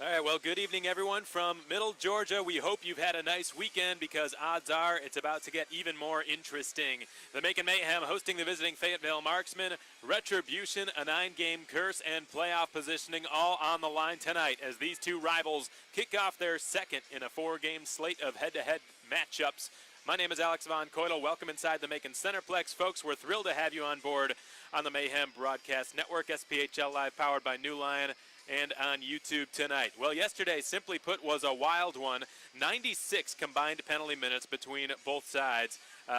All right, well, good evening, everyone from Middle Georgia. We hope you've had a nice weekend because odds are it's about to get even more interesting. The Macon Mayhem hosting the visiting Fayetteville Marksmen, retribution, a 9-game curse, and playoff positioning all on the line tonight as these two rivals kick off their second in a 4-game slate of head-to-head matchups. My name is Alex Von Coydle. Welcome inside the Macon Centreplex. Folks, we're thrilled to have you on board on the Mayhem Broadcast Network, SPHL Live, powered by New Lion, and on YouTube tonight. Well, yesterday, simply put, was a wild one. 96 combined penalty minutes between both sides.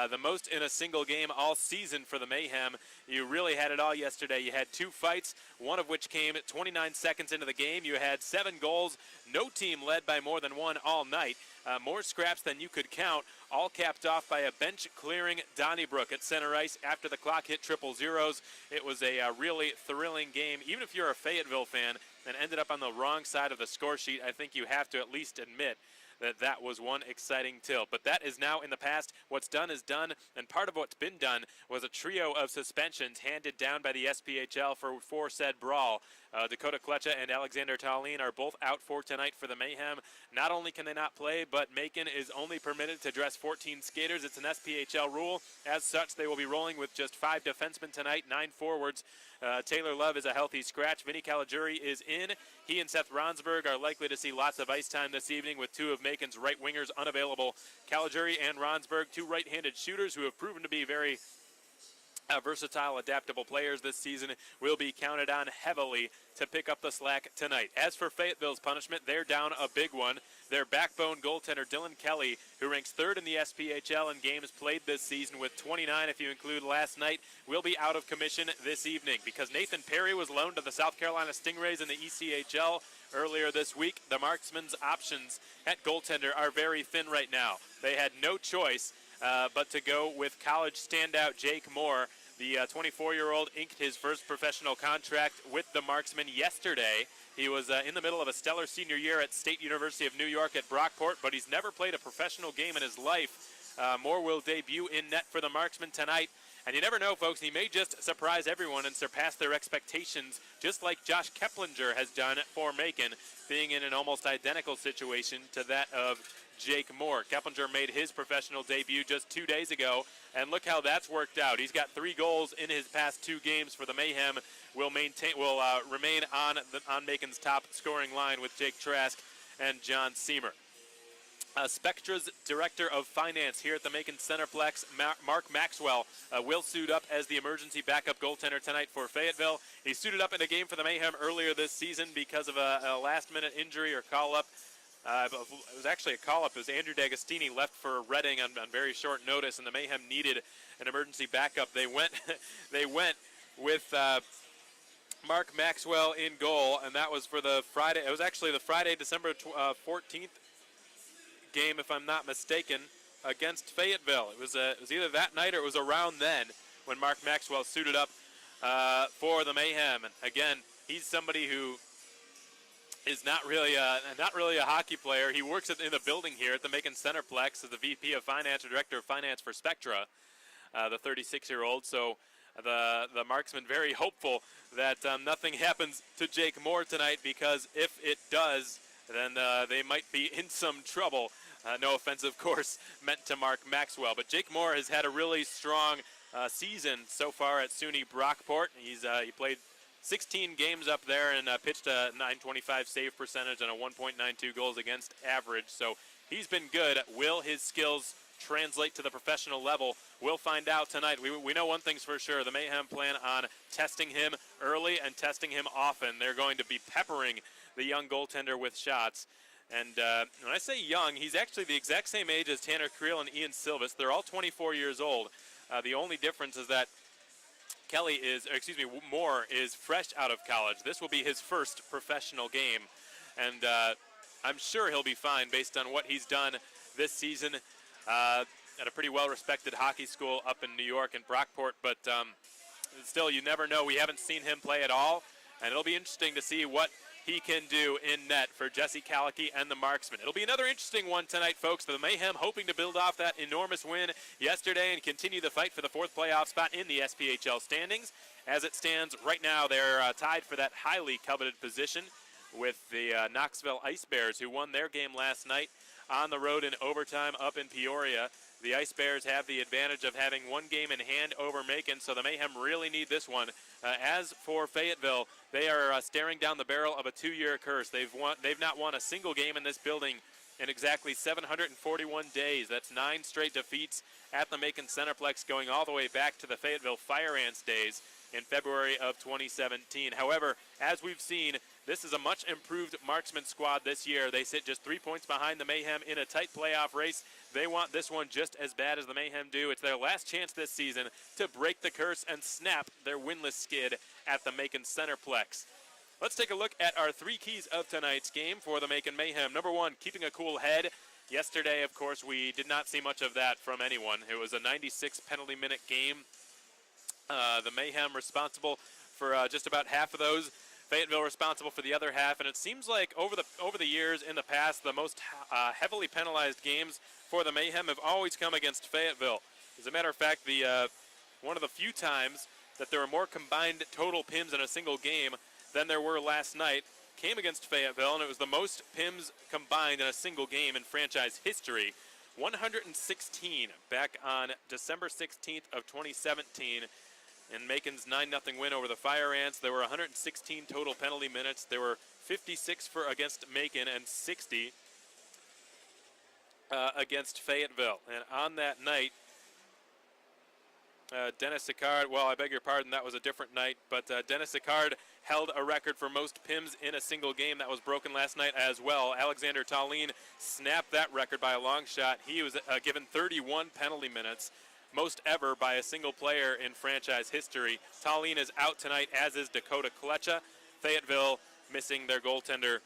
The most in a single game all season for the Mayhem. You really had it all yesterday. You had 2 fights, one of which came 29 seconds into the game. You had 7 goals. No team led by more than 1 all night. More scraps than you could count, all capped off by a bench-clearing Donnybrook at center ice after the clock hit triple zeros. It was a really thrilling game. Even if you're a Fayetteville fan and ended up on the wrong side of the score sheet, I think you have to at least admit that was one exciting tilt. But that is now in the past. What's done is done, and part of what's been done was a trio of suspensions handed down by the SPHL for said brawl. Dakota Kletcha and Alexander Tallien are both out for tonight for the Mayhem. Not only can they not play, but Macon is only permitted to dress 14 skaters. It's an SPHL rule. As such, they will be rolling with just 5 defensemen tonight, 9 forwards. Taylor Love is a healthy scratch. Vinny Caligiuri is in. He and Seth Ronsberg are likely to see lots of ice time this evening with 2 of Macon's right wingers unavailable. Caligiuri and Ronsberg, 2 right-handed shooters who have proven to be very versatile, adaptable players this season, will be counted on heavily to pick up the slack tonight. As for Fayetteville's punishment, they're down a big one. Their backbone goaltender, Dylan Kelly, who ranks 3rd in the SPHL in games played this season with 29 if you include last night, will be out of commission this evening because Nathan Perry was loaned to the South Carolina Stingrays in the ECHL earlier this week. The Marksmen's options at goaltender are very thin right now. They had no choice but to go with college standout Jake Moore. The 24-year-old inked his first professional contract with the Marksmen yesterday. He was in the middle of a stellar senior year at State University of New York at Brockport, but he's never played a professional game in his life. Moore will debut in net for the Marksmen tonight. And you never know, folks, he may just surprise everyone and surpass their expectations, just like Josh Keplinger has done for Macon, being in an almost identical situation to that of Jake Moore. Keplinger made his professional debut just 2 days ago, and look how that's worked out. He's got 3 goals in his past 2 games for the Mayhem. Will remain on Macon's top scoring line with Jake Trask and John Seamer. Spectra's Director of Finance here at the Macon Centreplex, Mark Maxwell, will suit up as the emergency backup goaltender tonight for Fayetteville. He suited up in a game for the Mayhem earlier this season because of a last-minute injury or call-up. It was actually a call-up. It was Andrew D'Agostini left for Reading on very short notice, and the Mayhem needed an emergency backup. They went with Mark Maxwell in goal, and that was for the Friday. It was actually the Friday, December 14th game, if I'm not mistaken, against Fayetteville. It was either that night or it was around then when Mark Maxwell suited up for the Mayhem. And again, he's somebody who is not really a hockey player. He works in the building here at the Macon Centreplex as the VP of Finance or Director of Finance for Spectra, the 36-year-old. So the Marksmen very hopeful that nothing happens to Jake Moore tonight, because if it does, then they might be in some trouble. No offense, of course, meant to Mark Maxwell. But Jake Moore has had a really strong season so far at SUNY Brockport. He played 16 games up there and pitched a .925 save percentage and a 1.92 goals against average. So he's been good. Will his skills translate to the professional level? We'll find out tonight. We know one thing's for sure. The Mayhem plan on testing him early and testing him often. They're going to be peppering the young goaltender with shots. And when I say young, he's actually the exact same age as Tanner Creel and Ian Silvis. They're all 24 years old. The only difference is that Moore is fresh out of college. This will be his first professional game, and I'm sure he'll be fine based on what he's done this season at a pretty well-respected hockey school up in New York in Brockport. But still, you never know. We haven't seen him play at all, and it'll be interesting to see what he can do in net for Jesse Calicky and the Marksmen. It'll be another interesting one tonight, folks. The Mayhem hoping to build off that enormous win yesterday and continue the fight for the 4th playoff spot in the SPHL standings. As it stands right now, they're tied for that highly coveted position. with the Knoxville Ice Bears, who won their game last night on the road in overtime up in Peoria. The Ice Bears have the advantage of having one game in hand over Macon, so the Mayhem really need this one. As for Fayetteville, they are staring down the barrel of a 2-year curse. They've not won a single game in this building in exactly 741 days. That's 9 straight defeats at the Macon Centreplex, going all the way back to the Fayetteville Fire Ants days in February of 2017. However, as we've seen, this is a much improved marksman squad this year. They sit just 3 points behind the Mayhem in a tight playoff race. They want this one just as bad as the Mayhem do. It's their last chance this season to break the curse and snap their winless skid at the Macon Centreplex. Let's take a look at our 3 keys of tonight's game for the Macon Mayhem. Number 1, keeping a cool head. Yesterday, of course, we did not see much of that from anyone. It was a 96 penalty minute game. The Mayhem responsible for just about half of those. Fayetteville responsible for the other half, and it seems like over the years in the past, the most heavily penalized games for the Mayhem have always come against Fayetteville. As a matter of fact, one of the few times that there were more combined total PIMs in a single game than there were last night came against Fayetteville, and it was the most PIMs combined in a single game in franchise history. 116 back on December 16th of 2017. In Macon's 9-0 win over the Fire Ants, there were 116 total penalty minutes. There were 56 against Macon and 60 against Fayetteville. And on that night, Dennis Sicard, well, I beg your pardon, that was a different night, but Dennis Sicard held a record for most PIMs in a single game. That was broken last night as well. Alexander Tallene snapped that record by a long shot. He was given 31 penalty minutes, most ever by a single player in franchise history. Tallene is out tonight, as is Dakota Klecha. Fayetteville missing their goaltender,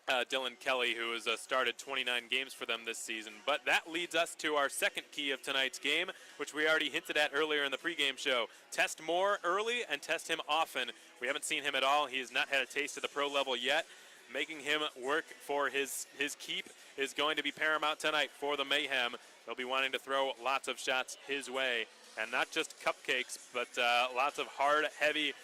Dylan Kelly, who has started 29 games for them this season. But that leads us to our second key of tonight's game, which we already hinted at earlier in the pregame show. Test more early and test him often. We haven't seen him at all. He has not had a taste at the pro level yet. Making him work for his keep is going to be paramount tonight for the Mayhem. They'll be wanting to throw lots of shots his way, and not just cupcakes, but lots of hard, heavy,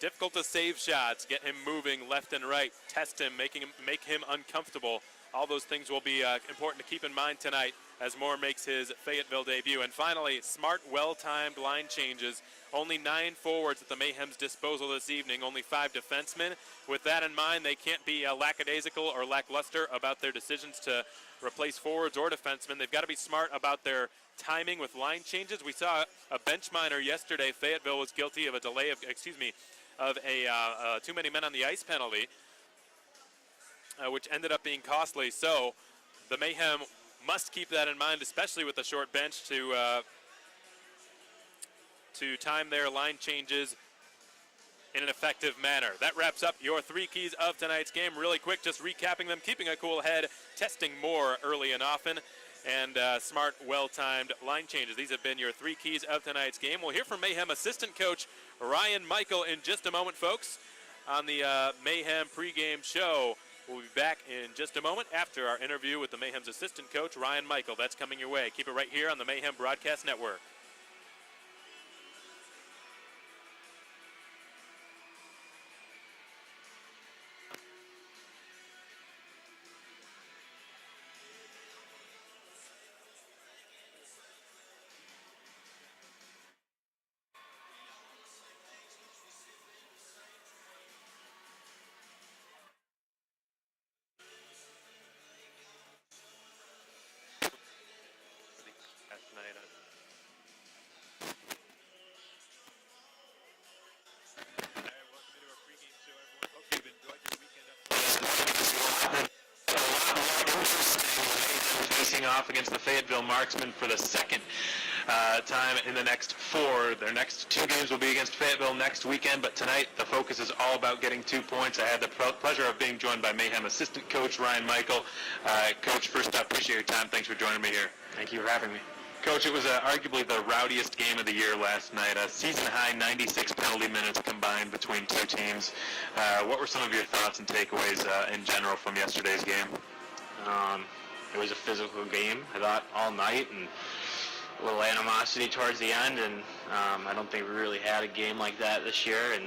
difficult to save shots. Get him moving left and right. Test him, make him uncomfortable. All those things will be important to keep in mind tonight as Moore makes his Fayetteville debut. And finally, smart, well-timed line changes. Only 9 forwards at the Mayhem's disposal this evening, only 5 defensemen. With that in mind, they can't be lackadaisical or lackluster about their decisions to replace forwards or defensemen. They've got to be smart about their timing with line changes. We saw a bench minor yesterday. Fayetteville was guilty of a delay of, too many men on the ice penalty, which ended up being costly. So the Mayhem must keep that in mind, especially with the short bench, to time their line changes in an effective manner. That wraps up your 3 keys of tonight's game. Really quick, just recapping them: keeping a cool head, testing more early and often, and smart, well-timed line changes. These have been your 3 keys of tonight's game. We'll hear from Mayhem assistant coach Ryan Michael in just a moment, folks, on the Mayhem pregame show. We'll be back in just a moment after our interview with the Mayhem's assistant coach, Ryan Michael. That's coming your way. Keep it right here on the Mayhem Broadcast Network. Off against the Fayetteville Marksmen for the second time in the next 4. Their next 2 games will be against Fayetteville next weekend, but tonight the focus is all about getting 2 points. I had the pleasure of being joined by Mayhem assistant coach Ryan Michael. Coach, first up, appreciate your time. Thanks for joining me here. Thank you for having me. Coach, it was arguably the rowdiest game of the year last night. A season-high 96 penalty minutes combined between 2 teams. What were some of your thoughts and takeaways in general from yesterday's game? It was a physical game, I thought, all night, and a little animosity towards the end, and I don't think we really had a game like that this year, and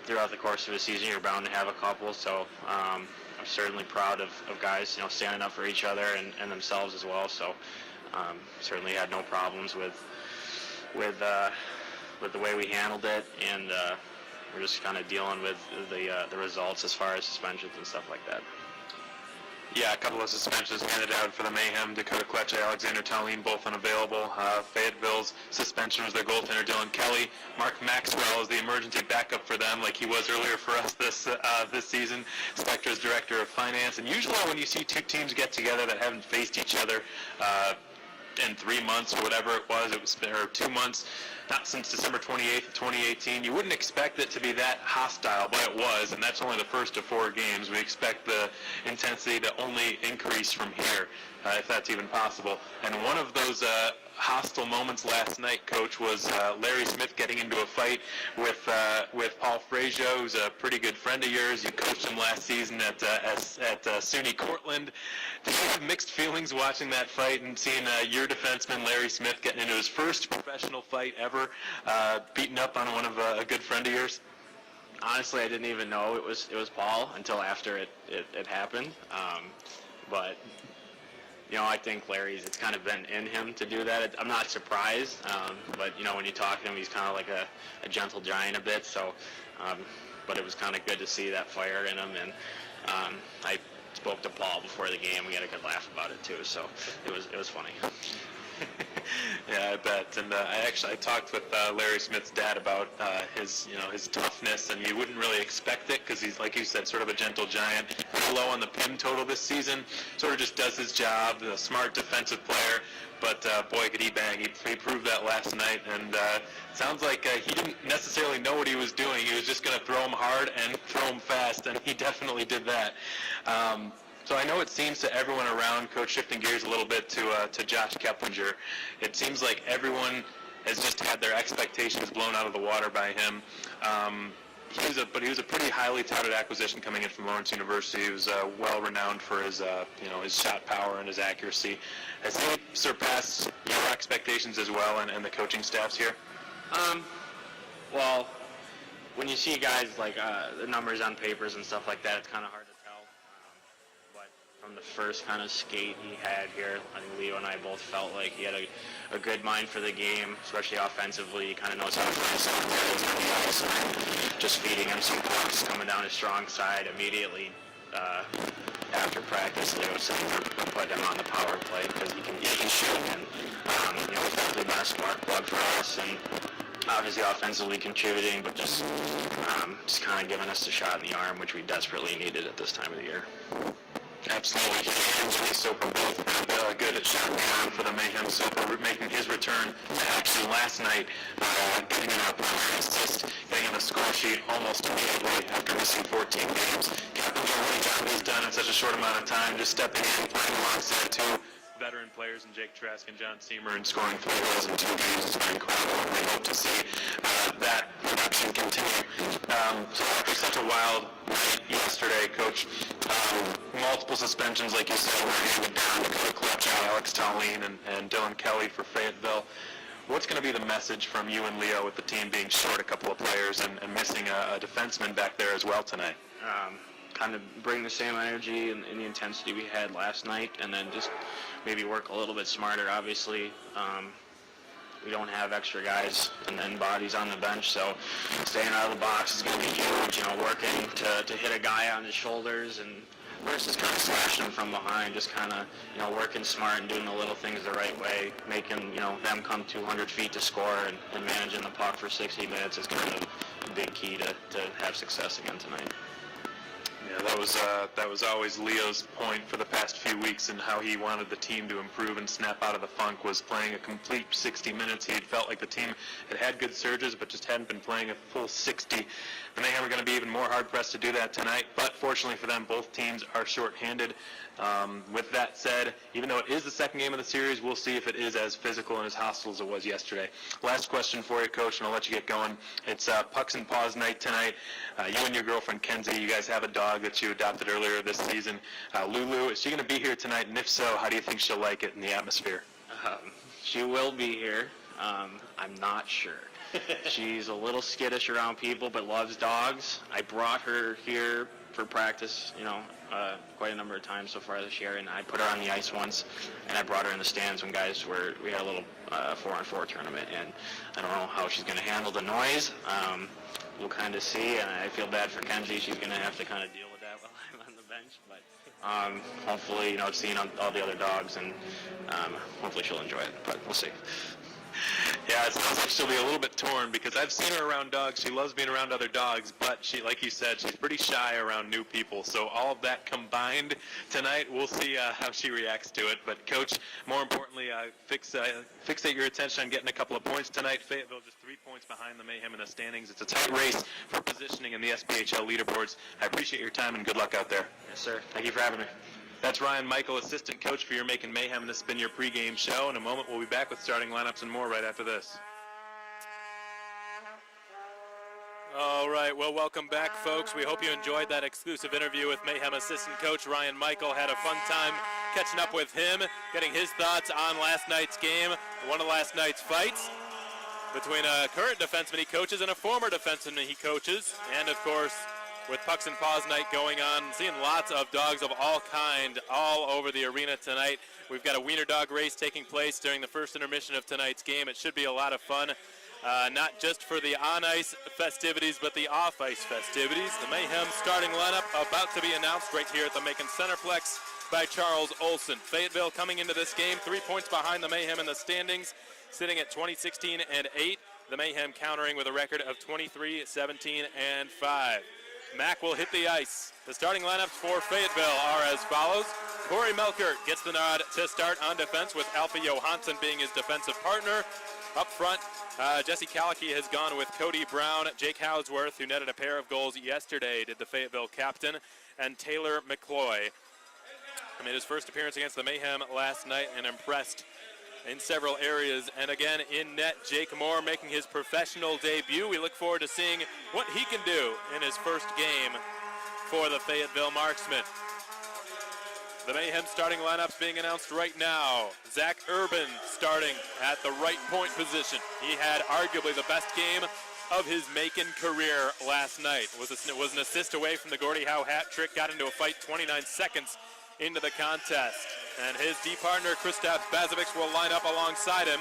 throughout the course of a season, you're bound to have a couple. So I'm certainly proud of guys, standing up for each other and themselves as well. So certainly had no problems with the way we handled it, and we're just kind of dealing with the results as far as suspensions and stuff like that. Yeah, a couple of suspensions handed out for the Mayhem. Dakota Kletcher, Alexander Tallene, both unavailable. Fayetteville's suspension was their goaltender, Dylan Kelly. Mark Maxwell is the emergency backup for them, like he was earlier for us this season. Spectra's director of finance. And usually when you see two teams get together that haven't faced each other in 3 months or whatever it was or 2 months, not since December 28th of 2018. You wouldn't expect it to be that hostile, but it was, and that's only the first of 4 games. We expect the intensity to only increase from here, if that's even possible. And one of those hostile moments last night, Coach, was Larry Smith getting into a fight with Paul Frazier, who's a pretty good friend of yours. You coached him last season at SUNY Cortland. Did you have mixed feelings watching that fight and seeing your defenseman, Larry Smith, getting into his first professional fight ever, beating up on one of a good friend of yours? Honestly, I didn't even know it was Paul until after it happened. But I think Larry's, it's kind of been in him to do that. I'm not surprised, but when you talk to him, he's kind of like a gentle giant a bit. So, but it was kind of good to see that fire in him, and I spoke to Paul before the game. We had a good laugh about it too, so it was funny. Yeah, I bet. And I talked with Larry Smith's dad about his toughness, and you wouldn't really expect it because he's, like you said, sort of a gentle giant. Pretty low on the PIM total this season. Sort of just does his job. A smart defensive player. But boy, could he bang. He proved that last night, and sounds like he didn't necessarily know what he was doing. He was just going to throw him hard and throw him fast, and he definitely did that. So I know it seems to everyone around, Coach, shifting gears a little bit to Josh Keplinger, it seems like everyone has just had their expectations blown out of the water by him. But he was a pretty highly touted acquisition coming in from Lawrence University. He was well renowned for his his shot power and his accuracy. Has he surpassed your expectations as well, and the coaching staffs here? Well, when you see guys like the numbers on papers and stuff like that, it's kind of hard to tell. But from the first kind of skate he had here, I think Leo and I both felt like he had a good mind for the game, especially offensively. He kind of knows how to find some areas on the ice, and just feeding him some pucks, coming down his strong side immediately. After practice, Leo said we'll put him on the power play because he can shoot, and he's definitely been a smart plug for us, and obviously offensively contributing, but just kind of giving us a shot in the arm, which we desperately needed at this time of the year. Absolutely. He and Jimmy Soper both had good at shot in the arm for the Mayhem. Soper making his return to action last night, getting an primary assist, getting on the score sheet almost immediately after missing 14 games. Captain, what a job he's done in such a short amount of time, just stepping in, playing alongside 2 veteran players in Jake Trask and John Seamer, and scoring 3 goals in 2 games. It's been incredible, and we hope to see that production continue. So after such a wild night yesterday, Coach, multiple suspensions, like you said, were handed down to Dakota Kletcher, Alex Tallene, and Dylan Kelly for Fayetteville. What's going to be the message from you and Leo with the team being short a couple of players and missing a defenseman back there as well tonight? Kind of bring the same energy and the intensity we had last night, and then just maybe work a little bit smarter. Obviously, we don't have extra guys and bodies on the bench, so staying out of the box is going to be huge. Working to hit a guy on his shoulders and versus kind of slashing him from behind. Just kind of working smart and doing the little things the right way, making them come 200 feet to score, and managing the puck for 60 minutes is kind of a big key to have success again tonight. Yeah, that was always Leo's point for the past few weeks, and how he wanted the team to improve and snap out of the funk was playing a complete 60 minutes. He had felt like the team had good surges, but just hadn't been playing a full 60. The Mayhem are going to be even more hard-pressed to do that tonight, but fortunately for them, both teams are short-handed. With that said, even though it is the second game of the series, we'll see if it is as physical and as hostile as it was yesterday. Last question for you, Coach, and I'll let you get going. It's Pucks and Paws night tonight. You and your girlfriend, Kenzie, you guys have a dog that you adopted earlier this season. Lulu, is she going to be here tonight? And if so, how do you think she'll like it in the atmosphere? She will be here. I'm not sure. She's a little skittish around people, but loves dogs. I brought her here for practice, quite a number of times so far this year, and I put her on the ice once, and I brought her in the stands when we had a little 4-on-4 tournament, and I don't know how she's going to handle the noise. We'll kind of see, and I feel bad for Kenzie. She's going to have to kind of deal with that while I'm on the bench, but hopefully, seeing all the other dogs, and hopefully she'll enjoy it, but we'll see. Yeah, it sounds like she'll be a little bit torn because I've seen her around dogs. She loves being around other dogs, but she, like you said, she's pretty shy around new people. So all of that combined tonight, we'll see how she reacts to it. But Coach, more importantly, fixate your attention on getting a couple of points tonight. Fayetteville just 3 points behind the Mayhem in the standings. It's a tight race for positioning in the SPHL leaderboards. I appreciate your time and good luck out there. Yes, sir. Thank you for having me. That's Ryan Michael, assistant coach for your Macon Mayhem, and this has been your pregame show. In a moment, we'll be back with starting lineups and more right after this. All right, well, welcome back, folks. We hope you enjoyed that exclusive interview with Mayhem assistant coach Ryan Michael. Had a fun time catching up with him, getting his thoughts on last night's game, one of last night's fights between a current defenseman he coaches and a former defenseman he coaches, and, of course, with Pucks and Paws night going on, seeing lots of dogs of all kind all over the arena tonight. We've got a wiener dog race taking place during the first intermission of tonight's game. It should be a lot of fun, not just for the on-ice festivities, but the off-ice festivities. The Mayhem starting lineup about to be announced right here at the Macon Centreplex by Charles Olson. Fayetteville coming into this game 3 points behind the Mayhem in the standings, sitting at 20-16-8. The Mayhem countering with a record of 23-17-5. Mack will hit the ice. The starting lineups for Fayetteville are as follows. Corey Melkert gets the nod to start on defense, with Alfie Johansson being his defensive partner. Up front, Jesse Calicky has gone with Cody Brown. Jake Houseworth, who netted a pair of goals yesterday, did the Fayetteville captain, and Taylor McCloy. Made his first appearance against the Mayhem last night and impressed in several areas. And again, in net, Jake Moore making his professional debut. We look forward to seeing what he can do in his first game for the Fayetteville Marksmen. The Mayhem starting lineups being announced right now. Zach Urban starting at the right point position. He had arguably the best game of his Macon career last night. Was an assist away from the Gordie Howe hat trick, got into a fight 29 seconds into the contest. And his D partner, Kristaps Bazovic, will line up alongside him.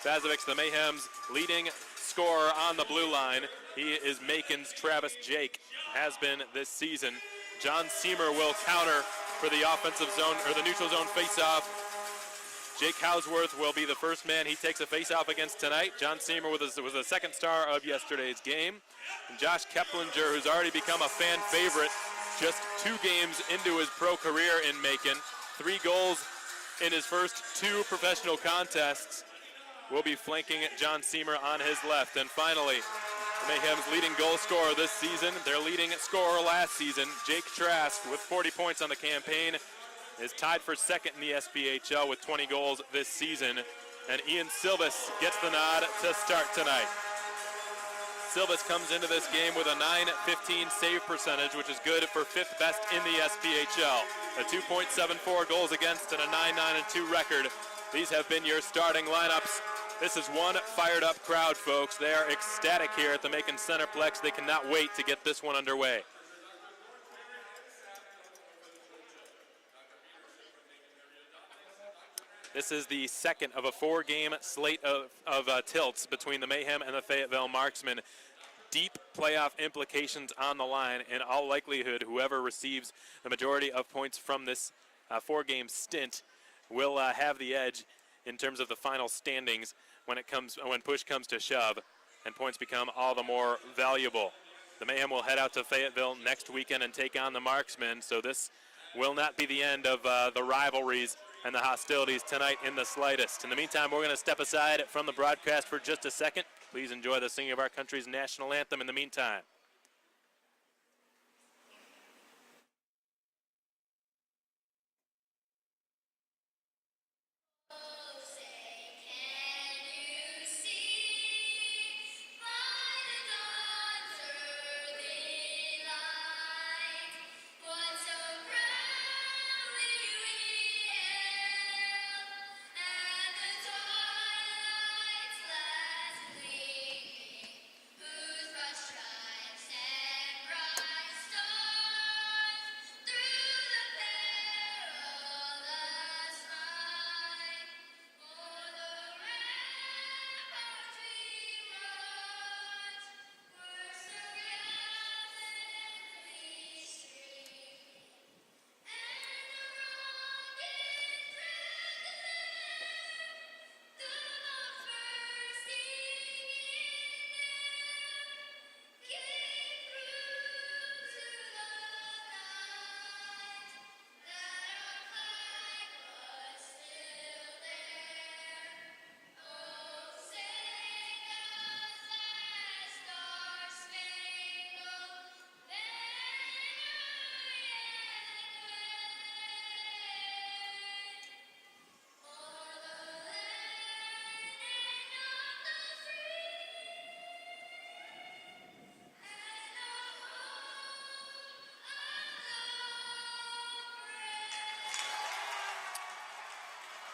Bazovic, the Mayhem's leading scorer on the blue line. He is Macon's Travis Jake, has been this season. John Seamer will counter for the offensive zone, or the neutral zone faceoff. Jake Houseworth will be the first man he takes a faceoff against tonight. John Seamer was a second star of yesterday's game. And Josh Keplinger, who's already become a fan favorite, just 2 games into his pro career in Macon, 3 goals in his first 2 professional contests, will be flanking John Seamer on his left. And finally, the Mayhem's leading goal scorer this season, their leading scorer last season, Jake Trask, with 40 points on the campaign, is tied for second in the SPHL with 20 goals this season. And Ian Silvis gets the nod to start tonight. Silvis comes into this game with a .915 save percentage, which is good for 5th best in the SPHL. A 2.74 goals against and a 9-9-2 record. These have been your starting lineups. This is one fired up crowd, folks. They are ecstatic here at the Macon Centreplex. They cannot wait to get this one underway. This is the second of a 4-game slate of tilts between the Mayhem and the Fayetteville Marksmen. Deep playoff implications on the line. In all likelihood, whoever receives the majority of points from this 4-game stint will have the edge in terms of the final standings when push comes to shove, and points become all the more valuable. The Mayhem will head out to Fayetteville next weekend and take on the Marksmen, so this will not be the end of the rivalries and the hostilities tonight in the slightest. In the meantime, we're going to step aside from the broadcast for just a second. Please enjoy the singing of our country's national anthem in the meantime.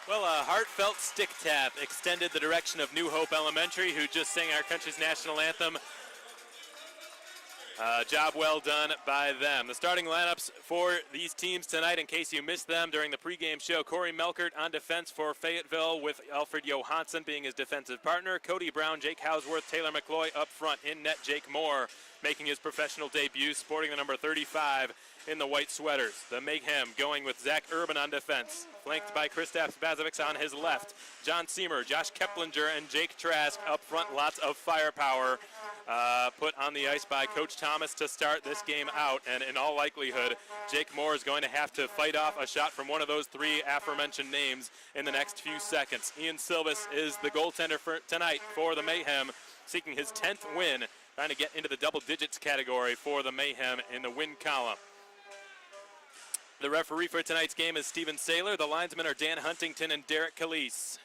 Well, a heartfelt stick tap extended the direction of New Hope Elementary, who just sang our country's national anthem. Job well done by them. The starting lineups for these teams tonight, in case you missed them during the pregame show: Corey Melkert on defense for Fayetteville, with Alfred Johansson being his defensive partner. Cody Brown, Jake Hausworth, Taylor McCloy up front. In net, Jake Moore making his professional debut, sporting the number 35 in the white sweaters. The Mayhem going with Zach Urban on defense, flanked by Kristaps Bazovic on his left. John Seamer, Josh Keplinger, and Jake Trask up front. Lots of firepower put on the ice by Coach Thomas to start this game out, and in all likelihood, Jake Moore is going to have to fight off a shot from one of those three aforementioned names in the next few seconds. Ian Silvis is the goaltender for tonight for the Mayhem, seeking his 10th win, trying to get into the double digits category for the Mayhem in the win column. The referee for tonight's game is Steven Saylor. The linesmen are Dan Huntington and Derek Calise.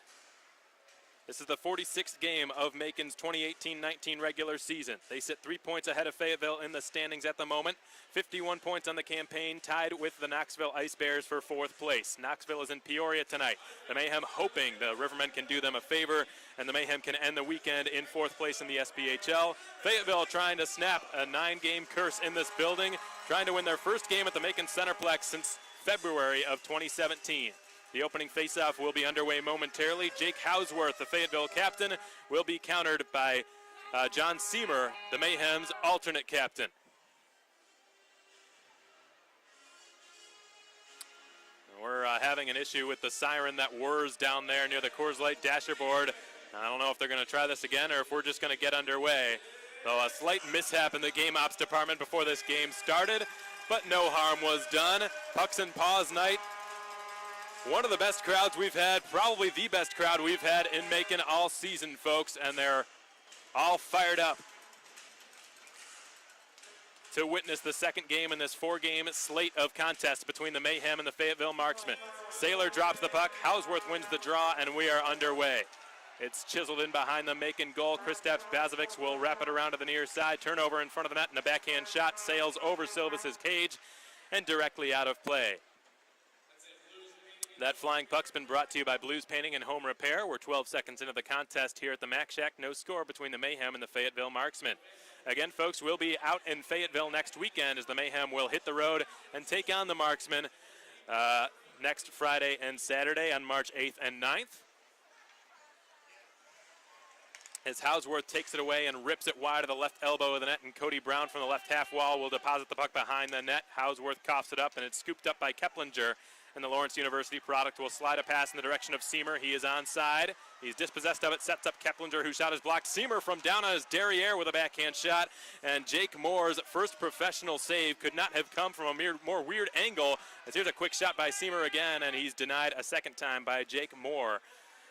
This is the 46th game of Macon's 2018-19 regular season. They sit 3 points ahead of Fayetteville in the standings at the moment. 51 points on the campaign, tied with the Knoxville Ice Bears for 4th place. Knoxville is in Peoria tonight. The Mayhem hoping the Rivermen can do them a favor, and the Mayhem can end the weekend in 4th place in the SPHL. Fayetteville trying to snap a 9-game curse in this building, trying to win their first game at the Macon Centreplex since February of 2017. The opening faceoff will be underway momentarily. Jake Hausworth, the Fayetteville captain, will be countered by John Seamer, the Mayhem's alternate captain. We're having an issue with the siren that whirs down there near the Coors Light dasher board. I don't know if they're going to try this again or if we're just going to get underway. So a slight mishap in the game ops department before this game started, but no harm was done. Pucks and Paws night. One of the best crowds we've had, probably the best crowd we've had in Macon all season, folks, and they're all fired up to witness the second game in this 4-game slate of contests between the Mayhem and the Fayetteville Marksmen. Saylor drops the puck, Hausworth wins the draw, and we are underway. It's chiseled in behind the Macon goal. Kristaps Bazovic will wrap it around to the near side. Turnover in front of the net, and a backhand shot sails over Silvis's cage and directly out of play. That flying puck's been brought to you by Blues Painting and Home Repair. We're 12 seconds into the contest here at the Mac Shack. No score between the Mayhem and the Fayetteville Marksmen. Again, folks, we'll be out in Fayetteville next weekend as the Mayhem will hit the road and take on the Marksmen next Friday and Saturday on March 8th and 9th. As Hausworth takes it away and rips it wide of the left elbow of the net, and Cody Brown from the left half wall will deposit the puck behind the net. Hausworth coughs it up, and it's scooped up by Keplinger. And the Lawrence University product will slide a pass in the direction of Seamer. He is onside. He's dispossessed of it, sets up Keplinger, who shot is blocked. Seamer from down on his derriere with a backhand shot. And Jake Moore's first professional save could not have come from a more weird angle. As here's a quick shot by Seamer again, and he's denied a second time by Jake Moore.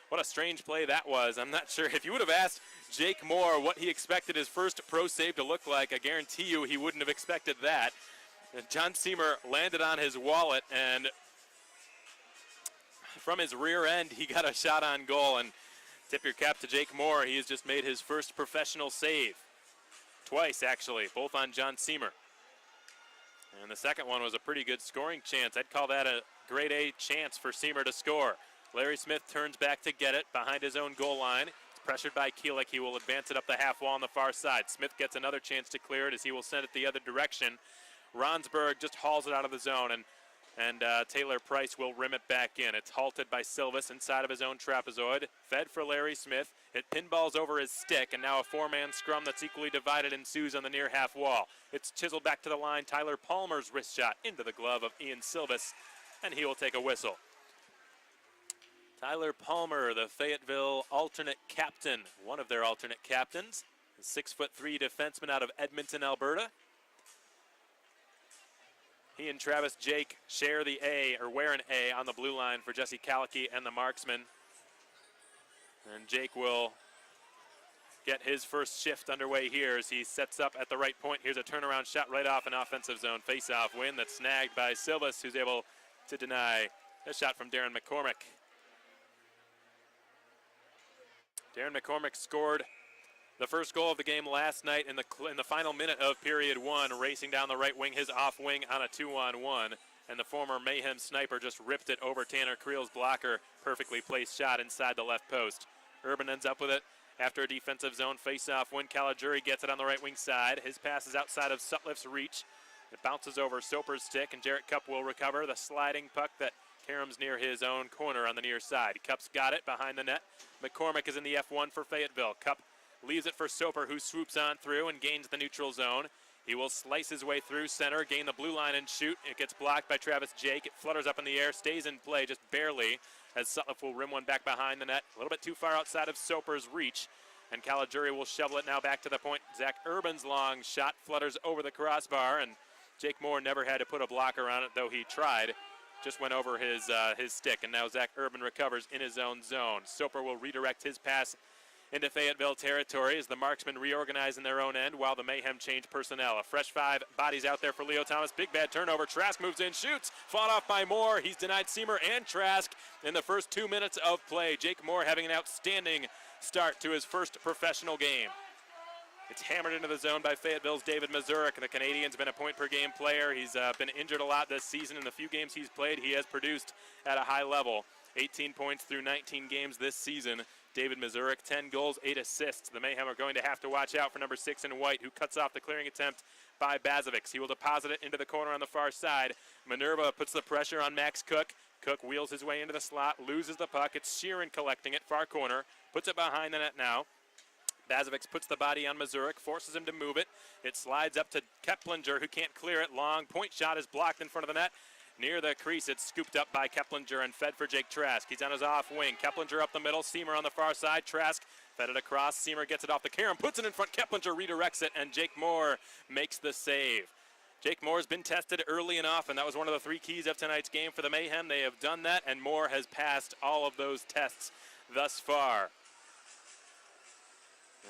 What a strange play that was. I'm not sure. If you would have asked Jake Moore what he expected his first pro save to look like, I guarantee you he wouldn't have expected that. And John Seamer landed on his wallet, and from his rear end, he got a shot on goal. And tip your cap to Jake Moore. He has just made his first professional save. Twice, actually, both on John Seamer. And the second one was a pretty good scoring chance. I'd call that a grade A chance for Seamer to score. Larry Smith turns back to get it behind his own goal line. It's pressured by Keelik. He will advance it up the half wall on the far side. Smith gets another chance to clear it as he will send it the other direction. Ronsberg just hauls it out of the zone, and Taylor Price will rim it back in. It's halted by Silvis inside of his own trapezoid. Fed for Larry Smith. It pinballs over his stick, and now a 4-man scrum that's equally divided ensues on the near half wall. It's chiseled back to the line. Tyler Palmer's wrist shot into the glove of Ian Silvis, and he will take a whistle. Tyler Palmer, the Fayetteville alternate captain, one of their alternate captains, a 6'3" defenseman out of Edmonton, Alberta. He and Travis Jake share the A, or wear an A, on the blue line for Jesse Kalicki and the Marksmen. And Jake will get his first shift underway here as he sets up at the right point. Here's a turnaround shot right off an offensive zone face-off win that's snagged by Silvis, who's able to deny a shot from Darren McCormick. Darren McCormick scored the first goal of the game last night in the final minute of period one, racing down the right wing, his off wing on a 2-on-1. and the former Mayhem sniper just ripped it over Tanner Creel's blocker. Perfectly placed shot inside the left post. Urban ends up with it after a defensive zone face-off when Caligiuri gets it on the right wing side. His pass is outside of Sutliff's reach. It bounces over Soper's stick, and Jarrett Cupp will recover the sliding puck that caroms near his own corner on the near side. Cupp's got it behind the net. McCormick is in the F1 for Fayetteville. Cupp leaves it for Soper, who swoops on through and gains the neutral zone. He will slice his way through center, gain the blue line and shoot. It gets blocked by Travis Jake. It flutters up in the air, stays in play just barely, as Sutliff will rim one back behind the net. A little bit too far outside of Soper's reach, and Caligiuri will shovel it now back to the point. Zach Urban's long shot flutters over the crossbar, and Jake Moore never had to put a blocker on it, though he tried. Just went over his stick, and now Zach Urban recovers in his own zone. Soper will redirect his pass into Fayetteville territory as the Marksmen reorganize in their own end while the Mayhem change personnel. A fresh 5 bodies out there for Leo Thomas. Big bad turnover. Trask moves in, shoots. Fought off by Moore. He's denied Seamer and Trask in the first 2 minutes of play. Jake Moore having an outstanding start to his first professional game. It's hammered into the zone by Fayetteville's David Mazurek. The Canadian's been a point-per-game player. He's been injured a lot this season. In the few games he's played, he has produced at a high level. 18 points through 19 games this season. David Mazurek, 10 goals, 8 assists. The Mayhem are going to have to watch out for number 6 in white, who cuts off the clearing attempt by Bazovics. He will deposit it into the corner on the far side. Minerva puts the pressure on Max Cook. Cook wheels his way into the slot, loses the puck. It's Sheeran collecting it, far corner, puts it behind the net now. Bazovics puts the body on Mazurek, forces him to move it. It slides up to Keplinger, who can't clear it. Long point shot is blocked in front of the net. Near the crease, it's scooped up by Keplinger and fed for Jake Trask. He's on his off wing. Keplinger up the middle, Seamer on the far side. Trask fed it across. Seamer gets it off the carom, puts it in front. Keplinger redirects it, and Jake Moore makes the save. Jake Moore's been tested early and often. That was one of the 3 keys of tonight's game for the Mayhem. They have done that, and Moore has passed all of those tests thus far.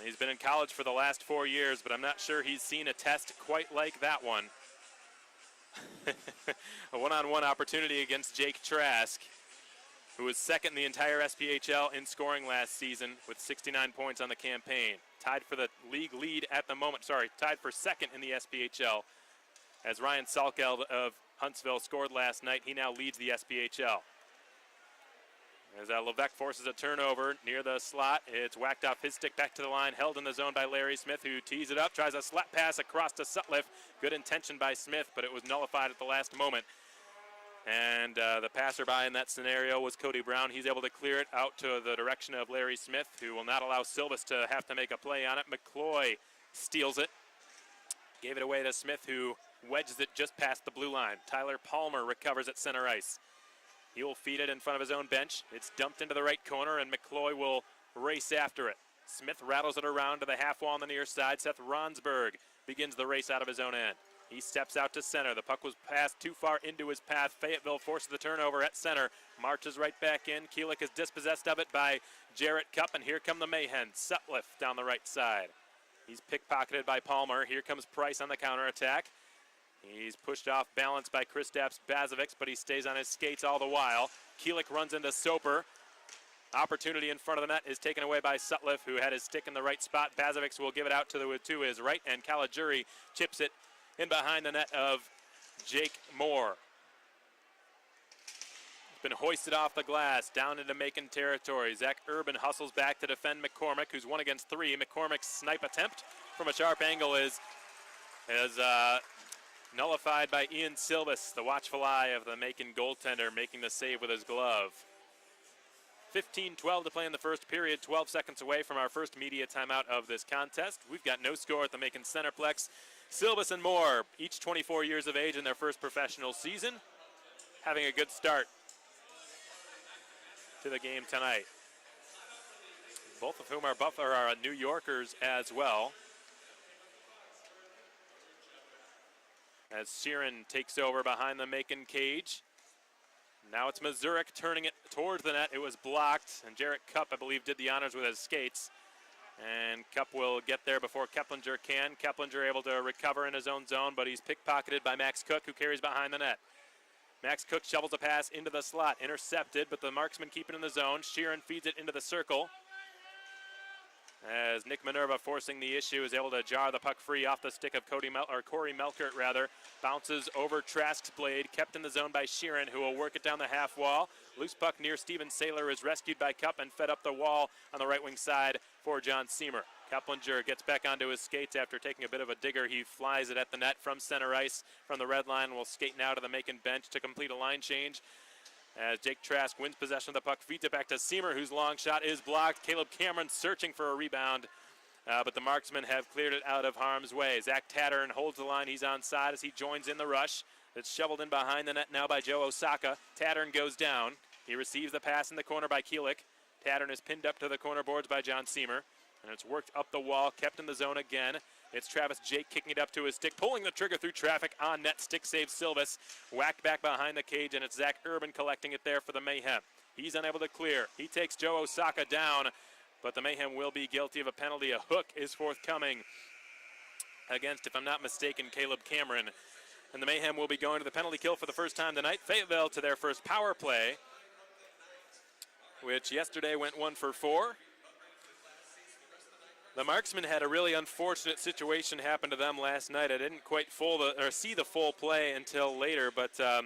He's been in college for the last 4 years, but I'm not sure he's seen a test quite like that one. A one-on-one opportunity against Jake Trask, who was second in the entire SPHL in scoring last season with 69 points on the campaign. Tied for the league lead at the moment. Tied for second in the SPHL. As Ryan Salkeld of Huntsville scored last night, he now leads the SPHL. As Levesque forces a turnover near the slot, it's whacked off his stick back to the line, held in the zone by Larry Smith, who tees it up, tries a slap pass across to Sutliff. Good intention by Smith, but it was nullified at the last moment. And the passerby in that scenario was Cody Brown. He's able to clear it out to the direction of Larry Smith, who will not allow Silvis to have to make a play on it. McCloy steals it, gave it away to Smith, who wedges it just past the blue line. Tyler Palmer recovers at center ice. He will feed it in front of his own bench. It's dumped into the right corner, and McCloy will race after it. Smith rattles it around to the half wall on the near side. Seth Ronsberg begins the race out of his own end. He steps out to center. The puck was passed too far into his path. Fayetteville forces the turnover at center. Marches right back in. Keelik is dispossessed of it by Jarrett Cupp, and here come the Mayhem. Sutliff down the right side. He's pickpocketed by Palmer. Here comes Price on the counterattack. He's pushed off balance by Kristaps Bazovics, but he stays on his skates all the while. Keelik runs into Soper. Opportunity in front of the net is taken away by Sutliff, who had his stick in the right spot. Bazovics will give it out to his right, and Caligiuri chips it in behind the net of Jake Moore. It's been hoisted off the glass, down into Macon territory. Zach Urban hustles back to defend McCormick, who's 1 against 3. McCormick's snipe attempt from a sharp angle is nullified by Ian Silvis, the watchful eye of the Macon goaltender, making the save with his glove. 15-12 to play in the first period, 12 seconds away from our first media timeout of this contest. We've got no score at the Macon Centreplex. Silvis and Moore, each 24 years of age in their first professional season, having a good start to the game tonight. Both of whom are New Yorkers as well. As Sheeran takes over behind the Macon cage. Now it's Mazurek turning it towards the net. It was blocked, and Jarrett Cupp, I believe, did the honors with his skates. And Cupp will get there before Keplinger can. Keplinger able to recover in his own zone, but he's pickpocketed by Max Cook, who carries behind the net. Max Cook shovels a pass into the slot, intercepted, but the Marksmen keep it in the zone. Sheeran feeds it into the circle. as Nick Minerva, forcing the issue, is able to jar the puck free off the stick of Corey Melkert, rather. Bounces over Trask's blade, kept in the zone by Sheeran, who will work it down the half wall. Loose puck near Steven Saylor is rescued by Cup and fed up the wall on the right wing side for John Seamer. Keplinger gets back onto his skates after taking a bit of a digger. He flies it at the net from center ice from the red line. Will skate now to the Macon bench to complete a line change. As Jake Trask wins possession of the puck, feeds it back to Seamer, whose long shot is blocked. Caleb Cameron searching for a rebound, but the Marksmen have cleared it out of harm's way. Zach Tattern holds the line. He's onside as he joins in the rush. It's shoveled in behind the net now by Joe Osaka. Tattern goes down. He receives the pass in the corner by Keelik. Tattern is pinned up to the corner boards by John Seamer, and it's worked up the wall, kept in the zone again. It's Travis Jake kicking it up to his stick, pulling the trigger through traffic on net. Stick save Silvis. Whacked back behind the cage, and it's Zach Urban collecting it there for the Mayhem. He's unable to clear. He takes Joe Osaka down, but the Mayhem will be guilty of a penalty. A hook is forthcoming against, if I'm not mistaken, Caleb Cameron. And the Mayhem will be going to the penalty kill for the first time tonight. Fayetteville to their first power play, which yesterday went 1 for 4. The Marksmen had a really unfortunate situation happen to them last night. I didn't quite see the full play until later, but I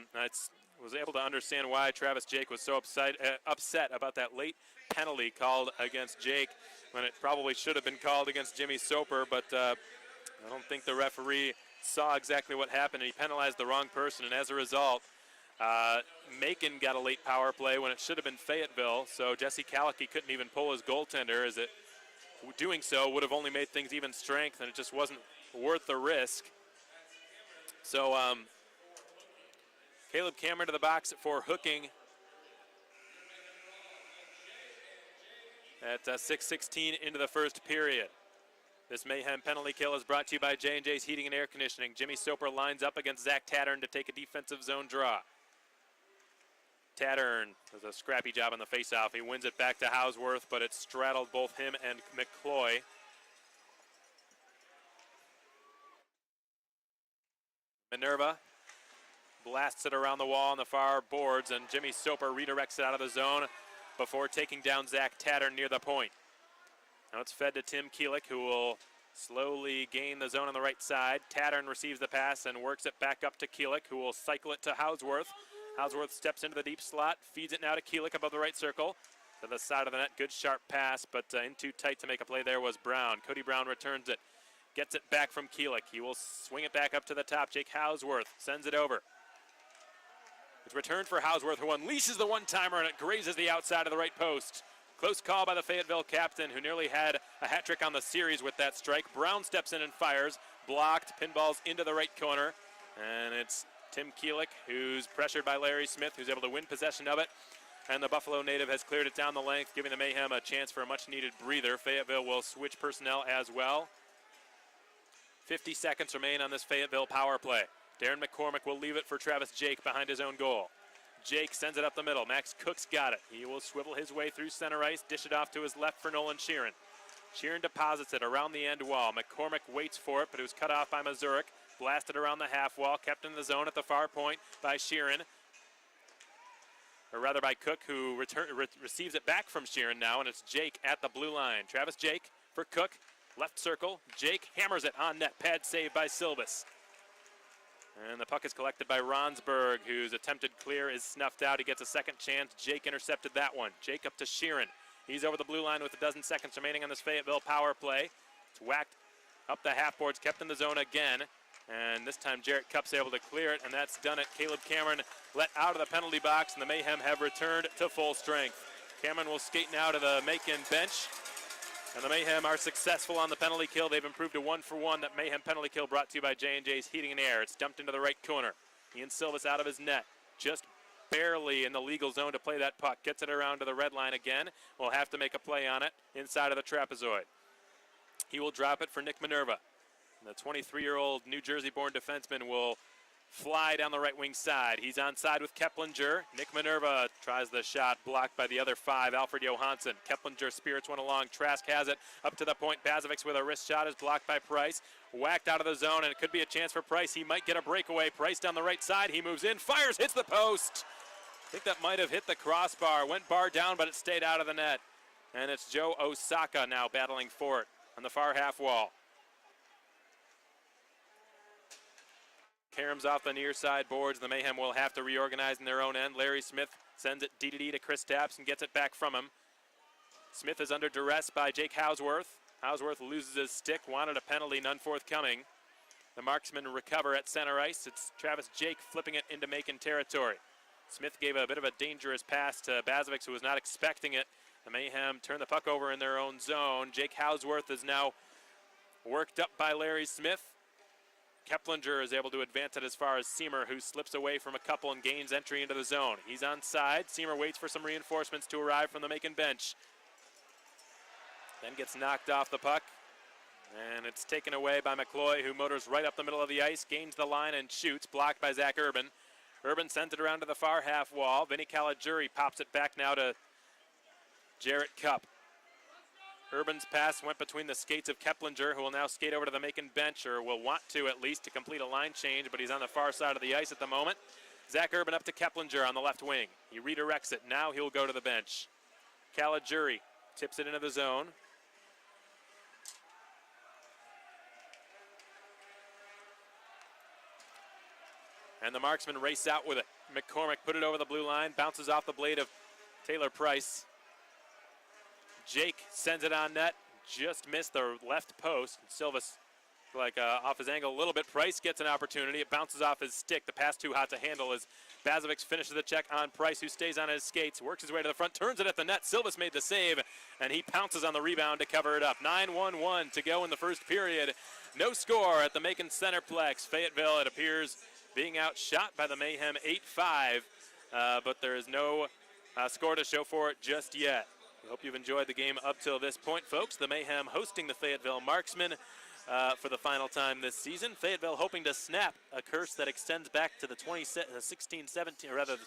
was able to understand why Travis Jake was so upset about that late penalty called against Jake when it probably should have been called against Jimmy Soper, but I don't think the referee saw exactly what happened, and he penalized the wrong person, and as a result, Macon got a late power play when it should have been Fayetteville, so Jesse Calicky couldn't even pull his goaltender, as it doing so would have only made things even strength, and it just wasn't worth the risk. So Caleb Cameron to the box for hooking at 6:16 into the first period. This Mayhem penalty kill is brought to you by J&J's Heating and Air Conditioning. Jimmy Soper lines up against Zach Tattern to take a defensive zone draw. Tattern does a scrappy job on the faceoff. He wins it back to Hausworth, but it straddled both him and McCloy. Minerva blasts it around the wall on the far boards, and Jimmy Soper redirects it out of the zone before taking down Zach Tattern near the point. Now it's fed to Tim Keelik, who will slowly gain the zone on the right side. Tattern receives the pass and works it back up to Keelik, who will cycle it to Hausworth. Hausworth steps into the deep slot, feeds it now to Keelik above the right circle. To the side of the net, good sharp pass, but in too tight to make a play there was Brown. Cody Brown returns it, gets it back from Keelik. He will swing it back up to the top. Jake Hausworth sends it over. It's returned for Hausworth, who unleashes the one-timer, and it grazes the outside of the right post. Close call by the Fayetteville captain, who nearly had a hat trick on the series with that strike. Brown steps in and fires. Blocked, pinballs into the right corner, and it's Tim Keelik, who's pressured by Larry Smith, who's able to win possession of it. And the Buffalo native has cleared it down the length, giving the Mayhem a chance for a much-needed breather. Fayetteville will switch personnel as well. 50 seconds remain on this Fayetteville power play. Darren McCormick will leave it for Travis Jake behind his own goal. Jake sends it up the middle. Max Cook's got it. He will swivel his way through center ice, dish it off to his left for Nolan Sheeran. Sheeran deposits it around the end wall. McCormick waits for it, but it was cut off by Mazurek. Blasted around the half wall, kept in the zone at the far point by Sheeran. Or rather by Cook, who receives it back from Sheeran now, and it's Jake at the blue line. Travis Jake for Cook, left circle. Jake hammers it on net. Pad save by Silvis. And the puck is collected by Ronsberg, whose attempted clear is snuffed out. He gets a second chance. Jake intercepted that one. Jake up to Sheeran. He's over the blue line with a dozen seconds remaining on this Fayetteville power play. It's whacked up the half boards, kept in the zone again. And this time Jarrett Cupp's able to clear it, and that's done it. Caleb Cameron let out of the penalty box, and the Mayhem have returned to full strength. Cameron will skate now to the Macon bench, and the Mayhem are successful on the penalty kill. They've improved to 1-for-1. That Mayhem penalty kill brought to you by J&J's Heating and Air. It's dumped into the right corner. Ian Silvis out of his net, just barely in the legal zone to play that puck. Gets it around to the red line again. Will have to make a play on it inside of the trapezoid. He will drop it for Nick Minerva. The 23-year-old New Jersey-born defenseman will fly down the right wing side. He's onside with Keplinger. Nick Minerva tries the shot, blocked by the other 5, Alfred Johansson. Keplinger spirits one along. Trask has it up to the point. Bazovic with a wrist shot is blocked by Price. Whacked out of the zone, and it could be a chance for Price. He might get a breakaway. Price down the right side. He moves in, fires, hits the post. I think that might have hit the crossbar. Went bar down, but it stayed out of the net. And it's Joe Osaka now battling for it on the far half wall. Caroms off the near side boards. The Mayhem will have to reorganize in their own end. Larry Smith sends it D to Chris Tapps and gets it back from him. Smith is under duress by Jake Hausworth. Hausworth loses his stick, wanted a penalty, none forthcoming. The Marksmen recover at center ice. It's Travis Jake flipping it into Macon territory. Smith gave a bit of a dangerous pass to Bazovic, who was not expecting it. The Mayhem turn the puck over in their own zone. Jake Hausworth is now worked up by Larry Smith. Keplinger is able to advance it as far as Seamer, who slips away from a couple and gains entry into the zone. He's on side. Seamer waits for some reinforcements to arrive from the Macon bench. Then gets knocked off the puck. And it's taken away by McCloy, who motors right up the middle of the ice, gains the line and shoots, blocked by Zach Urban. Urban sends it around to the far half wall. Vinny Caligiuri pops it back now to Jarrett Cupp. Urban's pass went between the skates of Keplinger, who will now skate over to the Macon bench, or will want to at least, to complete a line change, but he's on the far side of the ice at the moment. Zach Urban up to Keplinger on the left wing. He redirects it. Now he'll go to the bench. Caligiuri tips it into the zone. And the Marksmen race out with it. McCormick put it over the blue line, bounces off the blade of Taylor Price. Jake sends it on net, just missed the left post. Silvas, off his angle a little bit. Price gets an opportunity. It bounces off his stick. The pass too hot to handle as Bazovic finishes the check on Price, who stays on his skates, works his way to the front, turns it at the net. Silvas made the save, and he pounces on the rebound to cover it up. 9-1-1 to go in the first period. No score at the Macon Centreplex. Fayetteville, it appears, being outshot by the Mayhem 8-5, but there is no score to show for it just yet. We hope you've enjoyed the game up till this point, folks. The Mayhem hosting the Fayetteville Marksmen for the final time this season. Fayetteville hoping to snap a curse that extends back to the 2016-17, or rather the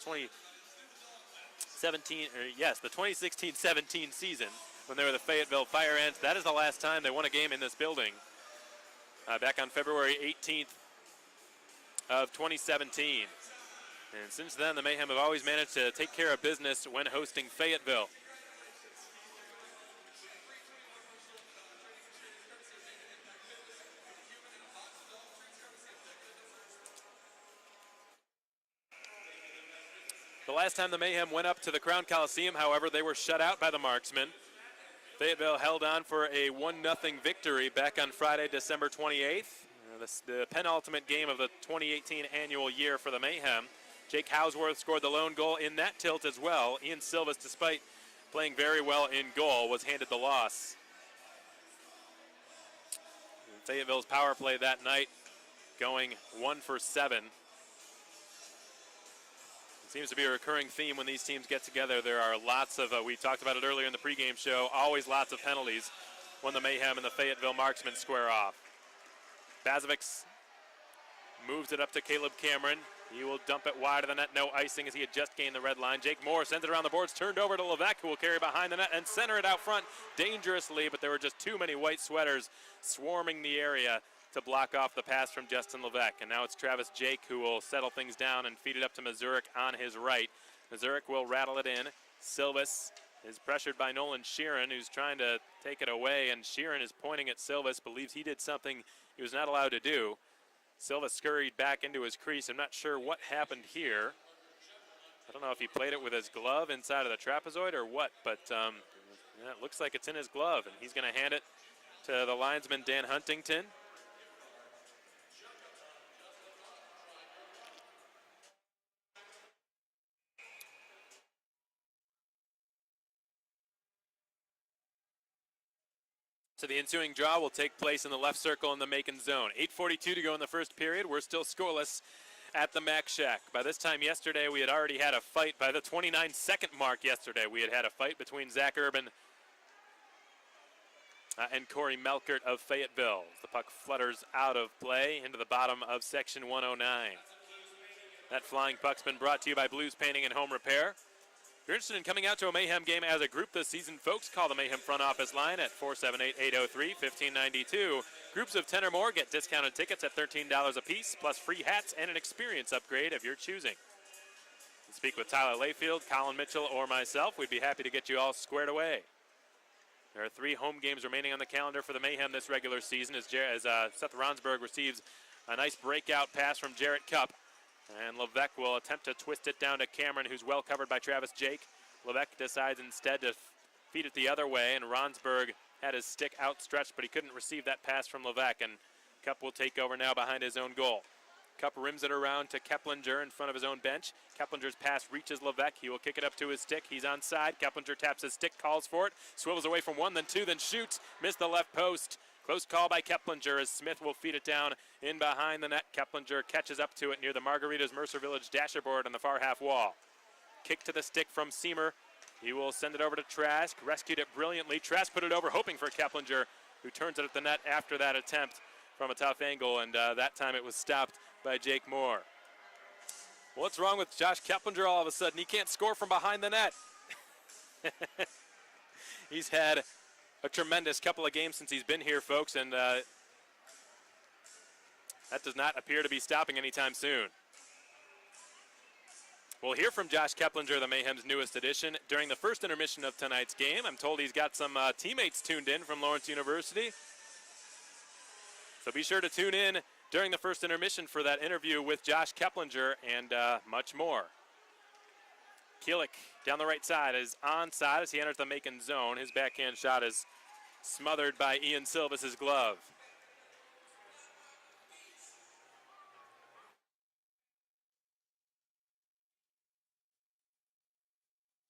2016-17 season, when they were the Fayetteville Fire Ants. That is the last time they won a game in this building, back on February 18th of 2017. And since then, the Mayhem have always managed to take care of business when hosting Fayetteville. The last time the Mayhem went up to the Crown Coliseum, however, they were shut out by the Marksmen. Fayetteville held on for a 1-0 victory back on Friday, December 28th. The penultimate game of the 2018 annual year for the Mayhem. Jake Hausworth scored the lone goal in that tilt as well. Ian Silvas, despite playing very well in goal, was handed the loss. Fayetteville's power play that night going 1 for 7. It seems to be a recurring theme when these teams get together. There are lots of, we talked about it earlier in the pregame show, always lots of penalties when the Mayhem and the Fayetteville Marksmen square off. Bazovic moves it up to Caleb Cameron. He will dump it wide of the net. No icing as he had just gained the red line. Jake Moore sends it around the boards, turned over to Levesque, who will carry behind the net and center it out front dangerously, but there were just too many white sweaters swarming the area to block off the pass from Justin Levesque. And now it's Travis Jake who will settle things down and feed it up to Mazurek on his right. Mazurek will rattle it in. Silvas is pressured by Nolan Sheeran, who's trying to take it away, and Sheeran is pointing at Silvas, believes he did something he was not allowed to do. Silva scurried back into his crease. I'm not sure what happened here. I don't know if he played it with his glove inside of the trapezoid or what, but yeah, it looks like it's in his glove, and he's going to hand it to the linesman, Dan Huntington. So the ensuing draw will take place in the left circle in the Macon zone. 8:42 to go in the first period. We're still scoreless at the Mac Shack. By this time yesterday, we had already had a fight. By the 29-second mark yesterday, we had had a fight between Zach Urban and Corey Melkert of Fayetteville. The puck flutters out of play into the bottom of section 109. That flying puck's been brought to you by Blues Painting and Home Repair. If you're interested in coming out to a Mayhem game as a group this season, folks, call the Mayhem front office line at 478-803-1592. Groups of 10 or more get discounted tickets at $13 a piece, plus free hats and an experience upgrade of your choosing. To speak with Tyler Layfield, Colin Mitchell, or myself, we'd be happy to get you all squared away. There are 3 home games remaining on the calendar for the Mayhem this regular season as Seth Ronsberg receives a nice breakout pass from Jarrett Cup. And Levesque will attempt to twist it down to Cameron, who's well covered by Travis Jake. Levesque decides instead to feed it the other way, and Ronsberg had his stick outstretched, but he couldn't receive that pass from Levesque, and Cup will take over now behind his own goal. Cup rims it around to Keplinger in front of his own bench. Keplinger's pass reaches Levesque. He will kick it up to his stick. He's onside. Keplinger taps his stick, calls for it, swivels away from 1, then 2, then shoots. Missed the left post. Close call by Keplinger as Smith will feed it down in behind the net. Keplinger catches up to it near the Margaritas Mercer Village dasherboard on the far half wall. Kick to the stick from Seamer. He will send it over to Trask. Rescued it brilliantly. Trask put it over, hoping for Keplinger, who turns it at the net after that attempt from a tough angle, and that time it was stopped by Jake Moore. What's wrong with Josh Keplinger all of a sudden? He can't score from behind the net. He's had a tremendous couple of games since he's been here, folks, and that does not appear to be stopping anytime soon. We'll hear from Josh Keplinger, the Mayhem's newest addition, during the first intermission of tonight's game. I'm told he's got some teammates tuned in from Lawrence University. So be sure to tune in during the first intermission for that interview with Josh Keplinger and much more. Kielik down the right side is onside as he enters the Macon zone. His backhand shot is smothered by Ian Silvas' glove.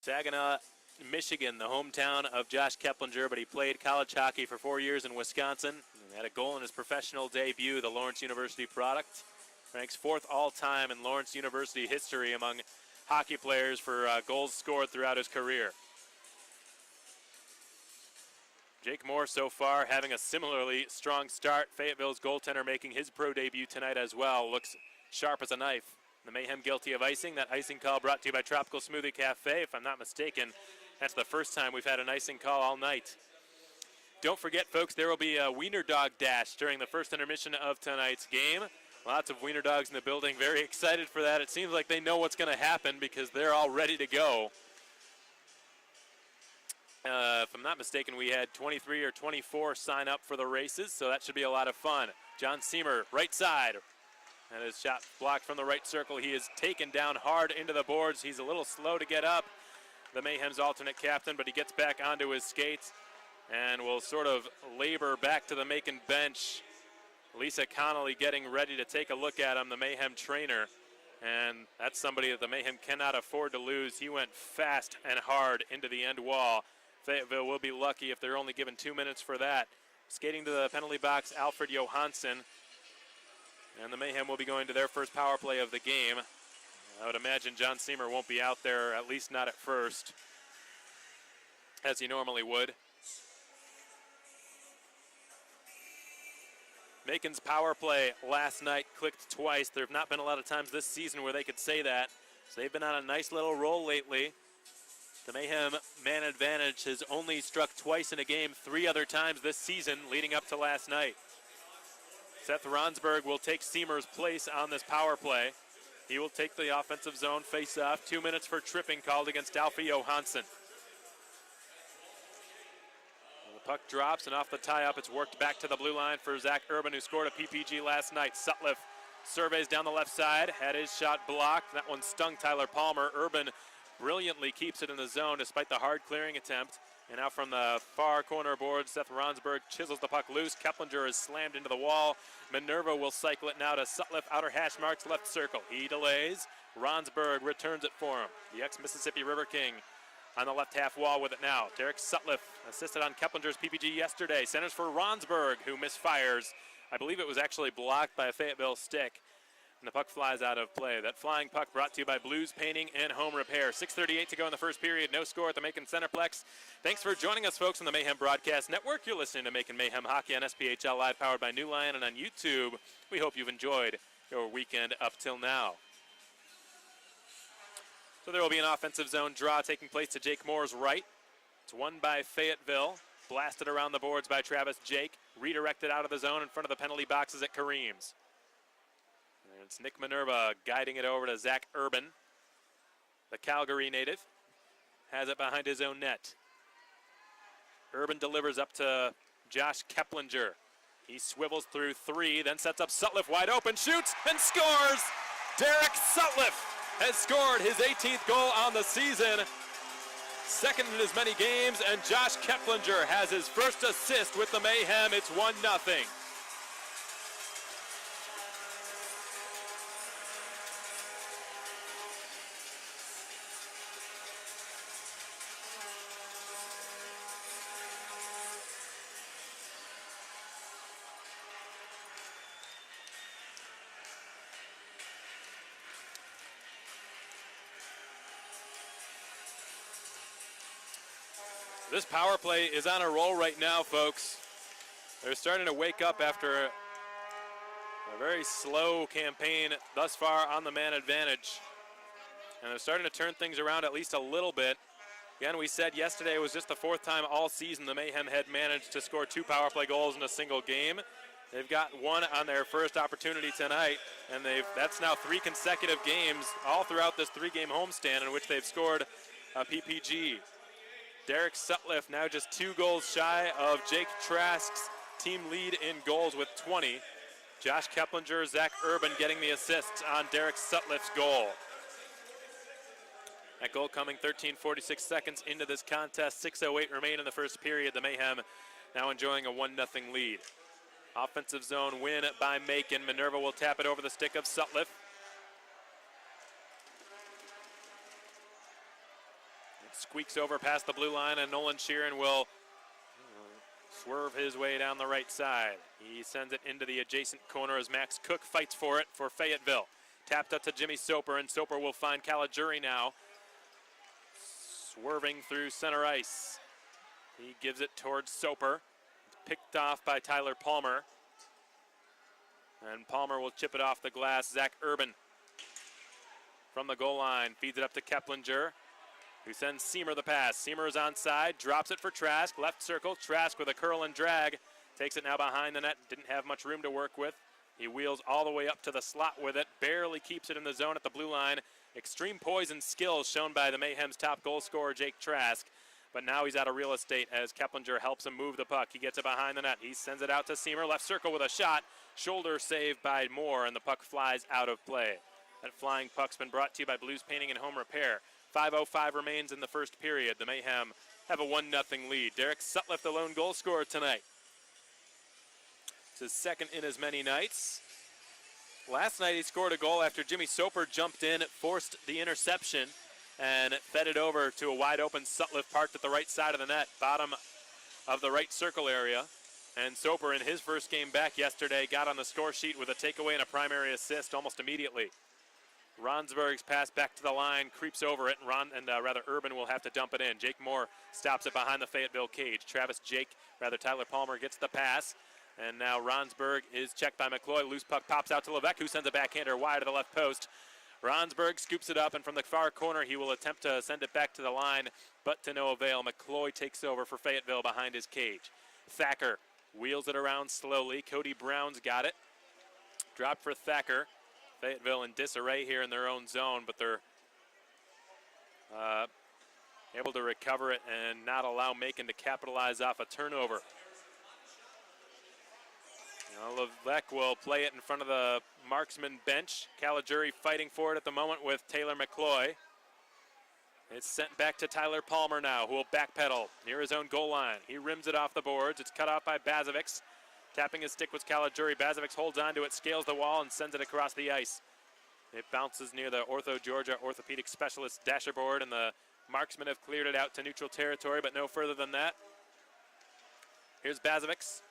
Saginaw, Michigan, the hometown of Josh Keplinger, but he played college hockey for 4 years in Wisconsin. He had a goal in his professional debut, the Lawrence University product. Ranks 4th all-time in Lawrence University history among hockey players for goals scored throughout his career. Jake Moore so far having a similarly strong start. Fayetteville's goaltender making his pro debut tonight as well. Looks sharp as a knife. The Mayhem guilty of icing. That icing call brought to you by Tropical Smoothie Cafe. If I'm not mistaken, that's the first time we've had an icing call all night. Don't forget, folks, there will be a Wiener Dog Dash during the first intermission of tonight's game. Lots of Wiener Dogs in the building. Very excited for that. It seems like they know what's going to happen because they're all ready to go. If I'm not mistaken, we had 23 or 24 sign up for the races, so that should be a lot of fun. John Seamer, right side. And his shot blocked from the right circle. He is taken down hard into the boards. He's a little slow to get up, the Mayhem's alternate captain, but he gets back onto his skates and will sort of labor back to the Macon bench. Lisa Connolly getting ready to take a look at him, the Mayhem trainer. And that's somebody that the Mayhem cannot afford to lose. He went fast and hard into the end wall. Fayetteville will be lucky if they're only given 2 minutes for that. Skating to the penalty box, Alfred Johansson. And the Mayhem will be going to their first power play of the game. I would imagine John Seamer won't be out there, at least not at first, as he normally would. Macon's power play last night clicked twice. There have not been a lot of times this season where they could say that. So they've been on a nice little roll lately. The Mayhem man advantage has only struck twice in a game 3 other times this season leading up to last night. Seth Ronsberg will take Seamer's place on this power play. He will take the offensive zone face-off. 2 minutes for tripping called against Alfie Johansson. The puck drops, and off the tie-up, it's worked back to the blue line for Zach Urban, who scored a PPG last night. Sutliff surveys down the left side, had his shot blocked. That one stung Tyler Palmer. Urban brilliantly keeps it in the zone despite the hard clearing attempt. And now from the far corner board, Seth Ronsberg chisels the puck loose. Keplinger is slammed into the wall. Minerva will cycle it now to Sutliff, outer hash marks, left circle. He delays. Ronsberg returns it for him. The ex-Mississippi River King on the left half wall with it now. Derek Sutliff assisted on Keplinger's PPG yesterday. Centers for Ronsberg, who misfires. I believe it was actually blocked by a Fayetteville stick. And the puck flies out of play. That flying puck brought to you by Blues Painting and Home Repair. 6:38 to go in the first period. No score at the Macon Centreplex. Thanks for joining us, folks, on the Mayhem Broadcast Network. You're listening to Macon Mayhem Hockey on SPHL Live, powered by New Lion and on YouTube. We hope you've enjoyed your weekend up till now. So there will be an offensive zone draw taking place to Jake Moore's right. It's won by Fayetteville. Blasted around the boards by Travis Jake. Redirected out of the zone in front of the penalty boxes at Kareem's. It's Nick Minerva guiding it over to Zach Urban. The Calgary native has it behind his own net. Urban delivers up to Josh Keplinger. He swivels through 3, then sets up Sutliff wide open, shoots, and scores! Derek Sutliff has scored his 18th goal on the season. Second in as many games, and Josh Keplinger has his first assist with the Mayhem. It's 1-0. This power play is on a roll right now, folks. They're starting to wake up after a very slow campaign thus far on the man advantage. And they're starting to turn things around at least a little bit. Again, we said yesterday it was just the 4th time all season the Mayhem had managed to score 2 power play goals in a single game. They've got 1 on their first opportunity tonight, and that's now 3 consecutive games all throughout this 3-game homestand in which they've scored a PPG. Derek Sutliff now just 2 goals shy of Jake Trask's team lead in goals with 20. Josh Keplinger, Zach Urban getting the assists on Derek Sutliff's goal. That goal coming 13:46 seconds into this contest. 6:08 remain in the first period. The Mayhem now enjoying a 1-0 lead. Offensive zone win by Macon. Minerva will tap it over the stick of Sutliff. Squeaks over past the blue line, and Nolan Sheeran will swerve his way down the right side. He sends it into the adjacent corner as Max Cook fights for it for Fayetteville. Tapped up to Jimmy Soper, and Soper will find Caligiuri now. Swerving through center ice. He gives it towards Soper. It's picked off by Tyler Palmer. And Palmer will chip it off the glass. Zach Urban from the goal line feeds it up to Keplinger, who sends Seamer the pass. Seamer is onside, drops it for Trask, left circle. Trask with a curl and drag. Takes it now behind the net, didn't have much room to work with. He wheels all the way up to the slot with it, barely keeps it in the zone at the blue line. Extreme poise and skill shown by the Mayhem's top goal scorer, Jake Trask. But now he's out of real estate as Keplinger helps him move the puck. He gets it behind the net. He sends it out to Seamer, left circle with a shot. Shoulder save by Moore, and the puck flies out of play. That flying puck's been brought to you by Blues Painting and Home Repair. 5:05 remains in the first period. The Mayhem have a 1-0 lead. Derek Sutliff, the lone goal scorer tonight. It's his second in as many nights. Last night he scored a goal after Jimmy Soper jumped in, forced the interception, and fed it over to a wide open Sutliff parked at the right side of the net, bottom of the right circle area. And Soper, in his first game back yesterday, got on the score sheet with a takeaway and a primary assist almost immediately. Ronsberg's pass back to the line, creeps over it, and Urban will have to dump it in. Jake Moore stops it behind the Fayetteville cage. Tyler Palmer gets the pass, and now Ronsberg is checked by McCloy. Loose puck pops out to Levesque, who sends a backhander wide of the left post. Ronsberg scoops it up, and from the far corner, he will attempt to send it back to the line, but to no avail. McCloy takes over for Fayetteville behind his cage. Thacker wheels it around slowly. Cody Brown's got it. Dropped for Thacker. Fayetteville in disarray here in their own zone, but they're able to recover it and not allow Macon to capitalize off a turnover. Levesque will play it in front of the Marksmen bench. Caligiuri fighting for it at the moment with Taylor McCloy. It's sent back to Tyler Palmer now, who will backpedal near his own goal line. He rims it off the boards. It's cut off by Bazovics. Tapping his stick was Caligiuri. Bazovics holds onto it, scales the wall, and sends it across the ice. It bounces near the Georgia orthopedic specialist dasher board, and the Marksmen have cleared it out to neutral territory, but no further than that. Here's Bazovics.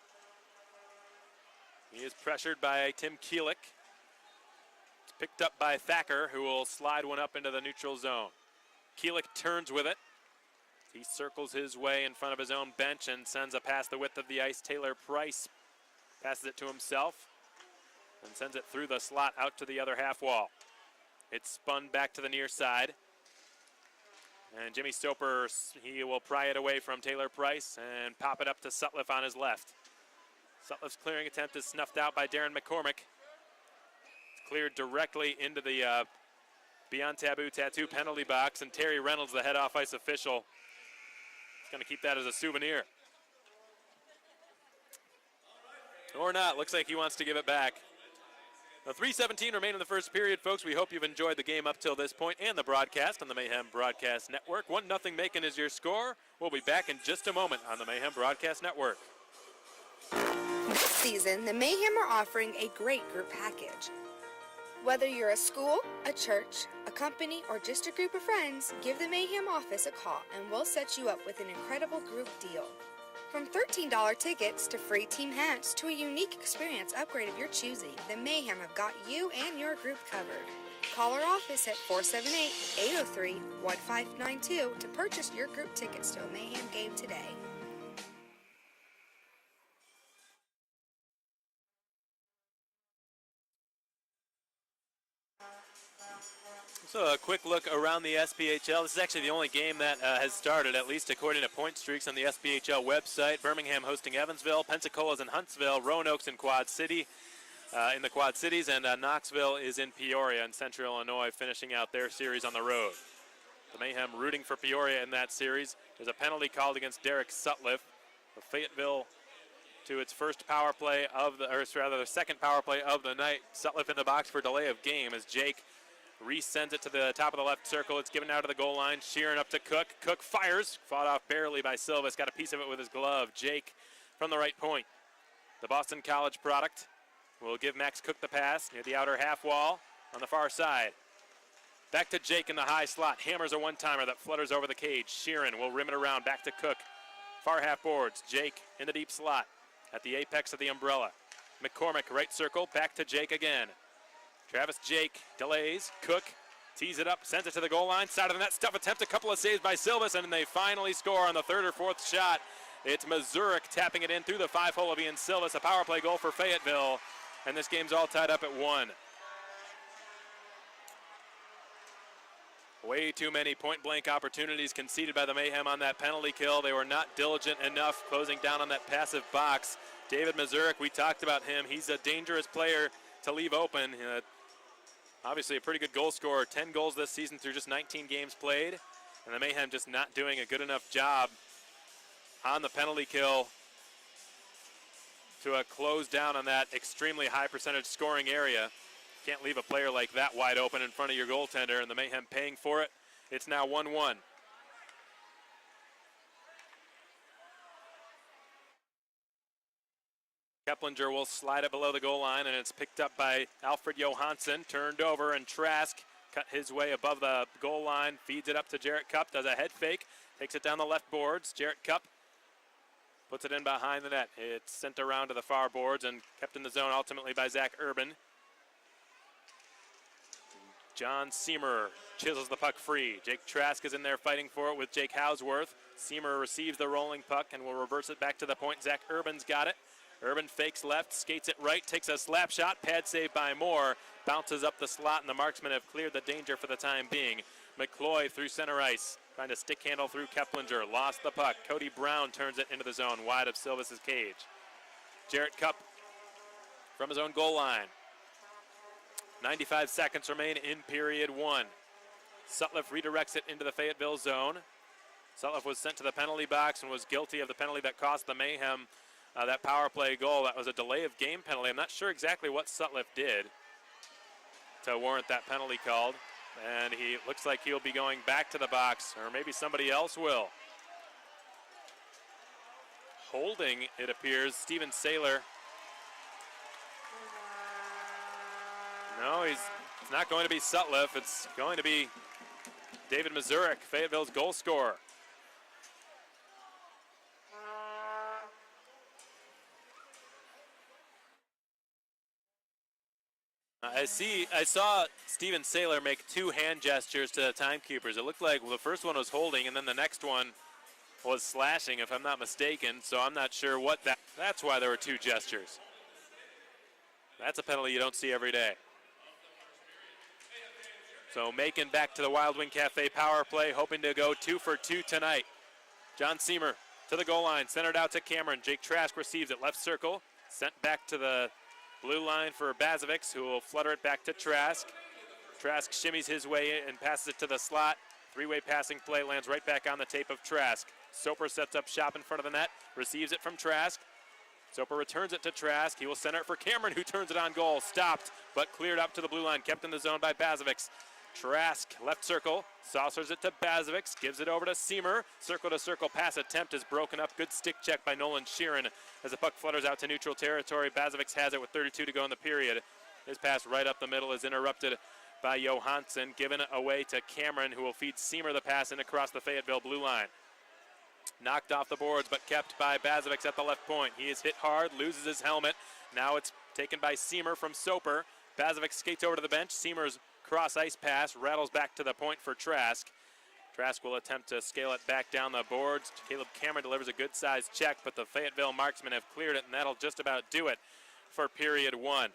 He is pressured by Tim Keelik. It's picked up by Thacker, who will slide one up into the neutral zone. Keelik turns with it. He circles his way in front of his own bench and sends a pass the width of the ice. Taylor Price passes it to himself and sends it through the slot out to the other half wall. It's spun back to the near side. And Jimmy Soper, he will pry it away from Taylor Price and pop it up to Sutliff on his left. Sutliff's clearing attempt is snuffed out by Darren McCormick. It's cleared directly into the Beyond Taboo Tattoo penalty box, and Terry Reynolds, the head off-ice official, is going to keep that as a souvenir. Or not. Looks like he wants to give it back. Now 3:17 remain in the first period, folks. We hope you've enjoyed the game up till this point and the broadcast on the Mayhem Broadcast Network. 1-0 Macon is your score. We'll be back in just a moment on the Mayhem Broadcast Network. This season, the Mayhem are offering a great group package. Whether you're a school, a church, a company, or just a group of friends, give the Mayhem office a call and we'll set you up with an incredible group deal. From $13 tickets to free team hats to a unique experience upgrade of your choosing, the Mayhem have got you and your group covered. Call our office at 478-803-1592 to purchase your group tickets to a Mayhem game today. So a quick look around the SPHL. This is actually the only game that has started, at least according to point streaks on the SPHL website. Birmingham hosting Evansville, Pensacola's in Huntsville, Roanoke's in Quad City, in the Quad Cities, and Knoxville is in Peoria in Central Illinois, finishing out their series on the road. The Mayhem rooting for Peoria in that series. There's a penalty called against Derek Sutliff. The Fayetteville to its first power play of the, or rather the second power play of the night. Sutliff in the box for delay of game as Jake resends it to the top of the left circle. It's given out of the goal line. Sheeran up to Cook. Cook fires. Fought off barely by Silvis. Got a piece of it with his glove. Jake from the right point. The Boston College product will give Max Cook the pass near the outer half wall on the far side. Back to Jake in the high slot. Hammers a one-timer that flutters over the cage. Sheeran will rim it around. Back to Cook. Far half boards. Jake in the deep slot at the apex of the umbrella. McCormick right circle. Back to Jake again. Travis Jake delays. Cook tees it up, sends it to the goal line. Side of the net, stuff attempt, a couple of saves by Silvis, and they finally score on the third or fourth shot. It's Mazurek tapping it in through the 5-hole of Ian Silvis, a power play goal for Fayetteville, and this game's all tied up at 1. Way too many point-blank opportunities conceded by the Mayhem on that penalty kill. They were not diligent enough closing down on that passive box. David Mazurek, we talked about him. He's a dangerous player to leave open. Obviously a pretty good goal scorer, 10 goals this season through just 19 games played, and the Mayhem just not doing a good enough job on the penalty kill to close down on that extremely high percentage scoring area. Can't leave a player like that wide open in front of your goaltender, and the Mayhem paying for it. It's now 1-1. Keplinger will slide it below the goal line, and it's picked up by Alfred Johansson. Turned over, and Trask cut his way above the goal line, feeds it up to Jarrett Cupp, does a head fake, takes it down the left boards. Jarrett Cupp puts it in behind the net. It's sent around to the far boards and kept in the zone ultimately by Zach Urban. John Seamer chisels the puck free. Jake Trask is in there fighting for it with Jake Hausworth. Seamer receives the rolling puck and will reverse it back to the point. Zach Urban's got it. Urban fakes left, skates it right, takes a slap shot, pad save by Moore, bounces up the slot, and the Marksmen have cleared the danger for the time being. McCloy through center ice, trying to stick handle through Keplinger, lost the puck. Cody Brown turns it into the zone, wide of Silvis' cage. Jarrett Cupp from his own goal line. 95 seconds remain in period 1. Sutliff redirects it into the Fayetteville zone. Sutliff was sent to the penalty box and was guilty of the penalty that cost the Mayhem that power play goal. That was a delay of game penalty. I'm not sure exactly what Sutliff did to warrant that penalty called. And he looks like he'll be going back to the box, or maybe somebody else will. Holding, it appears, Steven Saylor. No, it's not going to be Sutliff. It's going to be David Mazurek, Fayetteville's goal scorer. I saw Steven Saylor make 2 hand gestures to the timekeepers. It looked like the first one was holding, and then the next one was slashing, if I'm not mistaken. So I'm not sure what that's why there were 2 gestures. That's a penalty you don't see every day. So Macon back to the Wild Wing Cafe power play, hoping to go 2 for 2 tonight. John Seamer to the goal line, centered out to Cameron. Jake Trask receives it, left circle, sent back to the blue line for Bazovics, who will flutter it back to Trask. Trask shimmies his way in and passes it to the slot. 3-way passing play lands right back on the tape of Trask. Soper sets up shop in front of the net, receives it from Trask. Soper returns it to Trask. He will center it for Cameron, who turns it on goal. Stopped, but cleared up to the blue line. Kept in the zone by Bazovic. Trask, left circle, saucers it to Bazovic, gives it over to Seamer. Circle-to-circle pass attempt is broken up. Good stick check by Nolan Sheeran as the puck flutters out to neutral territory. Bazovic has it with 32 to go in the period. His pass right up the middle is interrupted by Johansson, given away to Cameron, who will feed Seamer the pass in across the Fayetteville blue line. Knocked off the boards, but kept by Bazovic at the left point. He is hit hard, loses his helmet. Now it's taken by Seamer from Soper. Bazovic skates over to the bench. Seamer's cross ice pass rattles back to the point for Trask. Trask will attempt to scale it back down the boards. Caleb Cameron delivers a good-sized check, but the Fayetteville Marksmen have cleared it, and that'll just about do it for period one.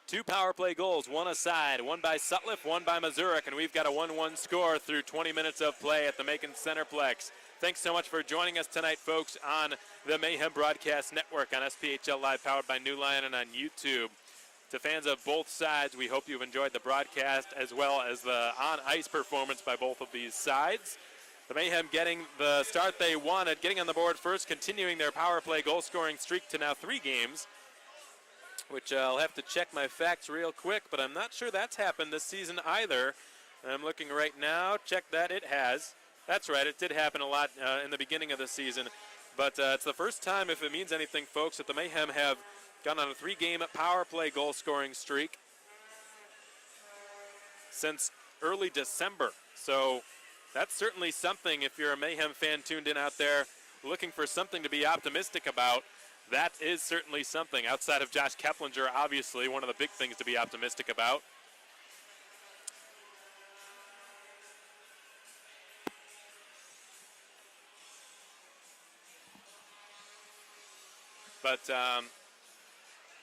2 power play goals, one aside, one by Sutliff, one by Mazurek, and we've got a 1-1 score through 20 minutes of play at the Macon Centreplex. Thanks so much for joining us tonight, folks, on the Mayhem Broadcast Network on SPHL Live, powered by New Lion, and on YouTube. To fans of both sides, we hope you've enjoyed the broadcast as well as the on-ice performance by both of these sides. The Mayhem getting the start they wanted, getting on the board first, continuing their power play goal-scoring streak to now 3 games, which I'll have to check my facts real quick, but I'm not sure that's happened this season either. I'm looking right now. Check that. It has. That's right. It did happen a lot in the beginning of the season, but it's the first time, if it means anything, folks, that the Mayhem have gone on a 3-game power play goal-scoring streak since early December. So that's certainly something, if you're a Mayhem fan tuned in out there looking for something to be optimistic about. That is certainly something. Outside of Josh Keplinger, obviously, one of the big things to be optimistic about. But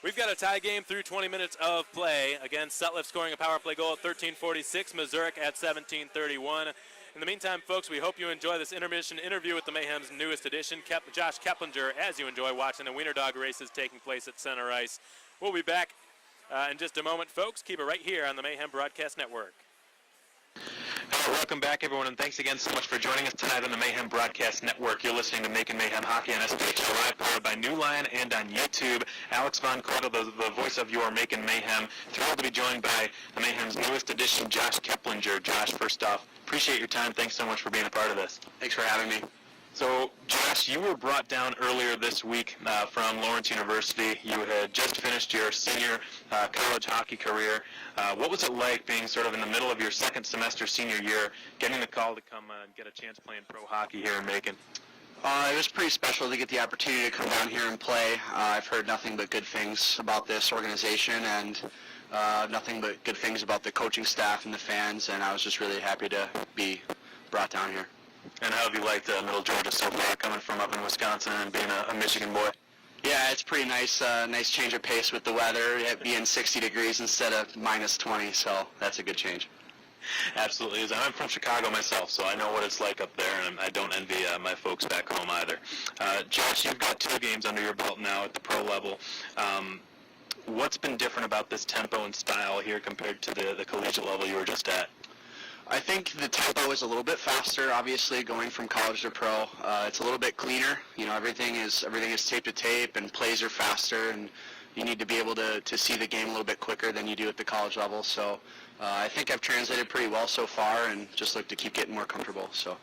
we've got a tie game through 20 minutes of play. Again, Sutliff scoring a power play goal at 13:46, Mazurek at 17:31. In the meantime, folks, we hope you enjoy this intermission interview with the Mayhem's newest addition, Josh Keplinger, as you enjoy watching the Wiener Dog races taking place at center ice. We'll be back in just a moment, folks. Keep it right here on the Mayhem Broadcast Network. Welcome back, everyone, and thanks again so much for joining us tonight on the Mayhem Broadcast Network. You're listening to Macon Mayhem Hockey on SPHL Live, powered by New Lion and on YouTube. Alex Von Cordell, the voice of your Macon Mayhem. Thrilled to be joined by the Mayhem's newest addition, Josh Keplinger. Josh, first off, appreciate your time. Thanks so much for being a part of this. Thanks for having me. So, Josh, you were brought down earlier this week from Lawrence University. You had just finished your senior college hockey career. What was it like being sort of in the middle of your second semester senior year, getting the call to come and get a chance playing pro hockey here in Macon? It was pretty special to get the opportunity to come down here and play. I've heard nothing but good things about this organization and nothing but good things about the coaching staff and the fans, and I was just really happy to be brought down here. And how have you liked Middle Georgia so far, coming from up in Wisconsin and being a Michigan boy? Yeah, it's pretty nice. Nice change of pace with the weather, it being 60 degrees instead of minus 20, so that's a good change. Absolutely is. I'm from Chicago myself, so I know what it's like up there, and I don't envy my folks back home either. Josh, you've got 2 games under your belt now at the pro level. What's been different about this tempo and style here compared to the collegiate level you were just at? I think the tempo is a little bit faster, obviously, going from college to pro. It's a little bit cleaner. You know, everything is tape to tape, and plays are faster, and you need to be able to see the game a little bit quicker than you do at the college level. So I think I've translated pretty well so far, and just look to keep getting more comfortable. So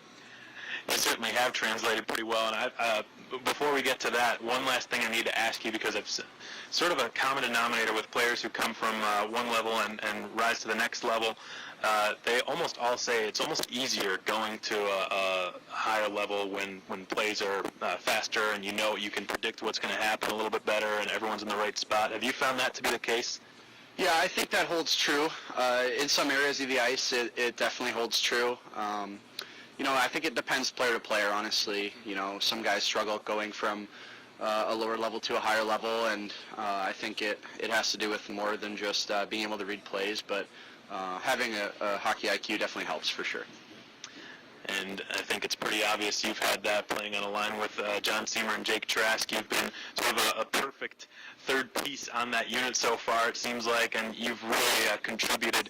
you certainly have translated pretty well. And before we get to that, one last thing I need to ask you, because it's sort of a common denominator with players who come from one level and rise to the next level. They almost all say it's almost easier going to a higher level when plays are faster and you can predict what's going to happen a little bit better and everyone's in the right spot. Have you found that to be the case? Yeah, I think that holds true. In some areas of the ice, it definitely holds true. I think it depends player to player, honestly. Some guys struggle going from a lower level to a higher level, and I think it has to do with more than just being able to read plays, but having a hockey IQ definitely helps for sure. And I think it's pretty obvious you've had that playing on a line with John Seamer and Jake Trask. You've been sort of a perfect third piece on that unit so far, it seems like, and you've really contributed.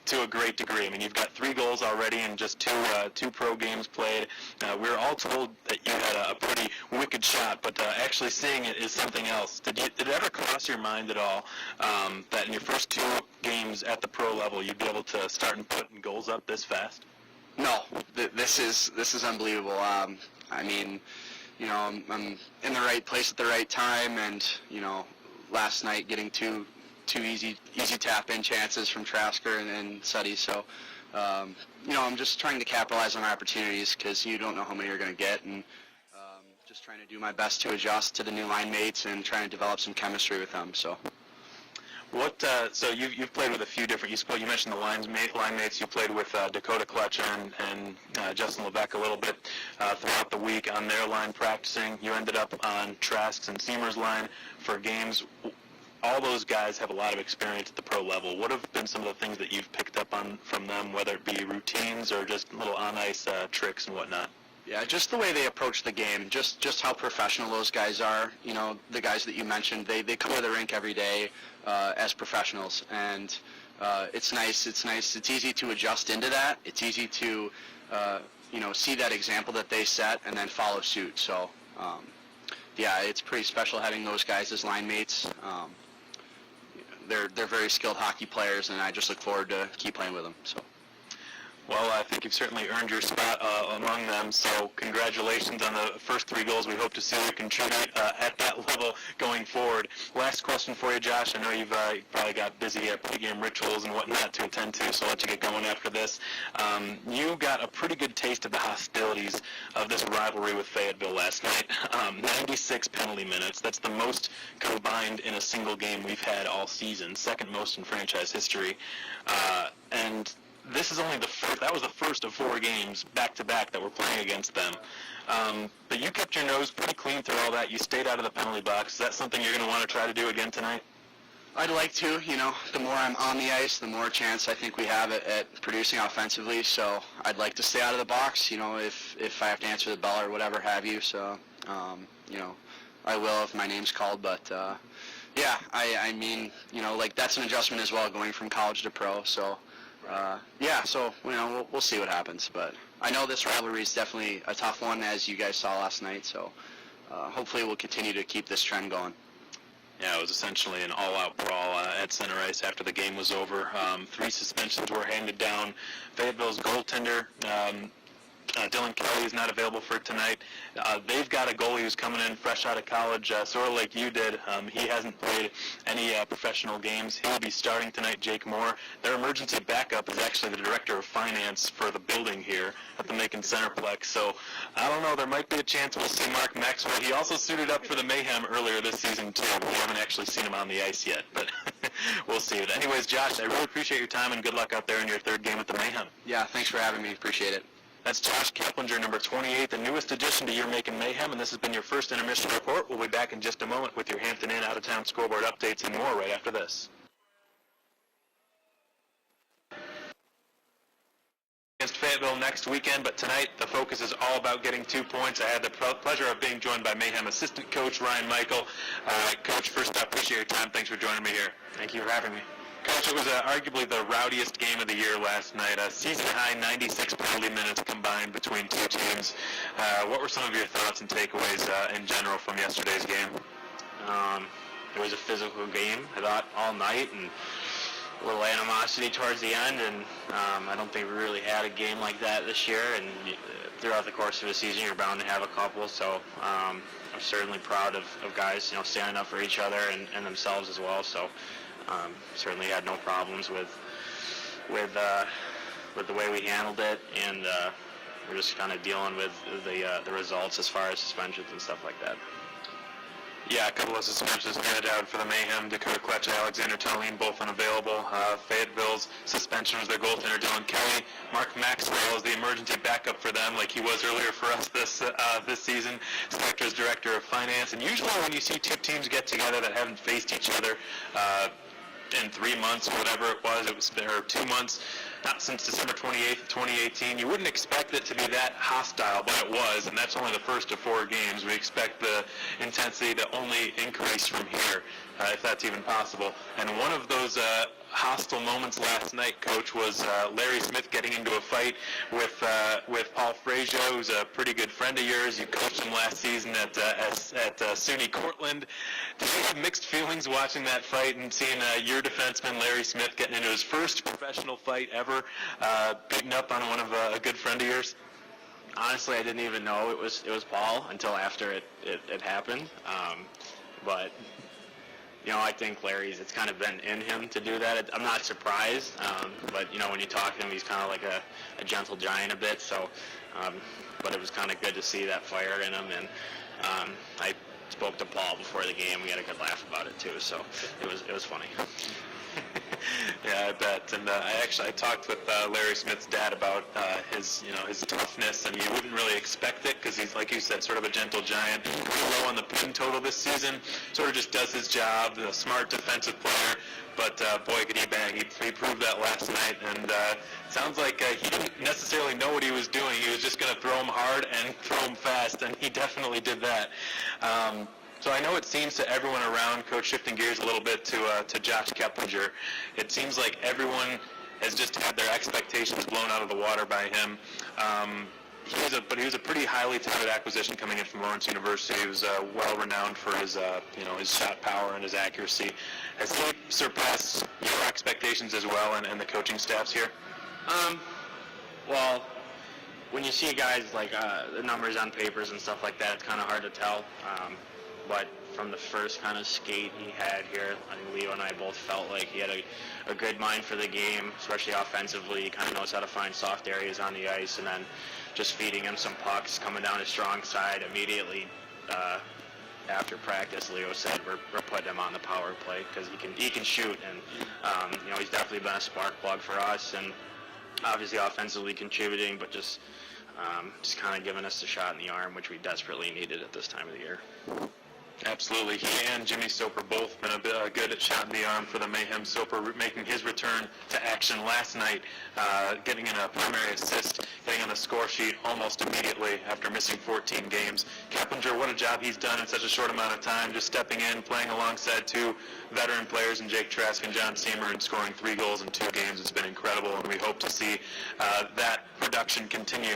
to a great degree. I mean, you've got 3 goals already in just two pro games played. We were all told that you had a pretty wicked shot, but actually seeing it is something else. Did it ever cross your mind at all that in your first 2 games at the pro level you'd be able to start and putting goals up this fast? No, this is unbelievable. I mean, you know, I'm in the right place at the right time, and you know, last night getting two easy tap-in chances from Trasker and Suddy. So, you know, I'm just trying to capitalize on opportunities because you don't know how many you're going to get, and just trying to do my best to adjust to the new line mates and trying to develop some chemistry with them. So. So you've played with a few different. You mentioned the line mates. You played with Dakota Clutcher and Justin Lebeck a little bit throughout the week on their line practicing. You ended up on Trask's and Seymour's line for games. All those guys have a lot of experience at the pro level. What have been some of the things that you've picked up on from them, whether it be routines or just little on-ice tricks and whatnot? Yeah, just the way they approach the game, just how professional those guys are. You know, the guys that you mentioned, they come to the rink every day as professionals, and it's nice. It's easy to adjust into that. It's easy to, you know, see that example that they set and then follow suit. So, yeah, it's pretty special having those guys as line mates. They're very skilled hockey players, and I just look forward to keep playing with them. So. Well, I think you've certainly earned your spot among them, so congratulations on the first 3 goals. We hope to see you contribute at that level going forward. Last question for you, Josh. I know you've probably got busy pregame rituals and whatnot to attend to, so I'll let you get going after this. You got a pretty good taste of the hostilities of this rivalry with Fayetteville last night. 96 penalty minutes. That's the most combined in a single game we've had all season, second most in franchise history. And this is only that was the first of 4 games back-to-back that we're playing against them. But you kept your nose pretty clean through all that. You stayed out of the penalty box. Is that something you're going to want to try to do again tonight? I'd like to. You know, the more I'm on the ice, the more chance I think we have at producing offensively. So I'd like to stay out of the box, you know, if I have to answer the bell or whatever have you. So, you know, I will if my name's called. But, yeah, I mean, you know, like that's an adjustment as well going from college to pro. So. Yeah, so, you know, we'll see what happens, but I know this rivalry is definitely a tough one, as you guys saw last night, so hopefully we'll continue to keep this trend going. Yeah, it was essentially an all-out brawl at center ice after the game was over. 3 suspensions were handed down. Fayetteville's goaltender, Dylan Kelly, is not available for tonight. They've got a goalie who's coming in fresh out of college, sort of like you did. He hasn't played any professional games. He'll be starting tonight, Jake Moore. Their emergency backup is actually the director of finance for the building here at the Macon Centreplex. So I don't know, there might be a chance we'll see Mark Maxwell. He also suited up for the Mayhem earlier this season too. We haven't actually seen him on the ice yet, but we'll see. But anyways, Josh, I really appreciate your time and good luck out there in your 3rd game at the Mayhem. Yeah, thanks for having me. Appreciate it. That's Josh Keplinger, number 28, the newest addition to your Macon Mayhem, and this has been your first intermission report. We'll be back in just a moment with your Hampton Inn out-of-town scoreboard updates and more right after this. Against Fayetteville next weekend, but tonight the focus is all about getting 2 points. I had the pleasure of being joined by Mayhem assistant coach Ryan Michael. Coach, first off, appreciate your time. Thanks for joining me here. Thank you for having me. Coach, it was arguably the rowdiest game of the year last night. A season-high 96 penalty minutes combined between 2 teams. What were some of your thoughts and takeaways in general from yesterday's game? It was a physical game, I thought, all night, and a little animosity towards the end, and I don't think we really had a game like that this year, and throughout the course of the season you're bound to have a couple, so I'm certainly proud of guys, you know, standing up for each other and themselves as well, so certainly had no problems with the way we handled it, and we're just kind of dealing with the results as far as suspensions and stuff like that. Yeah, a couple of suspensions handed out for the Mayhem. Dakota Clutch, Alexander Tallene, both unavailable. Fayetteville's suspension was their goaltender, Dylan Kelly. Mark Maxwell is the emergency backup for them, like he was earlier for us this season. Spectra's director of finance. And usually when you see 2 teams get together that haven't faced each other in 3 months or whatever it was or 2 months, not since December 28th of 2018. You wouldn't expect it to be that hostile, but it was, and that's only the first of 4 games. We expect the intensity to only increase from here, if that's even possible. And one of those hostile moments last night, Coach, was Larry Smith getting into a fight with Paul Frazier, who's a pretty good friend of yours. You coached him last season at SUNY Cortland. Did you have mixed feelings watching that fight and seeing your defenseman, Larry Smith, getting into his first professional fight ever, beating up on one of a good friend of yours? Honestly, I didn't even know it was Paul until after it happened. But I think Larry's, it's kind of been in him to do that. I'm not surprised, but when you talk to him, he's kind of like a gentle giant a bit. So, but it was kind of good to see that fire in him, and I spoke to Paul before the game. We had a good laugh about it too. So it was funny. Yeah, I bet. And I talked with Larry Smith's dad about his toughness, and you wouldn't really expect it because he's, like you said, sort of a gentle giant. Pretty low on the pin total this season. Sort of just does his job. A smart defensive player. But boy, could he bang. He proved that last night, and sounds like he didn't necessarily know what he was doing. He was just going to throw him hard and throw him fast, and he definitely did that. So I know it seems to everyone around, Coach, shifting gears a little bit to Josh Keplinger, it seems like everyone has just had their expectations blown out of the water by him. But he was a pretty highly touted acquisition coming in from Lawrence University. He was well renowned for his shot power and his accuracy. Has he surpassed your expectations as well, and the coaching staffs here? Well, when you see guys like the numbers on papers and stuff like that, it's kind of hard to tell. But from the first kind of skate he had here, I think Leo and I both felt like he had a good mind for the game, especially offensively. He kind of knows how to find soft areas on the ice, and then just feeding him some pucks, coming down his strong side immediately. After practice, Leo said we're putting him on the power play because he can shoot, and he's definitely been a spark plug for us, and obviously offensively contributing, but just kind of giving us a shot in the arm, which we desperately needed at this time of the year. Absolutely. He and Jimmy Soper both been a good shot in the arm for the Mayhem. Soper making his return to action last night, getting in a primary assist, getting on the score sheet almost immediately after missing 14 games. Keplinger, what a job he's done in such a short amount of time, just stepping in, playing alongside 2 veteran players in Jake Trask and John Seamer, and scoring 3 goals in 2 games. It's been incredible, and we hope to see that production continue.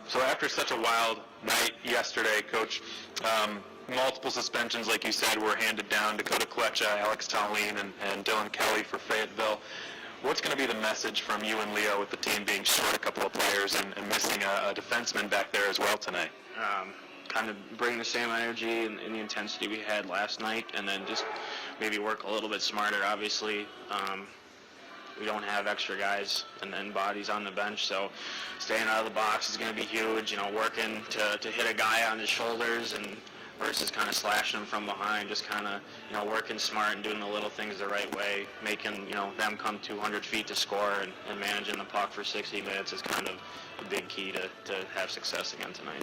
So after such a wild night yesterday, Coach, multiple suspensions, like you said, were handed down. Dakota Kletcha, Alex Tallien, and Dylan Kelly for Fayetteville. What's going to be the message from you and Leo with the team being short a couple of players and missing a defenseman back there as well tonight? Kind of bring the same energy and the intensity we had last night, and then just maybe work a little bit smarter. Obviously, we don't have extra guys and bodies on the bench, so staying out of the box is going to be huge. Working to hit a guy on his shoulders and versus kind of slashing them from behind, just kind of, working smart and doing the little things the right way, making, them come 200 feet to score and managing the puck for 60 minutes is kind of a big key to have success again tonight.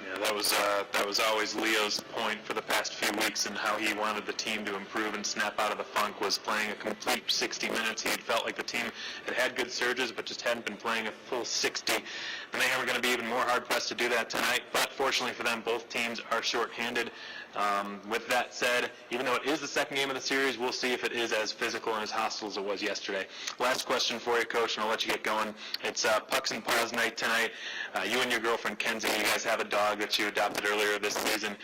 Yeah, that was always Leo's point for the past few weeks, and how he wanted the team to improve and snap out of the funk was playing a complete 60 minutes. He had felt like the team had good surges, but just hadn't been playing a full 60. The Mayhem are going to be even more hard-pressed to do that tonight, but fortunately for them, both teams are short-handed. With that said, even though it is the second game of the series, we'll see if it is as physical and as hostile as it was yesterday. Last question for you, Coach, and I'll let you get going. It's Pucks and Paws night tonight. You and your girlfriend, Kenzie, you guys have a dog that you adopted earlier this season.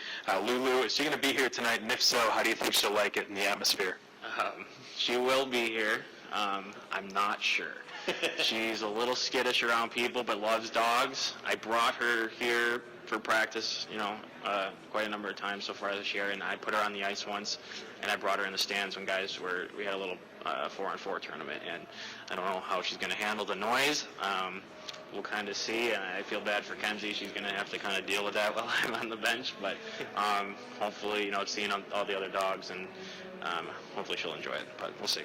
Lulu, is she going to be here tonight? And if so, how do you think she'll like it in the atmosphere? She will be here. I'm not sure. She's a little skittish around people, but loves dogs. I brought her here for practice, quite a number of times so far this year, and I put her on the ice once, and I brought her in the stands when we had a little 4-on-4 tournament, and I don't know how she's going to handle the noise. We'll kind of see, and I feel bad for Kenzie. She's going to have to kind of deal with that while I'm on the bench, but hopefully, seeing all the other dogs, and hopefully she'll enjoy it, but we'll see.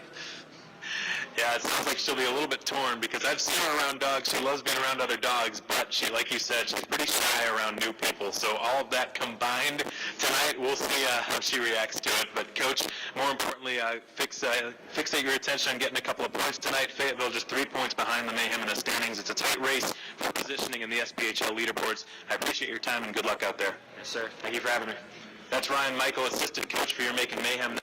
Yeah, it sounds like she'll be a little bit torn, because I've seen her around dogs. She loves being around other dogs, but she, like you said, she's pretty shy around new people. So all of that combined tonight, we'll we'll see how she reacts to it. But Coach, more importantly, fixate your attention on getting a couple of points tonight. Fayetteville just 3 points behind the Mayhem in the standings. It's a tight race for positioning in the SPHL leaderboards. I appreciate your time and good luck out there. Yes, sir. Thank you for having me. That's Ryan Michael, assistant coach for your Macon Mayhem.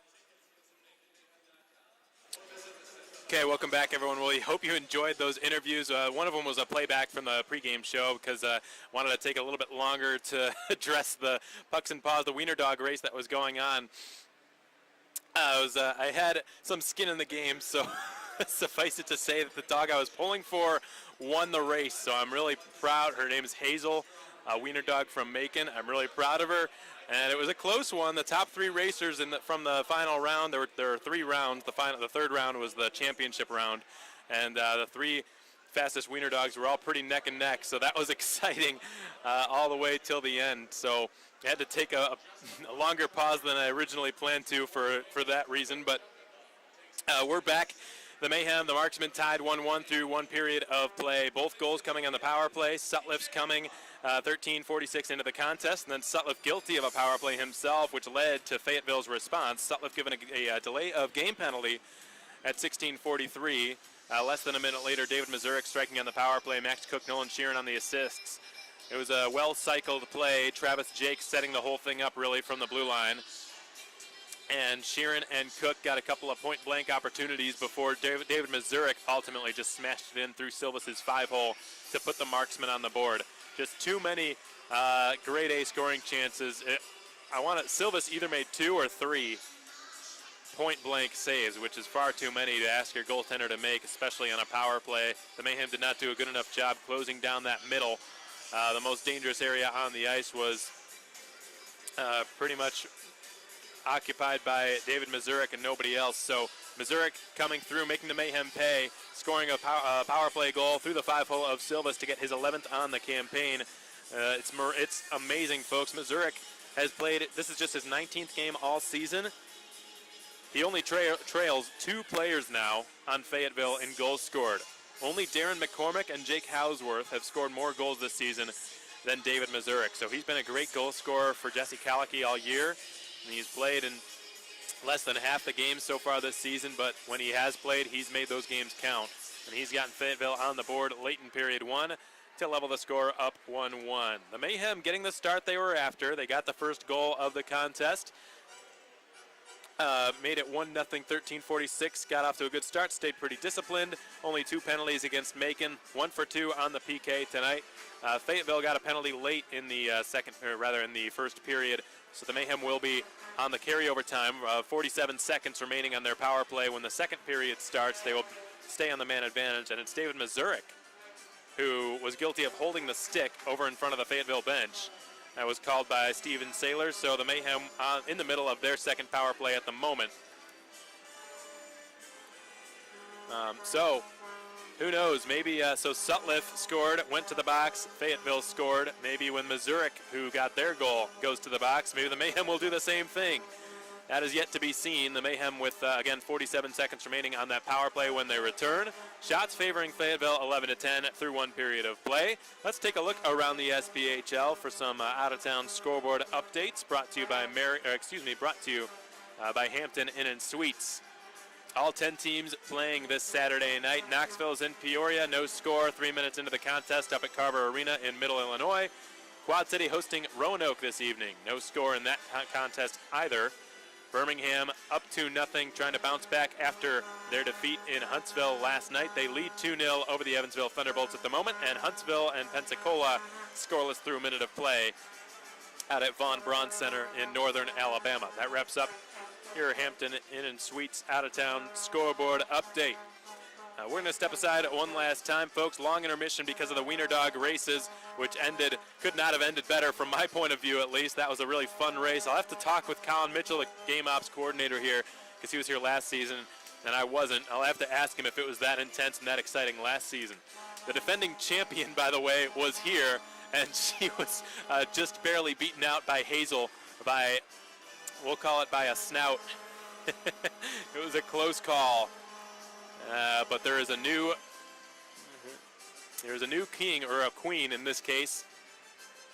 Okay, welcome back, everyone. We hope you enjoyed those interviews. One of them was a playback from the pregame show because I wanted to take a little bit longer to address the Pucks and Paws, the Wiener Dog race that was going on. I had some skin in the game, so suffice it to say that the dog I was pulling for won the race. So I'm really proud. Her name is Hazel, a Wiener Dog from Macon. I'm really proud of her. And it was a close one. The top three racers from the final round, there were three rounds. The third round was the championship round. And the three fastest Wiener Dogs were all pretty neck and neck. So that was exciting all the way till the end. So I had to take a longer pause than I originally planned to for that reason. But we're back. The Mayhem, the Marksmen tied 1-1 through one period of play. Both goals coming on the power play. Sutliff's coming 13:46 into the contest, and then Sutliff guilty of a power play himself, which led to Fayetteville's response. Sutliff given a delay of game penalty at 16:43. Less than a minute later, David Mazurek striking on the power play. Max Cook, Nolan Sheeran on the assists. It was a well-cycled play. Travis Jakes setting the whole thing up, really, from the blue line. And Sheeran and Cook got a couple of point-blank opportunities before David Mazurek ultimately just smashed it in through Silvas' 5-hole to put the Marksmen on the board. Just too many grade A scoring chances. Silvas either made 2 or 3 point-blank saves, which is far too many to ask your goaltender to make, especially on a power play. The Mayhem did not do a good enough job closing down that middle. The most dangerous area on the ice was pretty much occupied by David Mazurek and nobody else. So Mazurek coming through, making the Mayhem pay, scoring a power play goal through the 5-hole of Silvas to get his 11th on the campaign. It's amazing, folks. Mazurek has played, this is just his 19th game all season. He only trails 2 players now on Fayetteville in goals scored. Only Darren McCormick and Jake Hausworth have scored more goals this season than David Mazurek. So he's been a great goal scorer for Jesse Kalicki all year. And he's played in less than half the games so far this season, but when he has played, he's made those games count. And he's gotten Fayetteville on the board late in period 1 to level the score up 1-1. The Mayhem getting the start they were after. They got the first goal of the contest. Made it 1-0, 13:46. Got off to a good start, stayed pretty disciplined. Only 2 penalties against Macon, 1 for 2 on the PK tonight. Fayetteville got a penalty late in the in the first period. So the Mayhem will be on the carryover time. 47 seconds remaining on their power play. When the second period starts, they will stay on the man advantage. And it's David Mazurek, who was guilty of holding the stick over in front of the Fayetteville bench. That was called by Steven Saylor. So the Mayhem in the middle of their second power play at the moment. So who knows? Maybe so Sutliff scored, went to the box. Fayetteville scored. Maybe when Mazurek, who got their goal, goes to the box, maybe the Mayhem will do the same thing. That is yet to be seen. The Mayhem with, again, 47 seconds remaining on that power play when they return. Shots favoring Fayetteville 11-10 through one period of play. Let's take a look around the SPHL for some out-of-town scoreboard updates brought to you by by Hampton Inn & Suites. All 10 teams playing this Saturday night. Knoxville's in Peoria, no score, 3 minutes into the contest up at Carver Arena in Middle Illinois. Quad City hosting Roanoke this evening. No score in that contest either. Birmingham up 2-0, trying to bounce back after their defeat in Huntsville last night. They lead 2-0 over the Evansville Thunderbolts at the moment, and Huntsville and Pensacola scoreless through a minute of play out at Von Braun Center in northern Alabama. That wraps up your Hampton Inn & Suites out-of-town scoreboard update. We're going to step aside one last time, folks. Long intermission because of the Wiener Dog races, which could not have ended better from my point of view, at least. That was a really fun race. I'll have to talk with Colin Mitchell, the game ops coordinator here, because he was here last season, and I wasn't. I'll have to ask him if it was that intense and that exciting last season. The defending champion, by the way, was here, and she was just barely beaten out by Hazel we'll call it by a snout. It was a close call. But there is a new king, or a queen in this case,